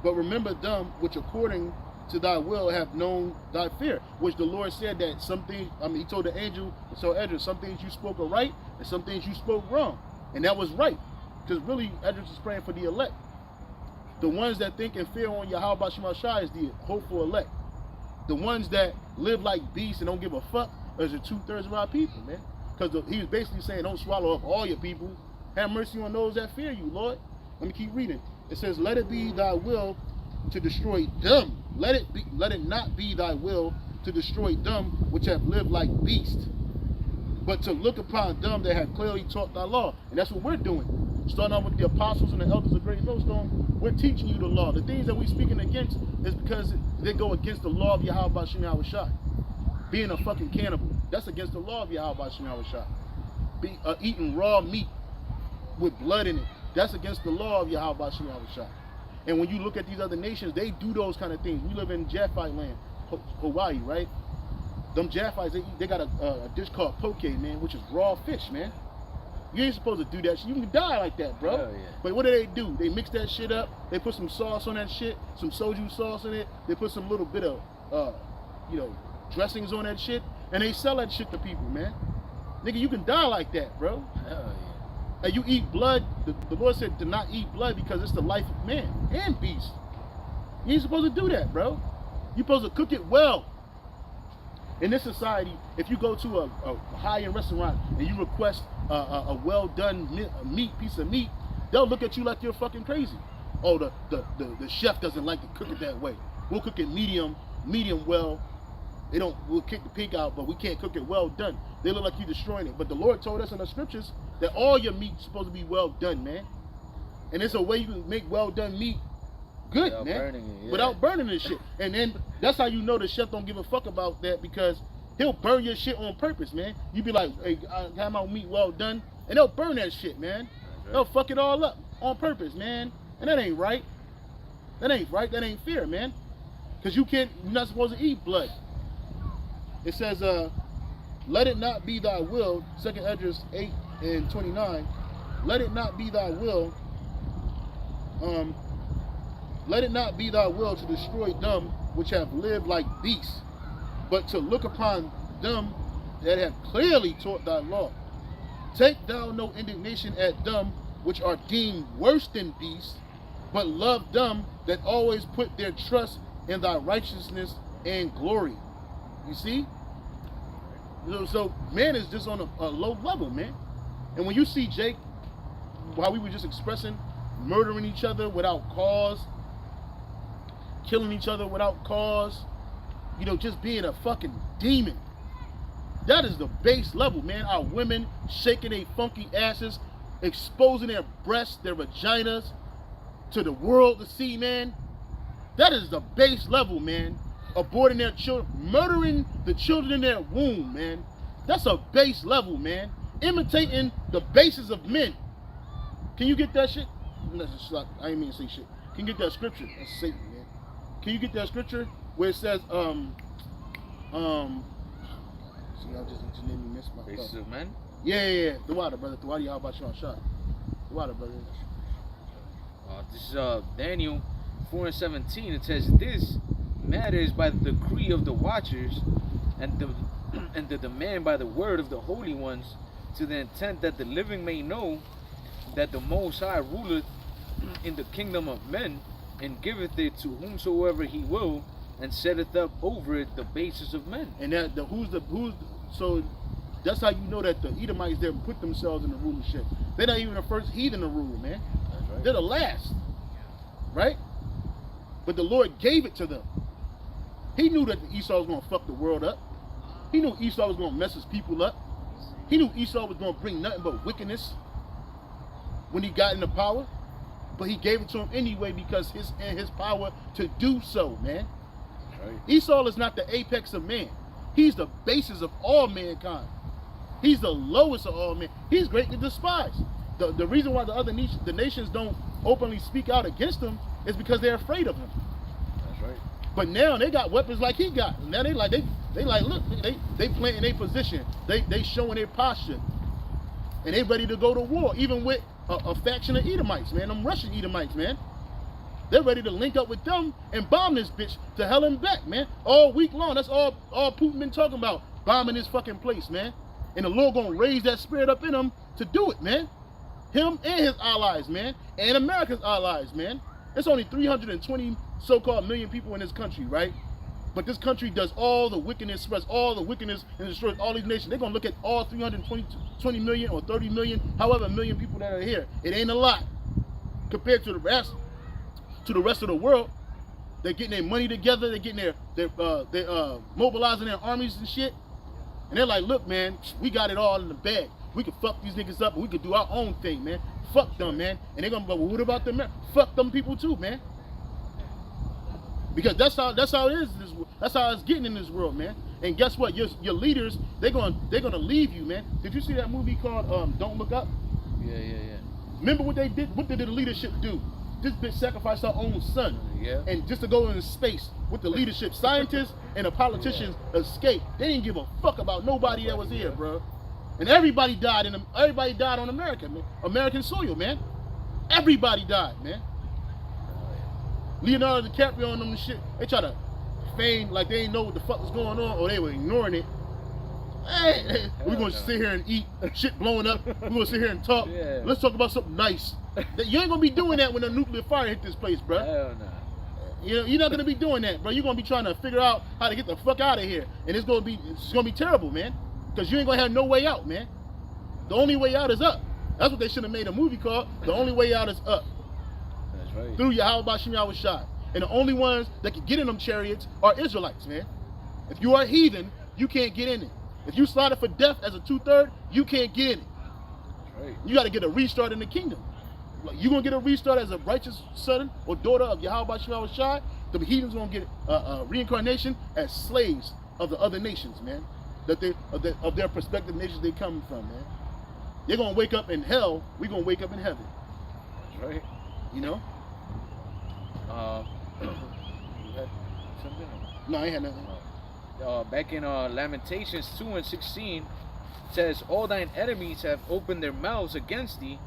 but remember them which according to thy will have known thy fear. Which the Lord said that some things, he told the angel, so Esdras, some things you spoke are right, and some things you spoke wrong. And that was right. Because really, Esdras is praying for the elect. The ones that think and fear on Yahweh Shemashai is the hopeful elect. The ones that live like beasts and don't give a fuck is the 2/3 of our people, man. Because he was basically saying, don't swallow up all your people. Have mercy on those that fear you, Lord. Let me keep reading. It says, let it be thy will to destroy them. Let it not be thy will to destroy them which have lived like beasts, but to look upon them that have clearly taught thy law. And that's what we're doing. Starting out with the apostles and the elders of Great Millstone, we're teaching you the law. The things that we're speaking against is because they go against the law of Yahweh Shem Yahushai. Being a fucking cannibal, that's against the law of Yahweh Shem Yahushai. Eating raw meat with blood in it, that's against the law of Yahweh Shem Yahushai. And when you look at these other nations, they do those kind of things. We live in Gmshawaii land, Hawaii, right? Them Japhites, they got a dish called poke, man, which is raw fish, man. You ain't supposed to do that shit. You can die like that, bro. Oh, yeah. But what do? They mix that shit up. They put some sauce on that shit, some soju sauce in it. They put some little bit of, dressings on that shit, and they sell that shit to people, man. Nigga, you can die like that, bro. Oh, yeah. And you eat blood. The Lord said to not eat blood because it's the life of man and beast. You ain't supposed to do that, bro. You're supposed to cook it well. In this society, if you go to a high-end restaurant and you request a well-done piece of meat, they'll look at you like you're fucking crazy. Oh, the chef doesn't like to cook it that way. We'll cook it medium well. We'll kick the pig out, but we can't cook it well done. They look like you're destroying it. But the Lord told us in the scriptures that all your meat's supposed to be well done, man. And there's a way you can make well done meat good, Without man. burning it, yeah. Without burning this shit. And then that's how you know the chef don't give a fuck about that, because he'll burn your shit on purpose, man. You be like, hey, I got my meat well done, and they'll burn that shit, man. Right. They'll fuck it all up on purpose, man. And that ain't right. That ain't right. That ain't fair, man. Because you're not supposed to eat blood. It says, let it not be thy will, 2nd Esdras 8:29. Let it not be thy will, let it not be thy will to destroy them which have lived like beasts, but to look upon them that have clearly taught thy law. Take thou no indignation at them which are deemed worse than beasts, but love them that always put their trust in thy righteousness and glory. You see? So man is just on a low level, man. And when you see Jake, while we were just expressing, murdering each other without cause, killing each other without cause, just being a fucking demon. That is the base level, man. Our women shaking their funky asses, exposing their breasts, their vaginas to the world to see, man. That is the base level, man. Aborting their children, murdering the children in their womb, man. That's a base level, man. Imitating the bases of men. Can you get that shit? I ain't mean to say shit. Can you get that scripture? That's Satan, man. Can you get that scripture where it says, see, I just made me miss my Basis of men? Yeah. The water, brother. The water, y'all about you on shot. The water, brother. This is Daniel 4:17. It says, this matters by the decree of the watchers and the demand by the word of the holy ones, to the intent that the living may know that the Most High ruleth in the kingdom of men, and giveth it to whomsoever he will, and setteth up over it the basis of men. And that so that's how you know that the Edomites there put themselves in the rulership. They're not even the first heathen to rule, man. That's right. They're the last, right? But the Lord gave it to them. He knew that Esau was gonna fuck the world up. He knew Esau was gonna mess his people up. He knew Esau was gonna bring nothing but wickedness when he got into power. But he gave it to him anyway because his power to do so, man. Right. Esau is not the apex of man. He's the basis of all mankind. He's the lowest of all men. He's greatly despised. The reason why the nations don't openly speak out against him is because they're afraid of him. That's right. But now they got weapons like he got. Now they like look, they planting their position. They showing their posture. And they ready to go to war, even with a faction of Edomites, man. Them Russian Edomites, man. They're ready to link up with them and bomb this bitch to hell and back, man. All week long. That's all Putin been talking about. Bombing this fucking place, man. And the Lord gonna raise that spirit up in him to do it, man. Him and his allies, man. And America's allies, man. It's only 320 so-called million people in this country, right? But this country does all the wickedness, spreads all the wickedness, and destroys all these nations. They're gonna look at all 320 million or 30 million, however million people that are here. It ain't a lot compared to the rest of the world. They're getting their money together. They're getting they're mobilizing their armies and shit. And they're like, look, man, we got it all in the bag. We could fuck these niggas up and we could do our own thing, man. Fuck them, man. And they're gonna be, well, what about them? Fuck them people too, man. Because that's how it is. That's how it's getting in this world, man. And guess what? Your leaders, they're gonna leave you, man. Did you see that movie called Don't Look Up? Yeah. Remember what they did? What did the leadership do? This bitch sacrificed her own son. Yeah. And just to go into space with the leadership, scientists and the politicians escaped. They didn't give a fuck about nobody that was here, bro. And everybody died on America, man. American soil, man. Everybody died, man. Leonardo DiCaprio and them and shit, they try to feign like they didn't know what the fuck was going on, or they were ignoring it. Hey, we're gonna sit here and eat, shit blowing up. We're gonna sit here and talk. Yeah. Let's talk about something nice. You ain't gonna be doing that when a nuclear fire hit this place, bro. Hell no. You know, you're not gonna be doing that, bro. You're gonna be trying to figure out how to get the fuck out of here, and it's gonna be terrible, man. Because you ain't gonna have no way out, man. The only way out is up. That's what they should have made a movie called. The only way out is up. That's right. Through Gmshawaii. And the only ones that can get in them chariots are Israelites, man. If you are a heathen, you can't get in it. If you slotted for death as a 2/3, you can't get in it. That's right. You got to get a restart in the kingdom. Like, you gonna get a restart as a righteous son or daughter of Gmshawaii. The heathens gonna get a reincarnation as slaves of the other nations, man. Of their prospective nations they coming from, man. They're gonna wake up in hell. We gonna wake up in heaven. That's right. You know? You had something? No, I ain't had nothing. Back in Lamentations 2:16, says, all thine enemies have opened their mouths against thee.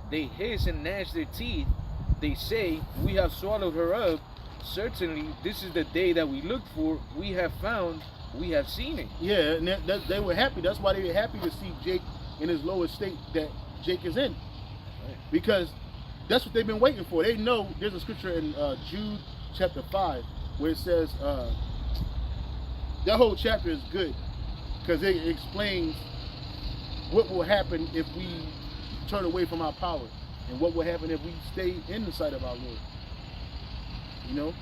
They hiss and gnash their teeth. They say, we have swallowed her up. Certainly, this is the day that we looked for. We have found, we have seen it. Yeah, and they were happy. That's why they were happy to see Jake in his lowest state that Jake is in. Right. Because that's what they've been waiting for. They know there's a scripture in Jude chapter 5 where it says, that whole chapter is good because it explains what will happen if we turn away from our power and what will happen if we stay in the sight of our Lord. You know?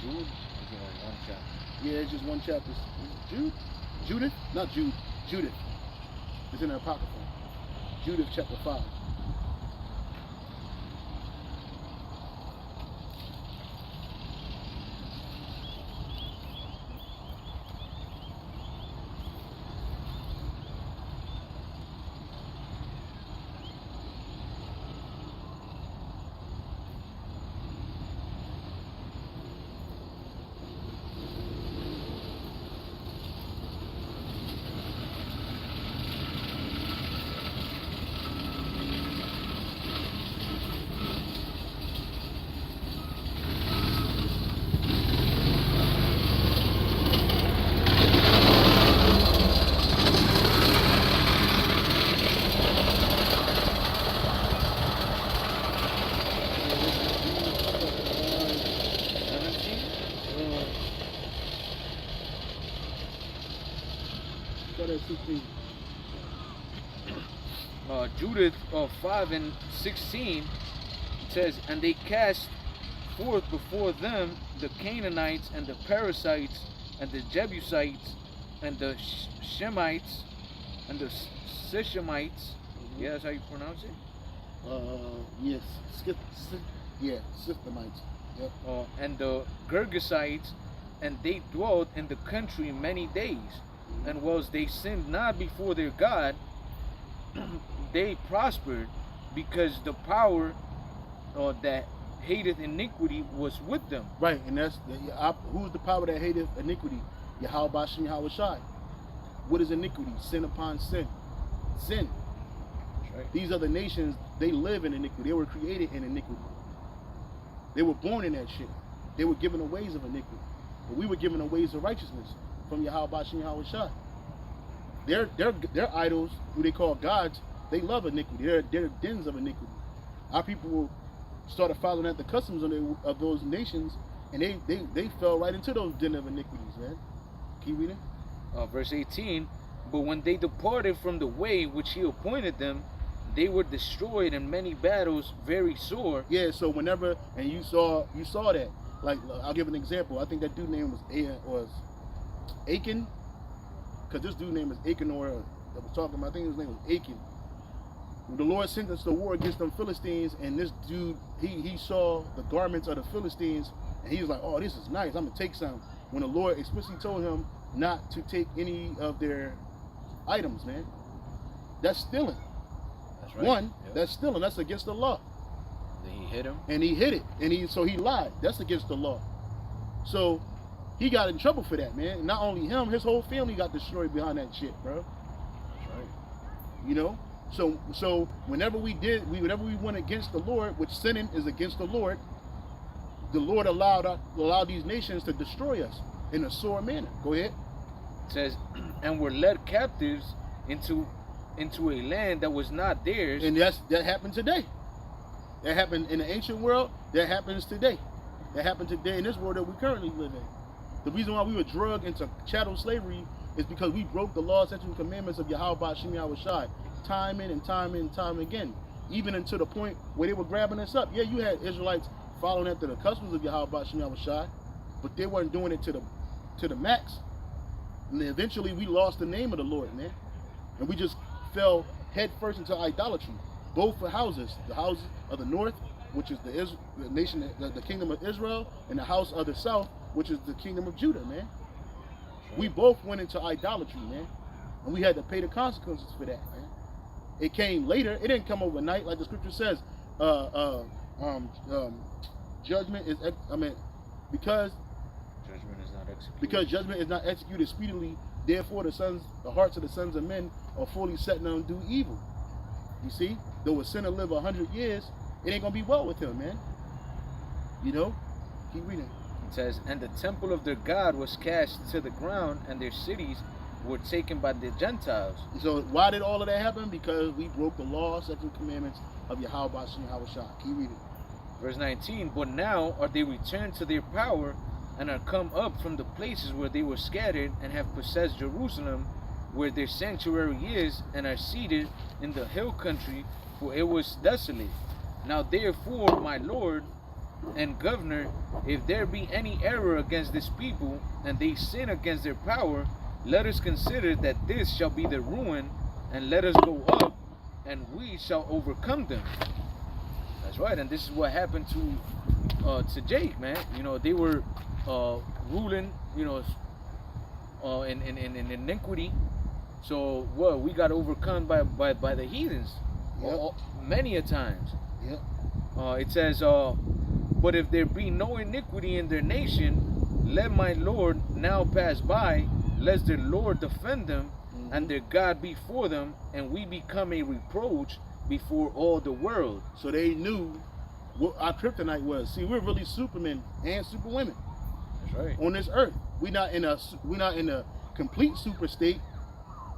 Jude is in one chapter. Yeah, it's just one chapter. Jude? Judith? Not Jude. Judith. It's in the Apocrypha. Judith chapter 5. Judith 5:16 says, and they cast forth before them the Canaanites and the Perizzites and the Jebusites and the Shemites and the Sichemites. Yeah, that's how you pronounce it. Yes, Systemites. Yep. And the Girgasites, and they dwelt in the country many days. And whilst they sinned not before their God, they prospered, because the power that hateth iniquity was with them. Right, and that's who's the power that hateth iniquity? Yahweh Bashem Yahweh Shai. What is iniquity? Sin upon sin. Sin. That's right. These other nations, they live in iniquity. They were created in iniquity. They were born in that shit. They were given the ways of iniquity. But we were given the ways of righteousness from Yahweh Bashem Yahweh Shai. Their idols, who they call gods, they love iniquity. They're dens of iniquity. Our people started following at the customs of those nations, and they fell right into those den of iniquities, man. Keep reading. Verse 18, but when they departed from the way which he appointed them, they were destroyed in many battles, very sore. Yeah, so whenever, and you saw that. Like, I'll give an example. I think that dude name was Achan, because this dude name is Achan, or that was talking about, I think his name was Achan. The Lord sent us to war against them Philistines, and this dude, he saw the garments of the Philistines, and he was like, oh, this is nice, I'm going to take some. When the Lord explicitly told him not to take any of their items, man. That's stealing. That's right. One, that's stealing. That's against the law. Then he hit him. And he hit it, and so he lied. That's against the law. So he got in trouble for that, man. Not only him, his whole family got destroyed behind that shit, bro. That's right. You know. So whenever we went against the Lord, which sinning is against the Lord allowed these nations to destroy us in a sore manner. Go ahead. It says, and were led captives into a land that was not theirs. And that happened today. That happened in the ancient world. That happens today. That happened today in this world that we currently live in. The reason why we were drugged into chattel slavery is because we broke the laws, statutes, and commandments of Yahweh Bashem Yahweh Shai time in and time and time again, even until the point where they were grabbing us up. Yeah, you had Israelites following after the customs of Yahweh Bashem Yahweh Shai, but they weren't doing it to the max. And then eventually we lost the name of the Lord, man, and we just fell head first into idolatry. Both for houses, the house of the north, which is the nation, the kingdom of Israel, and the house of the south, which is the kingdom of Judah, man. We both went into idolatry, man, and we had to pay the consequences for that, man. It came later. It didn't come overnight, like the scripture says. Judgment is, because judgment is not executed speedily. Therefore, the hearts of the sons of men are fully set to do evil. You see, though a sinner live 100 years, it ain't gonna be well with him, man. You know, keep reading. It says, and the temple of their God was cast to the ground, and their cities were taken by the Gentiles. So why did all of that happen? Because we broke the law, statutes, and commandments of Yahweh Bashem Yahweh Shai. Keep reading. Verse 19, but now are they returned to their power, and are come up from the places where they were scattered, and have possessed Jerusalem, where their sanctuary is, and are seated in the hill country, for it was desolate. Now therefore, my Lord and Governor, if there be any error against this people, and they sin against their power, let us consider that this shall be their ruin, and let us go up, and we shall overcome them. That's right, and this is what happened to Jake, man. You know, they were ruling, you know, in iniquity. So we got overcome by the heathens, many a times. Yep. It says, but if there be no iniquity in their nation, let my Lord now pass by, lest their Lord defend them, and their God be for them, and we become a reproach before all the world. So they knew what our kryptonite was. See, we're really supermen and superwomen. That's right. On this earth, we're not in a complete super state,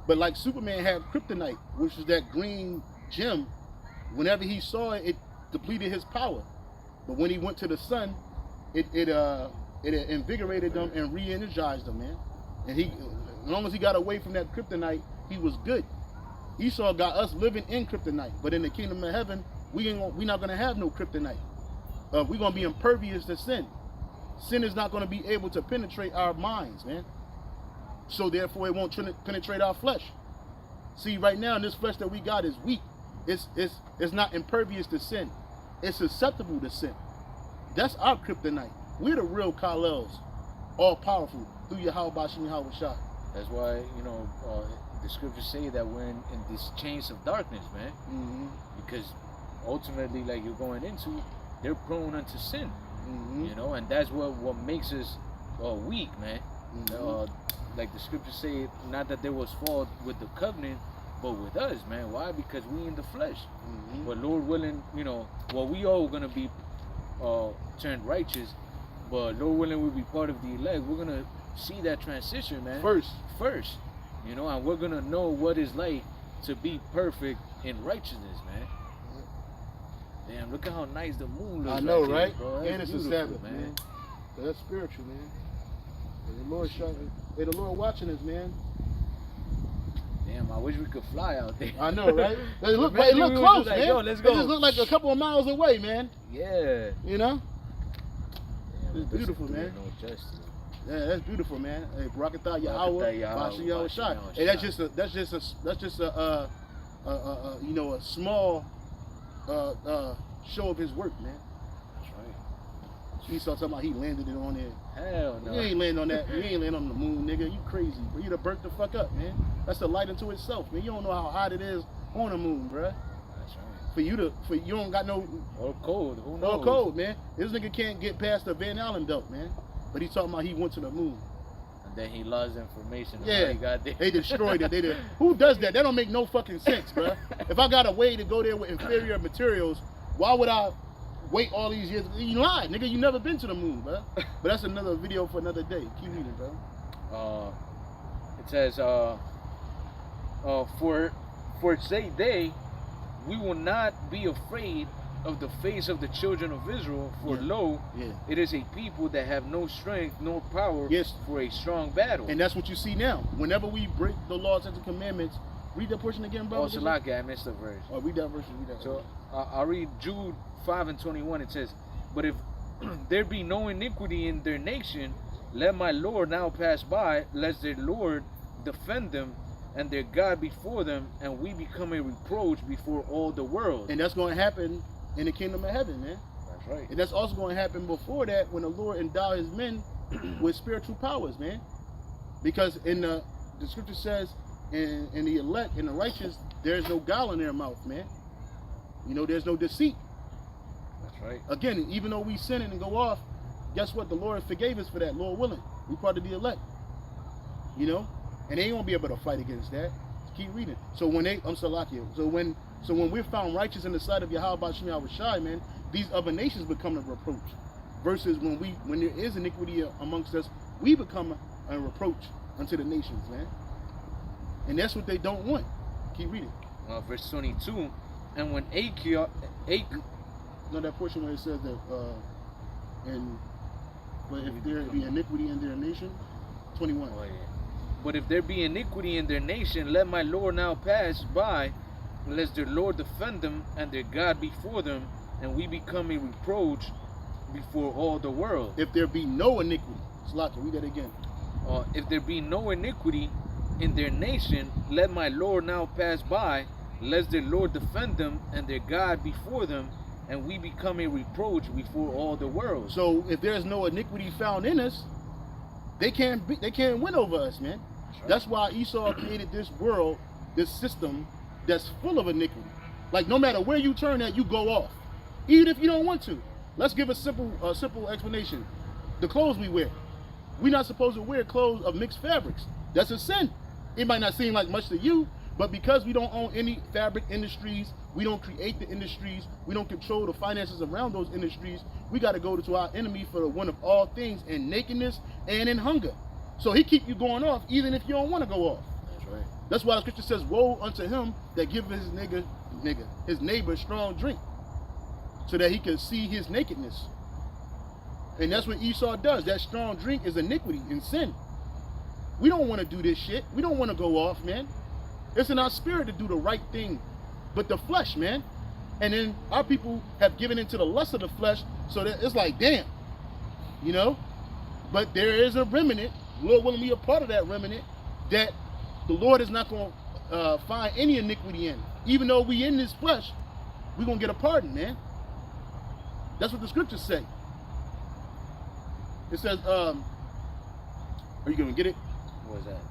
but like Superman had kryptonite, which is that green gem. Whenever he saw it, it depleted his power. But when he went to the sun, it invigorated them and re-energized them, man. And as long as he got away from that kryptonite, he was good. Esau got us living in kryptonite, but in the kingdom of heaven, we're not gonna have no kryptonite. we're going to be impervious to sin. Sin is not going to be able to penetrate our minds, man. So therefore, it won't penetrate our flesh. See, right now, this flesh that we got is weak. It's not impervious to sin. It's susceptible to sin. That's our kryptonite. We're the real Kallels, all powerful through Yahweh Bashem Yahweh Shai. That's why, you know, the scriptures say that we're in these chains of darkness, man. Mm-hmm. Because ultimately, like you're going into, they're prone unto sin. Mm-hmm. You know, and that's what makes us weak, man. Mm-hmm. Like the scriptures say, not that there was fault with the covenant, but with us, man. Why? Because we in the flesh. Mm-hmm. But Lord willing, you know, well, we all gonna be turned righteous, but Lord willing, we'll be part of the elect. We're gonna see that transition, man. First, you know, and we're gonna know what it's like to be perfect in righteousness, man. Damn, look at how nice the moon looks. I know, right? right? There, bro. And it's a beautiful, Sabbath, man. That's spiritual, man. And the Lord hey, the Lord watching us, man. Damn, I wish we could fly out there. I know, right? It look Imagine we were close, just like, man. yo, let's go. It just look like a couple of miles away, man. Yeah. You know? Damn, It's beautiful, man. No justice. Yeah, that's beautiful, man. Hey, Barakatah Yahweh, Bashem Yahweh Shai. Hey, that's just a you know, a small show of his work, man. That's right. Esau talking about he landed it on there. Hell no. You ain't land on that. You ain't land on the moon, nigga. You crazy, bro. You done burnt the fuck up, man. That's the light unto itself, man. You don't know how hot it is on the moon, bro. That's right. For you don't got no Or cold. Who knows? no code, man. This nigga can't get past the Van Allen belt, man. But he's talking about he went to the moon. And then he lost information. On Yeah, how he got there. they destroyed it. Who does that? That don't make no fucking sense, bro. If I got a way to go there with inferior materials, why would I wait all these years? You lied, nigga. You never been to the moon, bro. But that's another video for another day. Keep reading, bro. It says, for say they, we will not be afraid of the face of the children of Israel, for lo, it is a people that have no strength nor power for a strong battle. And that's what you see now. Whenever we break the laws and the commandments, read that portion again, brother. Also, like I missed the verse. Oh, read that verse. Read that. So I'll read Jude 5:21. It says, but if there be no iniquity in their nation, let my Lord now pass by, lest their Lord defend them and their God before them, and we become a reproach before all the world. And that's going to happen in the kingdom of heaven, man. That's right. And that's also going to happen before that, when the Lord endow his men with spiritual powers, man. Because in the scripture says, in the elect, in the righteous, there's no guile in their mouth, man. You know, there's no deceit. That's right. Again, even though we sin and go off, guess what? The Lord forgave us for that, Lord willing. We part of the elect. You know? And they ain't gonna be able to fight against that. Keep reading. So when so when we're found righteous in the sight of Yahweh Bashem Yahweh Shai, man, these other nations become a reproach. Versus when there is iniquity amongst us, we become a reproach unto the nations, man. And that's what they don't want. Keep reading. Verse 22, and when that portion where it says that but if there be iniquity in their nation, 21. Oh, yeah. But if there be iniquity in their nation, let my Lord now pass by, lest their Lord defend them and their God before them, and we become a reproach before all the world. If there be no iniquity, Slaka, read that again. If there be no iniquity in their nation, let my Lord now pass by, lest their Lord defend them and their God before them, and we become a reproach before all the world. So if there's no iniquity found in us, they can't win over us, man. That's why Esau created this world, this system that's full of iniquity. Like no matter where you turn at, you go off, even if you don't want to. Let's give a simple explanation. The clothes we wear, we're not supposed to wear clothes of mixed fabrics. That's a sin. It might not seem like much to you, but because we don't own any fabric industries, we don't create the industries, we don't control the finances around those industries, we got to go to our enemy for the one of all things, in nakedness and in hunger. So he keep you going off even if you don't want to go off. That's right. That's why the scripture says, woe unto him that giveth his neighbor strong drink, so that he can see his nakedness. And that's what Esau does. That strong drink is iniquity and sin. We don't want to do this shit. We don't want to go off, man. It's in our spirit to do the right thing, but the flesh, man. And then our people have given into the lust of the flesh, So that it's like, damn, you know. But there is a remnant, Lord willing, we a part of that remnant, that the Lord is not going to find any iniquity in. Even though we in this flesh, we're going to get a pardon, man. That's what the scriptures say. It says, are you going to get it? What was that?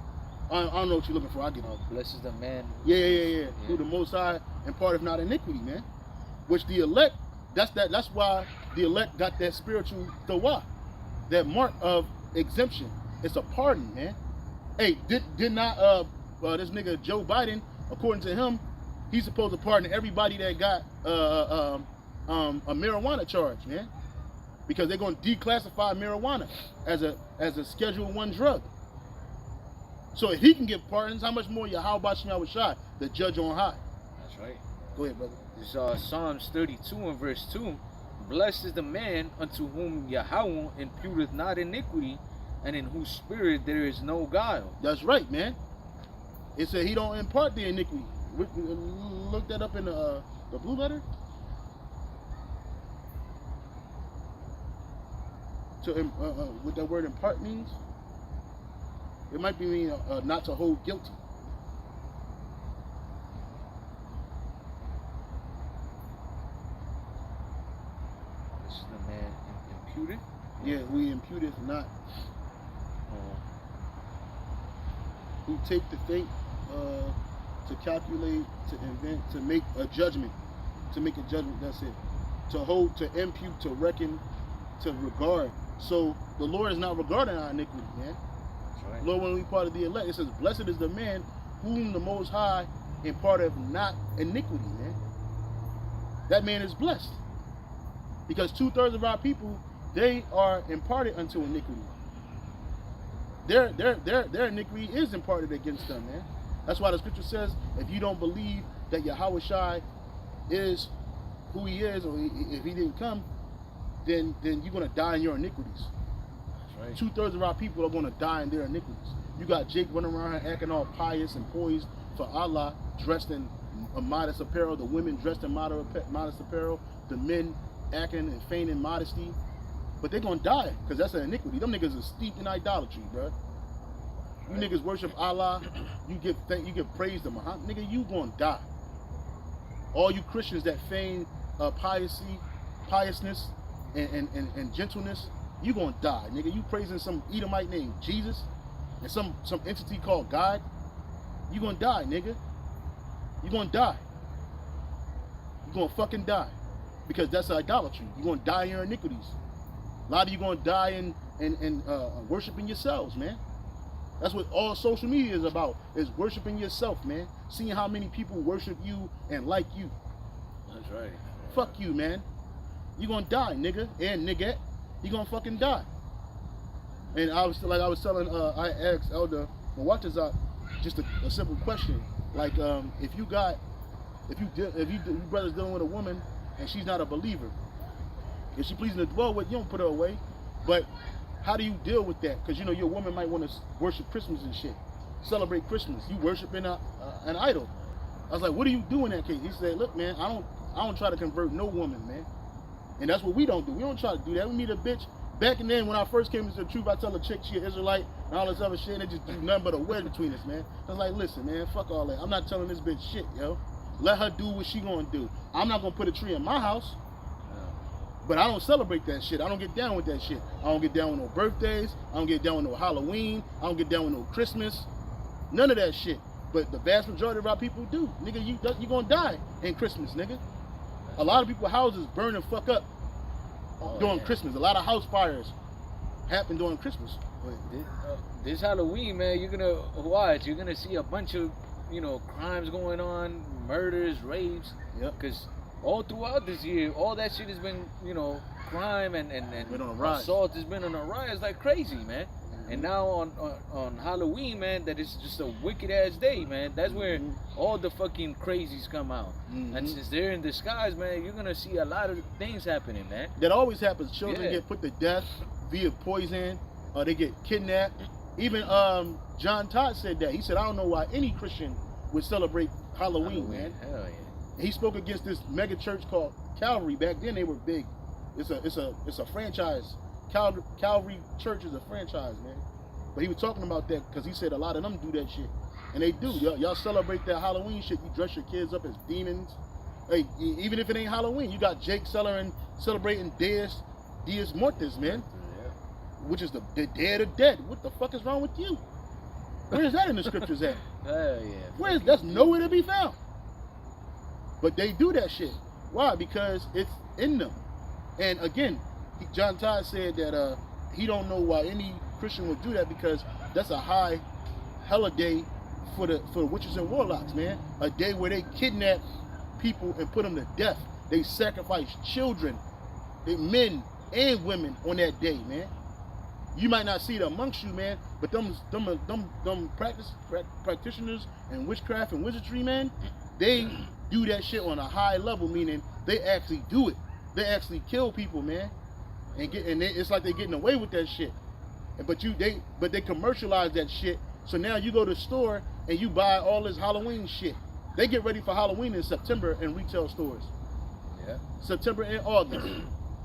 I don't know what you're looking for. I'll get it. Blessed is the man. Yeah. Who the Most High imparted not iniquity, man. Which the elect, that's why the elect got that spiritual tawah, that mark of exemption. It's a pardon, man. Hey, did not this nigga Joe Biden, according to him, he's supposed to pardon everybody that got a marijuana charge, man, because they're going to declassify marijuana as a Schedule 1 drug. So if he can give pardons, how much more Yahweh Shai, the judge on high? That's right. Go ahead, brother. This is Psalms 32 and verse 2. Blessed is the man unto whom Yahweh imputeth not iniquity, and in whose spirit there is no guile. That's right, man. It said he don't impart the iniquity. Look that up in the blue letter. So what that word impart means? It might be mean not to hold guilty. This is the man imputed. Yeah, we imputeth not. Who take to think, to calculate, to invent, to make a judgment. To make a judgment, that's it. To hold, to impute, to reckon, to regard. So the Lord is not regarding our iniquity, man. That's right. Lord, when we part of the elect, it says, blessed is the man whom the Most High imparteth not iniquity, man. That man is blessed. Because 2/3 of our people, they are imparted unto iniquity. Their iniquity is imparted against them, man. That's why the scripture says, if you don't believe that Yahweh Shai is who he is, or if he didn't come, then you're going to die in your iniquities. That's right. 2/3 of our people are going to die in their iniquities. You got Jake running around acting all pious and poised for Allah, dressed in a modest apparel, the women dressed in modest apparel, the men acting and feigning modesty. But they're going to die, because that's an iniquity. Them niggas are steeped in idolatry, bro. You niggas worship Allah, you give praise to Muhammad, nigga, you going to die. All you Christians that feign piousness and gentleness, you going to die, nigga. You praising some Edomite named Jesus and some entity called God, you going to die, nigga. You going to die. You going to fucking die, because that's idolatry. You going to die in your iniquities. A lot of you going to die in worshiping yourselves, man. That's what all social media is about, is worshiping yourself, man. Seeing how many people worship you and like you. That's right. Fuck you, man. You going to die, nigga and niggette. You going to fucking die. And I was telling, I asked Elder Mwatazak just a simple question. Like, if you brothers dealing with a woman and she's not a believer, if she pleasing to dwell with, you don't put her away. But how do you deal with that? Because, you know, your woman might want to worship Christmas and shit. Celebrate Christmas. You worshiping an idol. I was like, what do you do in that case? He said, look, man, I don't try to convert no woman, man. And that's what we don't do. We don't try to do that. We meet a bitch. Back in then, when I first came into the truth, I tell a chick she an Israelite and all this other shit, and it just do nothing but a wedge between us, man. I was like, listen, man, fuck all that. I'm not telling this bitch shit, yo. Let her do what she gonna do. I'm not gonna put a tree in my house. But I don't celebrate that shit. I don't get down with that shit. I don't get down with no birthdays. I don't get down with no Halloween. I don't get down with no Christmas. None of that shit. But the vast majority of our people do. Nigga, you gonna die in Christmas, nigga. A lot of people's houses burn and fuck up during Christmas. A lot of house fires happen during Christmas. This Halloween, man, you're gonna watch. You're gonna see a bunch of, crimes going on, murders, rapes. Yep. Because all throughout this year, all that shit has been, crime and been on a rise. Assault has been on a rise like crazy, man. And now on Halloween, man, that is just a wicked ass day, man. That's where all the fucking crazies come out. And since they're in disguise, man, you're gonna see a lot of things happening, man. That always happens. Children get put to death via poison, or they get kidnapped. Even John Todd said that. He said, I don't know why any Christian would celebrate Halloween, man. Hell yeah. He spoke against this mega church called Calvary. Back then they were big. It's a franchise. Calvary Church is a franchise, man. But he was talking about that because he said a lot of them do that shit, and they do. Y'all celebrate that Halloween shit. You dress your kids up as demons. Hey, even if it ain't Halloween, you got Jake celebrating Dias Mortis, man, which is the Dead of Dead. What the fuck is wrong with you? Where is that in the scriptures at? Yeah. That's nowhere to be found. But they do that shit. Why? Because it's in them. And again, John Todd said that he don't know why any Christian would do that, because that's a high holiday for the witches and warlocks, man. A day where they kidnap people and put them to death. They sacrifice children, men and women on that day, man. You might not see it amongst you, man, but them practitioners and witchcraft and wizardry, man, they do that shit on a high level, meaning they actually do it. They actually kill people, man, it's like they're getting away with that shit. But they commercialize that shit. So now you go to the store and you buy all this Halloween shit. They get ready for Halloween in September in retail stores. Yeah. September and August,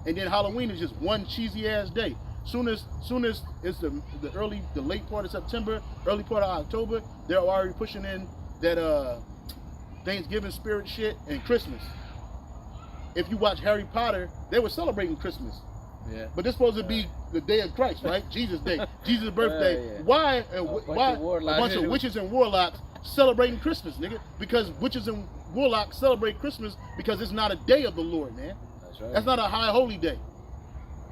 and then Halloween is just one cheesy ass day. Soon as it's the late part of September, early part of October, they're already pushing in that Thanksgiving spirit shit and Christmas. If you watch Harry Potter, they were celebrating Christmas. Yeah. But this supposed to be the day of Christ, right? Jesus' day, Jesus' birthday. Yeah. Why A bunch of witches and warlocks celebrating Christmas, nigga? Because witches and warlocks celebrate Christmas because it's not a day of the Lord, man. That's right. That's not a high holy day.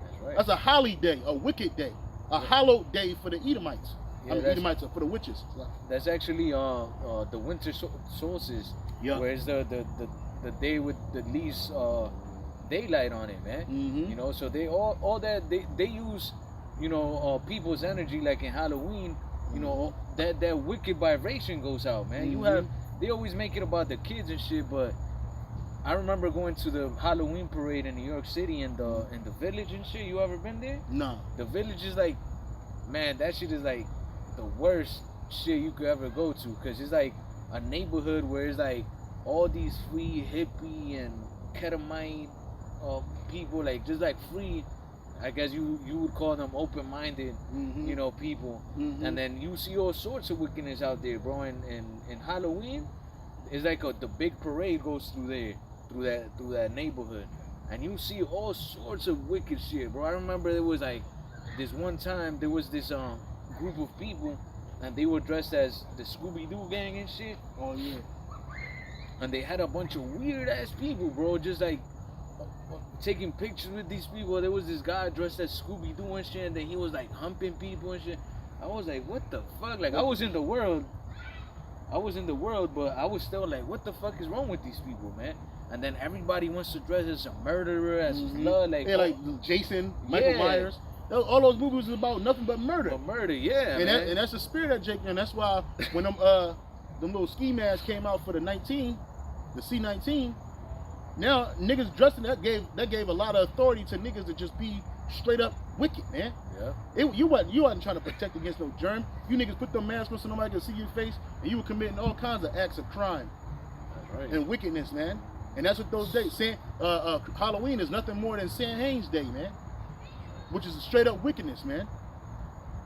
That's right. That's a holy day, a wicked day, a hallowed day for the Edomites. Yeah, Edomites are for the witches. That's actually the winter solstice, Yeah. where it's the day with the least daylight on it, man. Mm-hmm. You know, so they all that they use, you know, people's energy, like in Halloween. You know, that wicked vibration goes out, man. Mm-hmm. They always make it about the kids and shit, but I remember going to the Halloween parade in New York City in the Village and shit. You ever been there? Nah. The Village is like, man, that shit is like the worst shit you could ever go to, because it's like a neighborhood where it's like all these free hippie and ketamine people, like just like free, I guess you would call them open-minded, Mm-hmm. you know, people. Mm-hmm. And then you see all sorts of wickedness out there, bro. And Halloween, it's like the big parade goes through that neighborhood, and you see all sorts of wicked shit, bro. I remember there was like this one time there was this group of people, and they were dressed as the Scooby-Doo gang and shit. Oh yeah. And they had a bunch of weird ass people, bro, just like taking pictures with these people. There was this guy dressed as Scooby-Doo and shit, and then he was like humping people and shit. I was like, what the fuck? Like, I was in the world, but I was still like, what the fuck is wrong with these people, man? And then everybody wants to dress as a murderer, as blood, like, yeah, like Jason, Michael Myers. All those movies is about nothing but murder. But murder, yeah, and man. that's the spirit of Jake, and that's why when them little ski masks came out for the C-19, now niggas dressing that gave a lot of authority to niggas to just be straight up wicked, man. Yeah. You wasn't trying to protect against no germ. You niggas put them masks on so nobody could see your face, and you were committing all kinds of acts of crime. That's right. And wickedness, man. And that's what those days. Halloween is nothing more than Samhain's Day, man, which is straight up wickedness, man.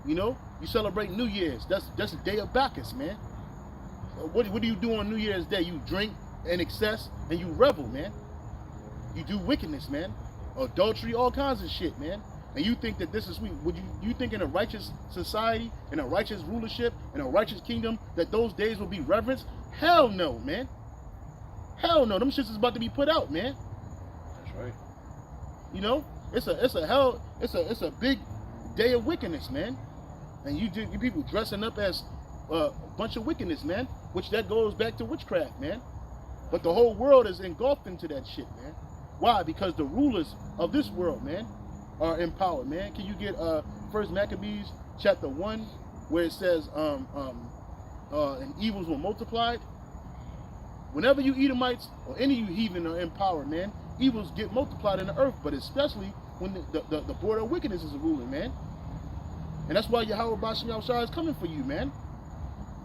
You know, you celebrate New Year's. That's the day of Bacchus, man. What do you do on New Year's Day? You drink in excess and you revel, man. You do wickedness, man. Adultery, all kinds of shit, man. And you think that this is sweet. Would you think in a righteous society, in a righteous rulership, in a righteous kingdom, that those days will be reverenced? Hell no, man. Hell no. Them shits is about to be put out, man. That's right. You know, it's a big day of wickedness, man. And you people dressing up as a bunch of wickedness, man. Which that goes back to witchcraft, man. But the whole world is engulfed into that shit, man. Why? Because the rulers of this world, man, are empowered, man. Can you get First Maccabees chapter 1, where it says and evils were multiplied? Whenever you Edomites or any of you heathen are empowered, man, evils get multiplied in the earth, but especially when the border of wickedness is ruling, man. And that's why Yahweh Gmshawaii is coming for you, man.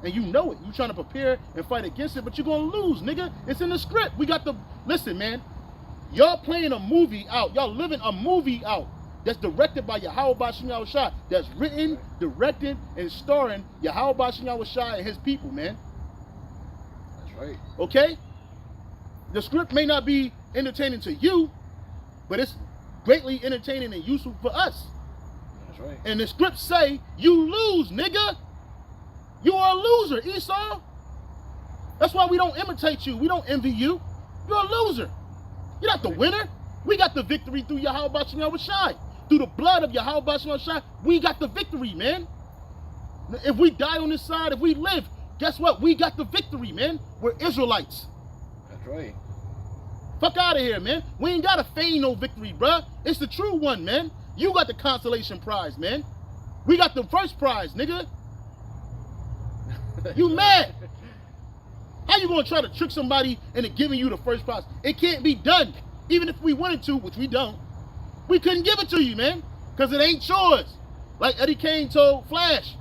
And you know it. You trying to prepare and fight against it, but you're going to lose, nigga. It's in the script. Listen, man. Y'all playing a movie out. Y'all living a movie out that's directed by Yahweh Bashim Yahushua. That's written, directed, and starring Yahweh Bashim Yahushua and his people, man. That's right. Okay? The script may not be entertaining to you, but it's greatly entertaining and useful for us. That's right. And the script say, you lose, nigga. You are a loser, Esau. That's why we don't imitate you. We don't envy you. You're a loser. You're not the winner. We got the victory through Yahweh Bashim Yahushua. Through the blood of Yahweh Bashim Yahushua, we got the victory, man. If we die on this side, if we live, guess what? We got the victory, man. We're Israelites. That's right. Fuck out of here, man. We ain't got to feign no victory, bruh. It's the true one, man. You got the consolation prize, man. We got the first prize, nigga. You mad? How you gonna try to trick somebody into giving you the first prize? It can't be done. Even if we wanted to, which we don't, we couldn't give it to you, man, because it ain't yours. Like Eddie Kane told Flash,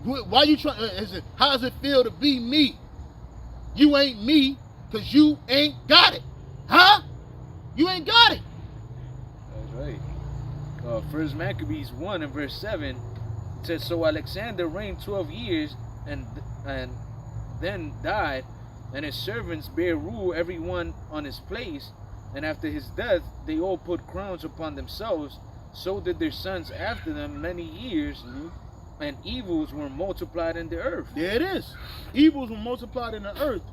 why you trying? How does it feel to be me? You ain't me because you ain't got it, huh? You ain't got it. That's right. First Maccabees 1 and verse 7 says, so Alexander reigned 12 years and then died, and his servants bare rule every one on his place. And after his death, they all put crowns upon themselves. So did their sons after them many years, and evils were multiplied in the earth. There it is. Evils were multiplied in the earth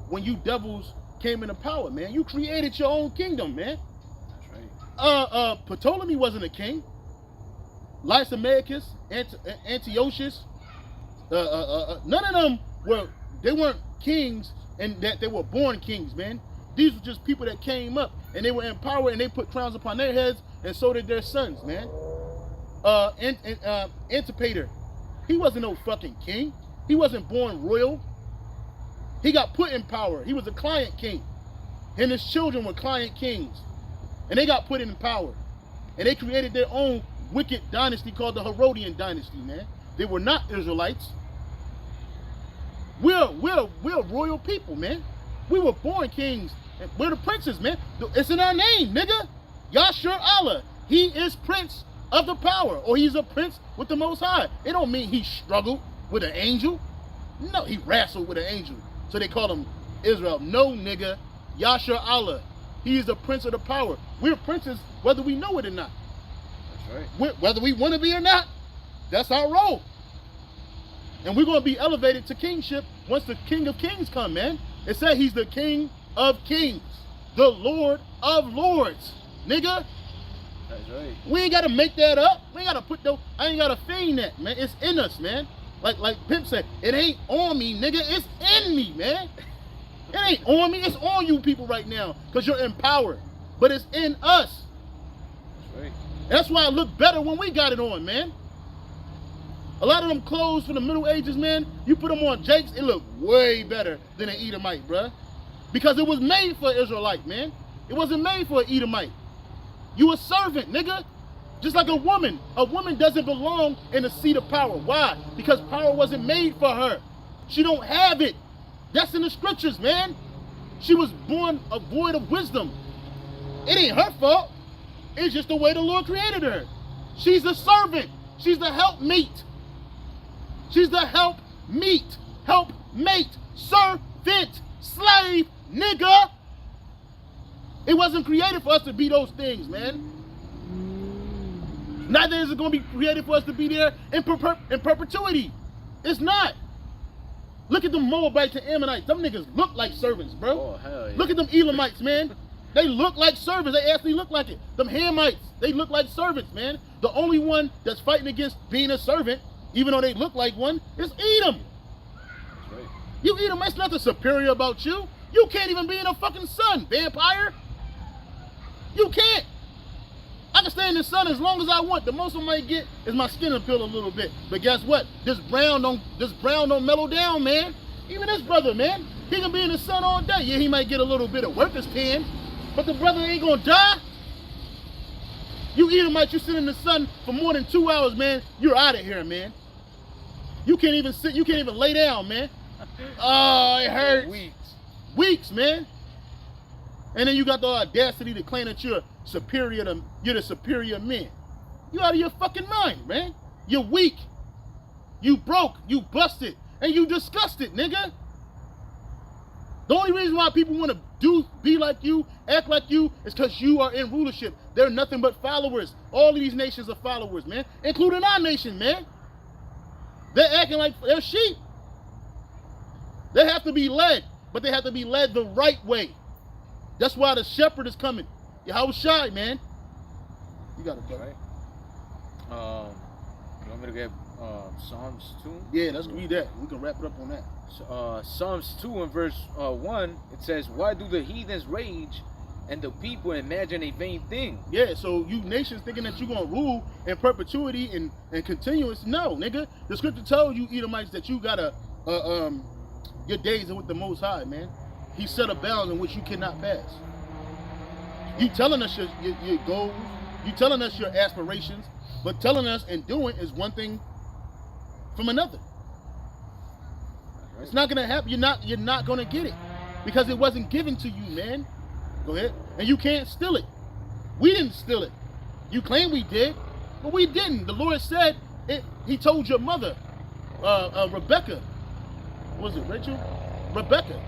when you devils came into power, man. You created your own kingdom, man. That's right. Ptolemy wasn't a king. Lysimachus, Antiochus, none of them weren't kings, and that they were born kings, man. These were just people that came up and they were in power and they put crowns upon their heads, and so did their sons, man. Antipater, he wasn't no fucking king. He wasn't born royal. He got put in power. He was a client king, and his children were client kings, and they got put in power, and they created their own wicked dynasty called the Herodian dynasty, man. They were not Israelites. We're royal people, man. We were born kings. And we're the princes, man. It's in our name, nigga. Yashur Allah. He is prince of the power, or he's a prince with the Most High. It don't mean he struggled with an angel. No, he wrestled with an angel. So they call him Israel. No, nigga. Yashur Allah. He is the prince of the power. We're princes whether we know it or not. That's right. Whether we want to be or not, that's our role. And we're going to be elevated to kingship once the King of Kings come, man. It said he's the King of Kings, the Lord of Lords, nigga. That's right. We ain't got to make that up. We ain't got to put no, I ain't got to feign that, man. It's in us, man. Like Pimp said, it ain't on me, nigga. It's in me, man. It ain't on me. It's on you people right now because you're in power. But it's in us. That's right. That's why it looked better when we got it on, man. A lot of them clothes from the Middle Ages, man, you put them on Jakes, it looked way better than an Edomite, bruh. Because it was made for Israelite, man. It wasn't made for an Edomite. You a servant, nigga. Just like a woman. A woman doesn't belong in the seat of power. Why? Because power wasn't made for her. She don't have it. That's in the scriptures, man. She was born void of wisdom. It ain't her fault. It's just the way the Lord created her. She's a servant. She's the helpmeet. She's the helpmeet, helpmate, servant, slave, nigga. It wasn't created for us to be those things, man. Neither is it going to be created for us to be there in perpetuity. It's not. Look at the Moabites and Ammonites. Them niggas look like servants, bro. Oh, hell yeah. Look at them Elamites, man. They look like servants. They actually look like it. Them Hamites, they look like servants, man. The only one that's fighting against being a servant, even though they look like one, is Edom. That's right. You Edomites, nothing superior about you. You can't even be in the fucking sun, vampire. You can't. I can stay in the sun as long as I want. The most I might get is my skin will peel a little bit. But guess what? This brown don't mellow down, man. Even this brother, man, he can be in the sun all day. Yeah, he might get a little bit of worker's tan, but the brother ain't gonna die. You Edomite, you sit in the sun for more than 2 hours, man, you're out of here, man. You can't even sit, you can't even lay down, man. Oh, it hurts. Weeks. Weeks, man. And then you got the audacity to claim that you're the superior man. You out of your fucking mind, man. You're weak. You broke. You busted. And you disgusted, nigga. The only reason why people want to be like you, act like you, is because you are in rulership. They're nothing but followers. All of these nations are followers, man. Including our nation, man. They're acting like they're sheep. They have to be led, but they have to be led the right way. That's why the shepherd is coming. Yahweh, man. You got it, brother. Right. You want me to get Psalms 2? Yeah, let's read that. We can wrap it up on that. Psalms 2 and verse 1, it says, why do the heathens rage and the people imagine a vain thing? Yeah, so you nations thinking that you're going to rule in perpetuity and continuous. No, nigga. The scripture tells you, Edomites, that you got your days are with the Most High, man. He set a bound in which you cannot pass. You telling us your goals, you telling us your aspirations, but telling us and doing is one thing from another. It's not gonna happen. You're not gonna get it because it wasn't given to you, man. Go ahead, and you can't steal it. We didn't steal it. You claim we did, but we didn't. The Lord said it. He told your mother, Rebecca. What was it, Rachel? Rebecca.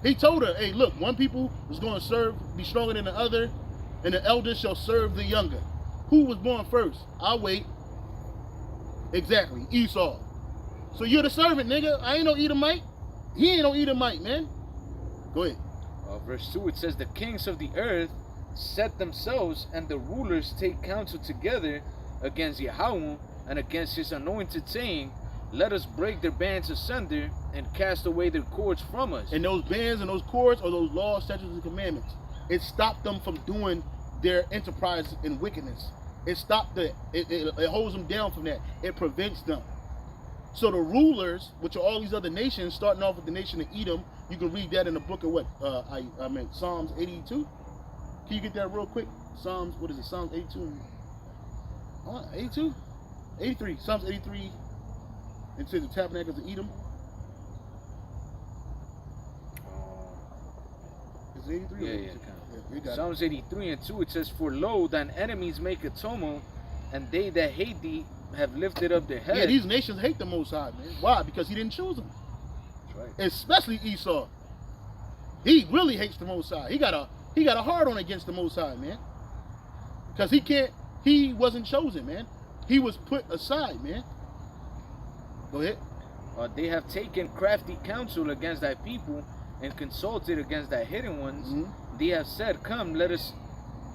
He told her, hey, look, one people is going to be stronger than the other, and the elder shall serve the younger. Who was born first? I'll wait. Exactly, Esau. So you're the servant, nigga. I ain't no Edomite. He ain't no Edomite, man. Go ahead. Verse 2, it says, the kings of the earth set themselves, and the rulers take counsel together against Yahweh and against his anointed, saying, let us break their bands asunder and cast away their cords from us. And those bands and those cords are those laws, statutes, and commandments. It stopped them from doing their enterprise in wickedness. It stopped it holds them down from that. It prevents them. So the rulers, which are all these other nations, starting off with the nation of Edom, you can read that in the book of what? Psalms 82. Can you get that real quick? Psalms 82? 82? 83. Psalms 83. It says the tabernacles of Edom. Is it 83? Yeah. Psalms 83 and 2, it says, for lo, thine enemies make a tumult, and they that hate thee have lifted up their head. Yeah, these nations hate the Most High, man. Why? Because he didn't choose them. That's right. Especially Esau. He really hates the Most High. He got a hard on against the Most High, man. Because he wasn't chosen, man. He was put aside, man. Go ahead. They have taken crafty counsel against thy people and consulted against thy hidden ones. Mm-hmm. They have said, come, let us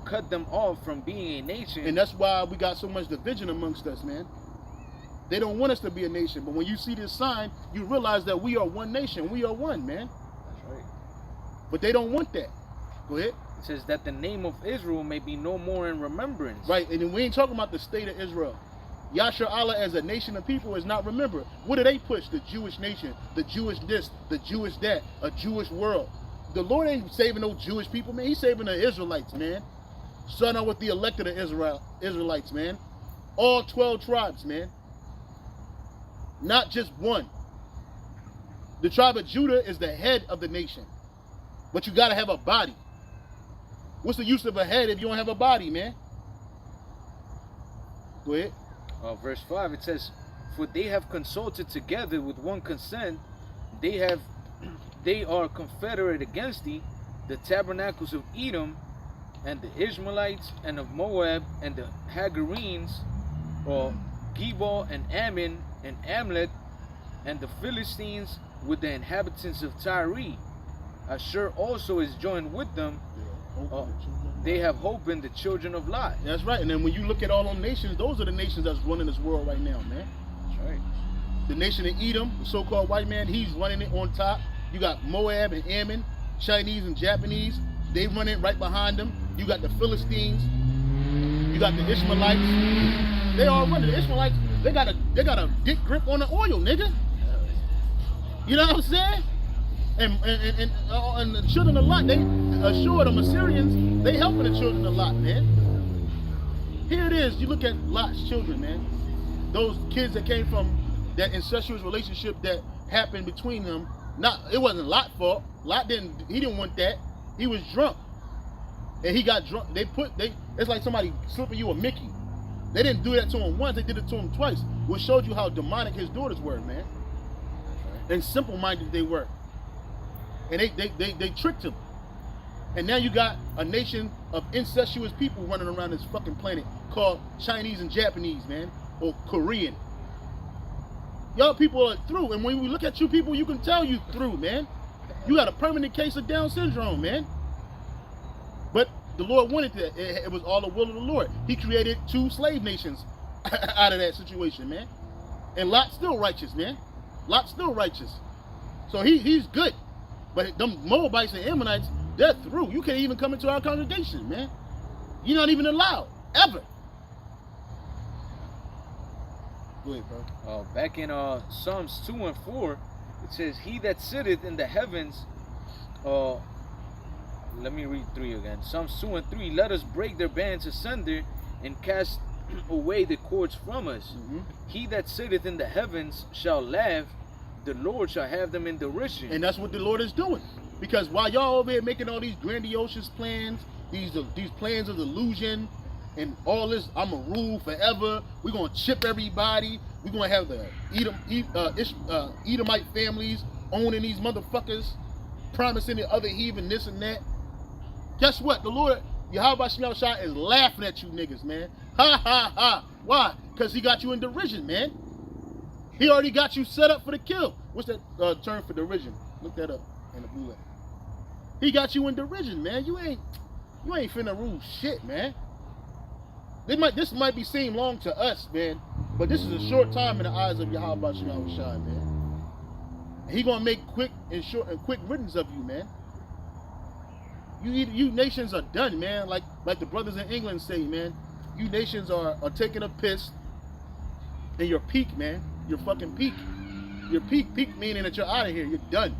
cut them off from being a nation. And that's why we got so much division amongst us, man. They don't want us to be a nation. But when you see this sign, you realize that we are one nation. We are one, man. That's right. But they don't want that. Go ahead. It says that the name of Israel may be no more in remembrance. Right, and then we ain't talking about the state of Israel. Yasher Allah as a nation of people is not remembered. What do they push? The Jewish nation, the Jewish this, the Jewish that, a Jewish world. The Lord ain't saving no Jewish people, man. He's saving the Israelites, man. Starting out with the elected of Israelites, man. All 12 tribes, man. Not just one. The tribe of Judah is the head of the nation. But you got to have a body. What's the use of a head if you don't have a body, man? Go ahead. Verse 5, it says, for they have consulted together with one consent, they are confederate against thee, the tabernacles of Edom, and the Ishmaelites, and of Moab, and the Hagarenes, or Gebal, and Ammon, and Amlet, and the Philistines, with the inhabitants of Tyre. Asher also is joined with them. They have hope in the children of Lot. That's right. And then when you look at all those nations, those are the nations that's running this world right now, man. That's right. The nation of Edom, the so-called white man, he's running it on top. You got Moab and Ammon, Chinese and Japanese. They run it right behind them. You got the Philistines. You got the Ishmaelites. They all running. The Ishmaelites, they got a dick grip on the oil, nigga. You know what I'm saying? And the children of Lot, they assured them Assyrians, they helping the children of Lot, man. Here it is. You look at Lot's children, man. Those kids that came from that incestuous relationship that happened between them. It wasn't Lot's fault. Lot didn't want that. He was drunk. And he got drunk. It's like somebody slipping you a Mickey. They didn't do that to him once, they did it to him twice. Which showed you how demonic his daughters were, man. And simple-minded they were. And they tricked him. And now you got a nation of incestuous people running around this fucking planet called Chinese and Japanese, man. Or Korean. Y'all people are through. And when we look at you people, you can tell you through, man. You got a permanent case of Down syndrome, man. But the Lord wanted that. It was all the will of the Lord. He created 2 slave nations out of that situation, man. And Lot's still righteous, man. Lot's still righteous. So he's good. But them Moabites and Ammonites, they're through. You can't even come into our congregation, man. You're not even allowed, ever. Go ahead, bro. Back in Psalms 2 and 4, it says, "He that sitteth in the heavens," let me read 3 again. Psalms 2 and 3, "Let us break their bands asunder and cast away the cords from us. He that sitteth in the heavens shall laugh, the Lord shall have them in derision." And that's what the Lord is doing. Because while y'all over here making all these grandiose plans, these plans of illusion, and all this, I'm going to rule forever, we're going to chip everybody, we're going to have the Edomite families owning these motherfuckers, promising the other heathen this and that. Guess what? The Lord, Yahweh Shai, is laughing at you niggas, man. Ha, ha, ha. Why? Because he got you in derision, man. He already got you set up for the kill. What's that term for derision? Look that up in the blue letter. He got you in derision, man. You ain't finna rule shit, man. This might be seem long to us, man, but this is a short time in the eyes of Yahweh Shai, man. He gonna make quick riddance of you, man. You nations are done, man. Like the brothers in England say, man. You nations are taking a piss in your peak, man. Your fucking peak. Your peak meaning that you're out of here. You're done.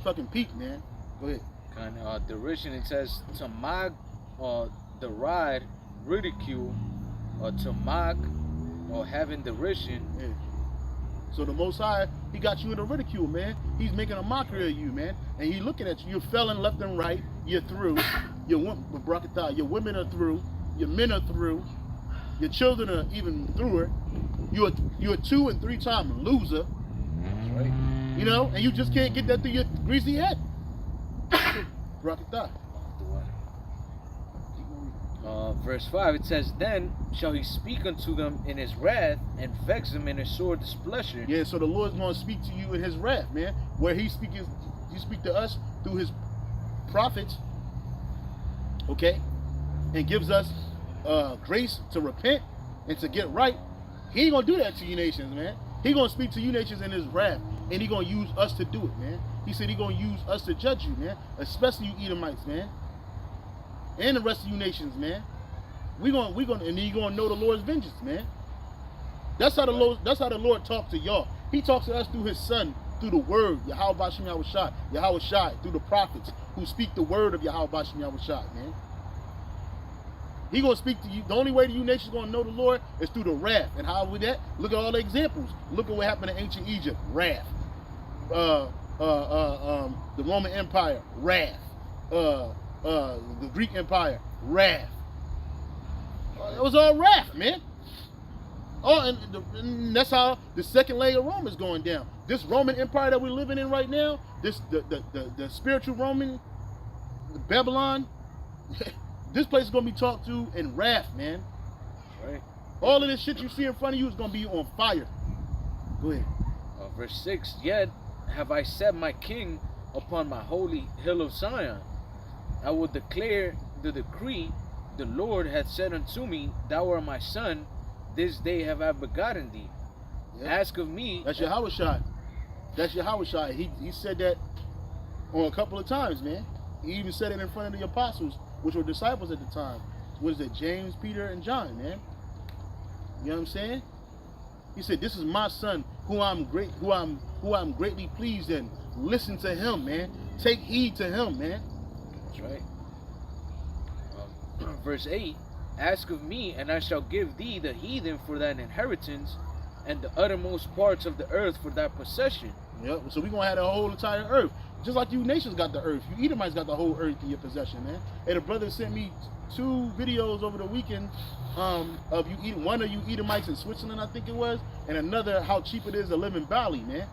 Fucking peak, man. Go ahead. Kind of derision. It says to mock, deride, ridicule, or to mock, or having derision. Yeah. So the Most High, he got you in a ridicule, man. He's making a mockery of you, man. And he looking at you. You're felling left and right. You're through. Your women are through. Your men are through. Your children are even through. You're a 2- and 3-time loser. That's right. You know, and you just can't get that through your greasy head. Brakatah. Verse 5, it says, "Then shall he speak unto them in his wrath, and vex them in his sore displeasure." Yeah, so the Lord's going to speak to you in his wrath, man. Where he speak to us through his prophets, okay? And gives us grace to repent and to get right. He ain't going to do that to you nations, man. He going to speak to you nations in his wrath, and he going to use us to do it, man. He said he going to use us to judge you, man. Especially you Edomites, man. And the rest of you nations, man. And you're gonna know the Lord's vengeance, man. That's how the Lord talks to y'all. He talks to us through his son, through the word, Yahweh Shai, through the prophets who speak the word of Yahweh Shai, man. He gonna speak to you. The only way that you nations gonna know the Lord is through the wrath. And how with that? Look at all the examples. Look at what happened in ancient Egypt, wrath. The Roman Empire, wrath. The Greek Empire, wrath. It was all wrath, man. And that's how the second leg of Rome is going down. This Roman Empire that we're living in right now, the spiritual Roman, the Babylon, this place is gonna be talked to in wrath, man. Right. All of this shit you see in front of you is gonna be on fire. Go ahead. Verse 6, "Yet have I set my king upon my holy hill of Zion. I will declare the decree, the Lord hath said unto me, Thou art my son, this day have I begotten thee. Yep. Ask of me." That's Yahweh Shai. That's Yahweh Shai. He said that on a couple of times, man. He even said it in front of the apostles, which were disciples at the time. What is it? James, Peter, and John, man. You know what I'm saying? He said, "This is my son, who I'm greatly pleased in. Listen to him, man. Take heed to him, man." That's right. Verse 8, "Ask of me, and I shall give thee the heathen for thine inheritance, and the uttermost parts of the earth for thy possession." Yep. So we're gonna have the whole entire earth. Just like you nations got the earth, you Edomites got the whole earth in your possession, man. And a brother sent me 2 videos over the weekend of one of you Edomites in Switzerland, I think it was, and another how cheap it is to live in Bali, man.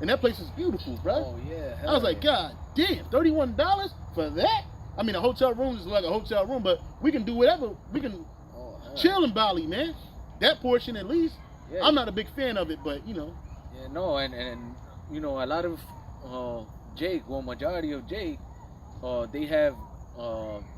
And that place is beautiful, bro. Oh yeah. I was like, God damn, $31 for that? I mean, a hotel room is like a hotel room, but we can do whatever. We can chill in Bali, man. That portion at least. Yeah. I'm not a big fan of it, but you know. Yeah, no, and you know, a lot of majority of Jake, they have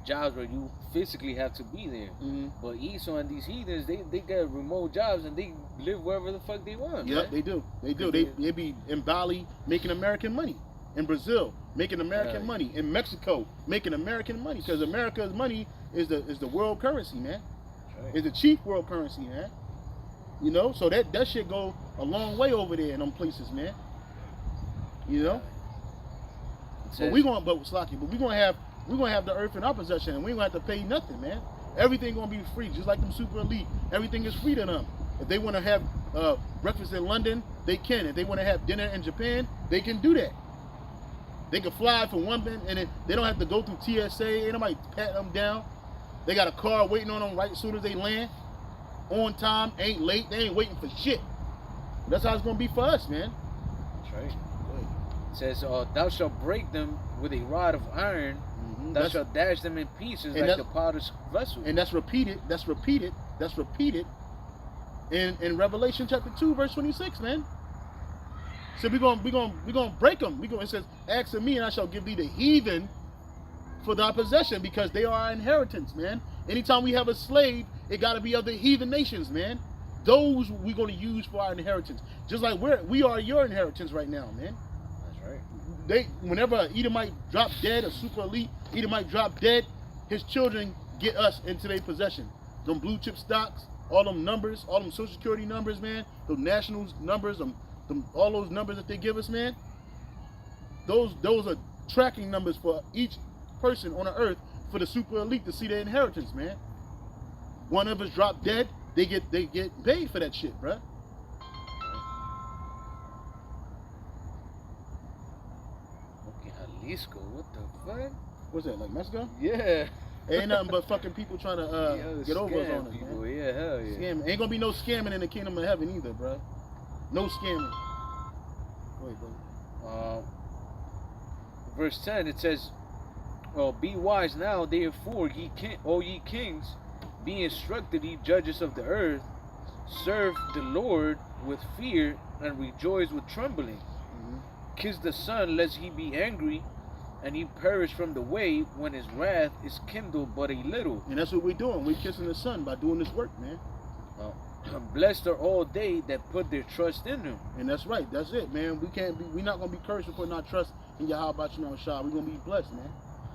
jobs where you physically have to be there. Mm-hmm. But Esau and these heathens, they got remote jobs and they live wherever the fuck they want. Yep, man. they do. They do. They be in Bali making American money. In Brazil, making American money. In Mexico, making American money. Because America's money is the world currency, man. Right. It's the chief world currency, man. You know, so that shit go a long way over there in them places, man. You know. But we're gonna have the earth in our possession, and we ain't gonna have to pay nothing, man. Everything gonna be free, just like them super elite. Everything is free to them. If they want to have breakfast in London, they can. If they want to have dinner in Japan, they can do that. They can fly from one bin, and they don't have to go through TSA. Ain't nobody pat them down. They got a car waiting on them right as soon as they land. On time, ain't late. They ain't waiting for shit. That's how it's gonna be for us, man. That's right. It says, "Thou shalt break them with a rod of iron. Mm-hmm. Thou shalt dash them in pieces like the potter's vessel." And that's repeated. In Revelation chapter 2, verse 26, man. So we're gonna break them. It says, "Ask of me, and I shall give thee the heathen for thy possession," because they are our inheritance, man. Anytime we have a slave, it got to be of the heathen nations, man. Those we're going to use for our inheritance. Just like we are your inheritance right now, man. That's right. Whenever an Edomite drop dead, a super elite Edomite drop dead, his children get us into their possession. Them blue chip stocks, all them numbers, all them social security numbers, man. Those national numbers, all those numbers that they give us, man. Those are tracking numbers for each person on the earth for the super elite to see their inheritance, man. One of us drop dead, they get paid for that shit, bruh. Okay, Jalisco, what the fuck? What's that, like Mexico? Yeah. Ain't nothing but fucking people trying to get over us on us, people. man. Yeah, hell yeah. Scamming. Ain't gonna be no scamming in the kingdom of heaven either, bruh. No scamming. Go ahead, brother. Verse 10, it says, "Be wise now, therefore, O ye kings, be instructed, ye judges of the earth, serve the Lord with fear, and rejoice with trembling. Mm-hmm. Kiss the Son, lest he be angry, and he perish from the way, when his wrath is kindled but a little." And that's what we're doing. We're kissing the sun by doing this work, man. Blessed are all they that put their trust in him. And that's right. That's it, man. We're not gonna be cursed for putting our trust in Yahweh Shah. We're gonna be blessed, man.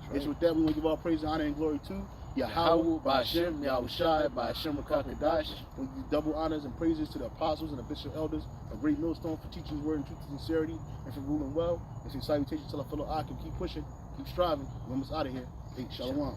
Right. It's with that we want to give all praise, honor, and glory to Yahweh, Ba'ashem, Yahushai, Ba'ashem, Rakakadash. We give double honors and praises to the apostles and the bishop elders, a great millstone for teaching his word in truth and sincerity, and for ruling well. And say salutations to our fellow Akim. Keep pushing, keep striving. We're almost out of here. Hey, Shalom.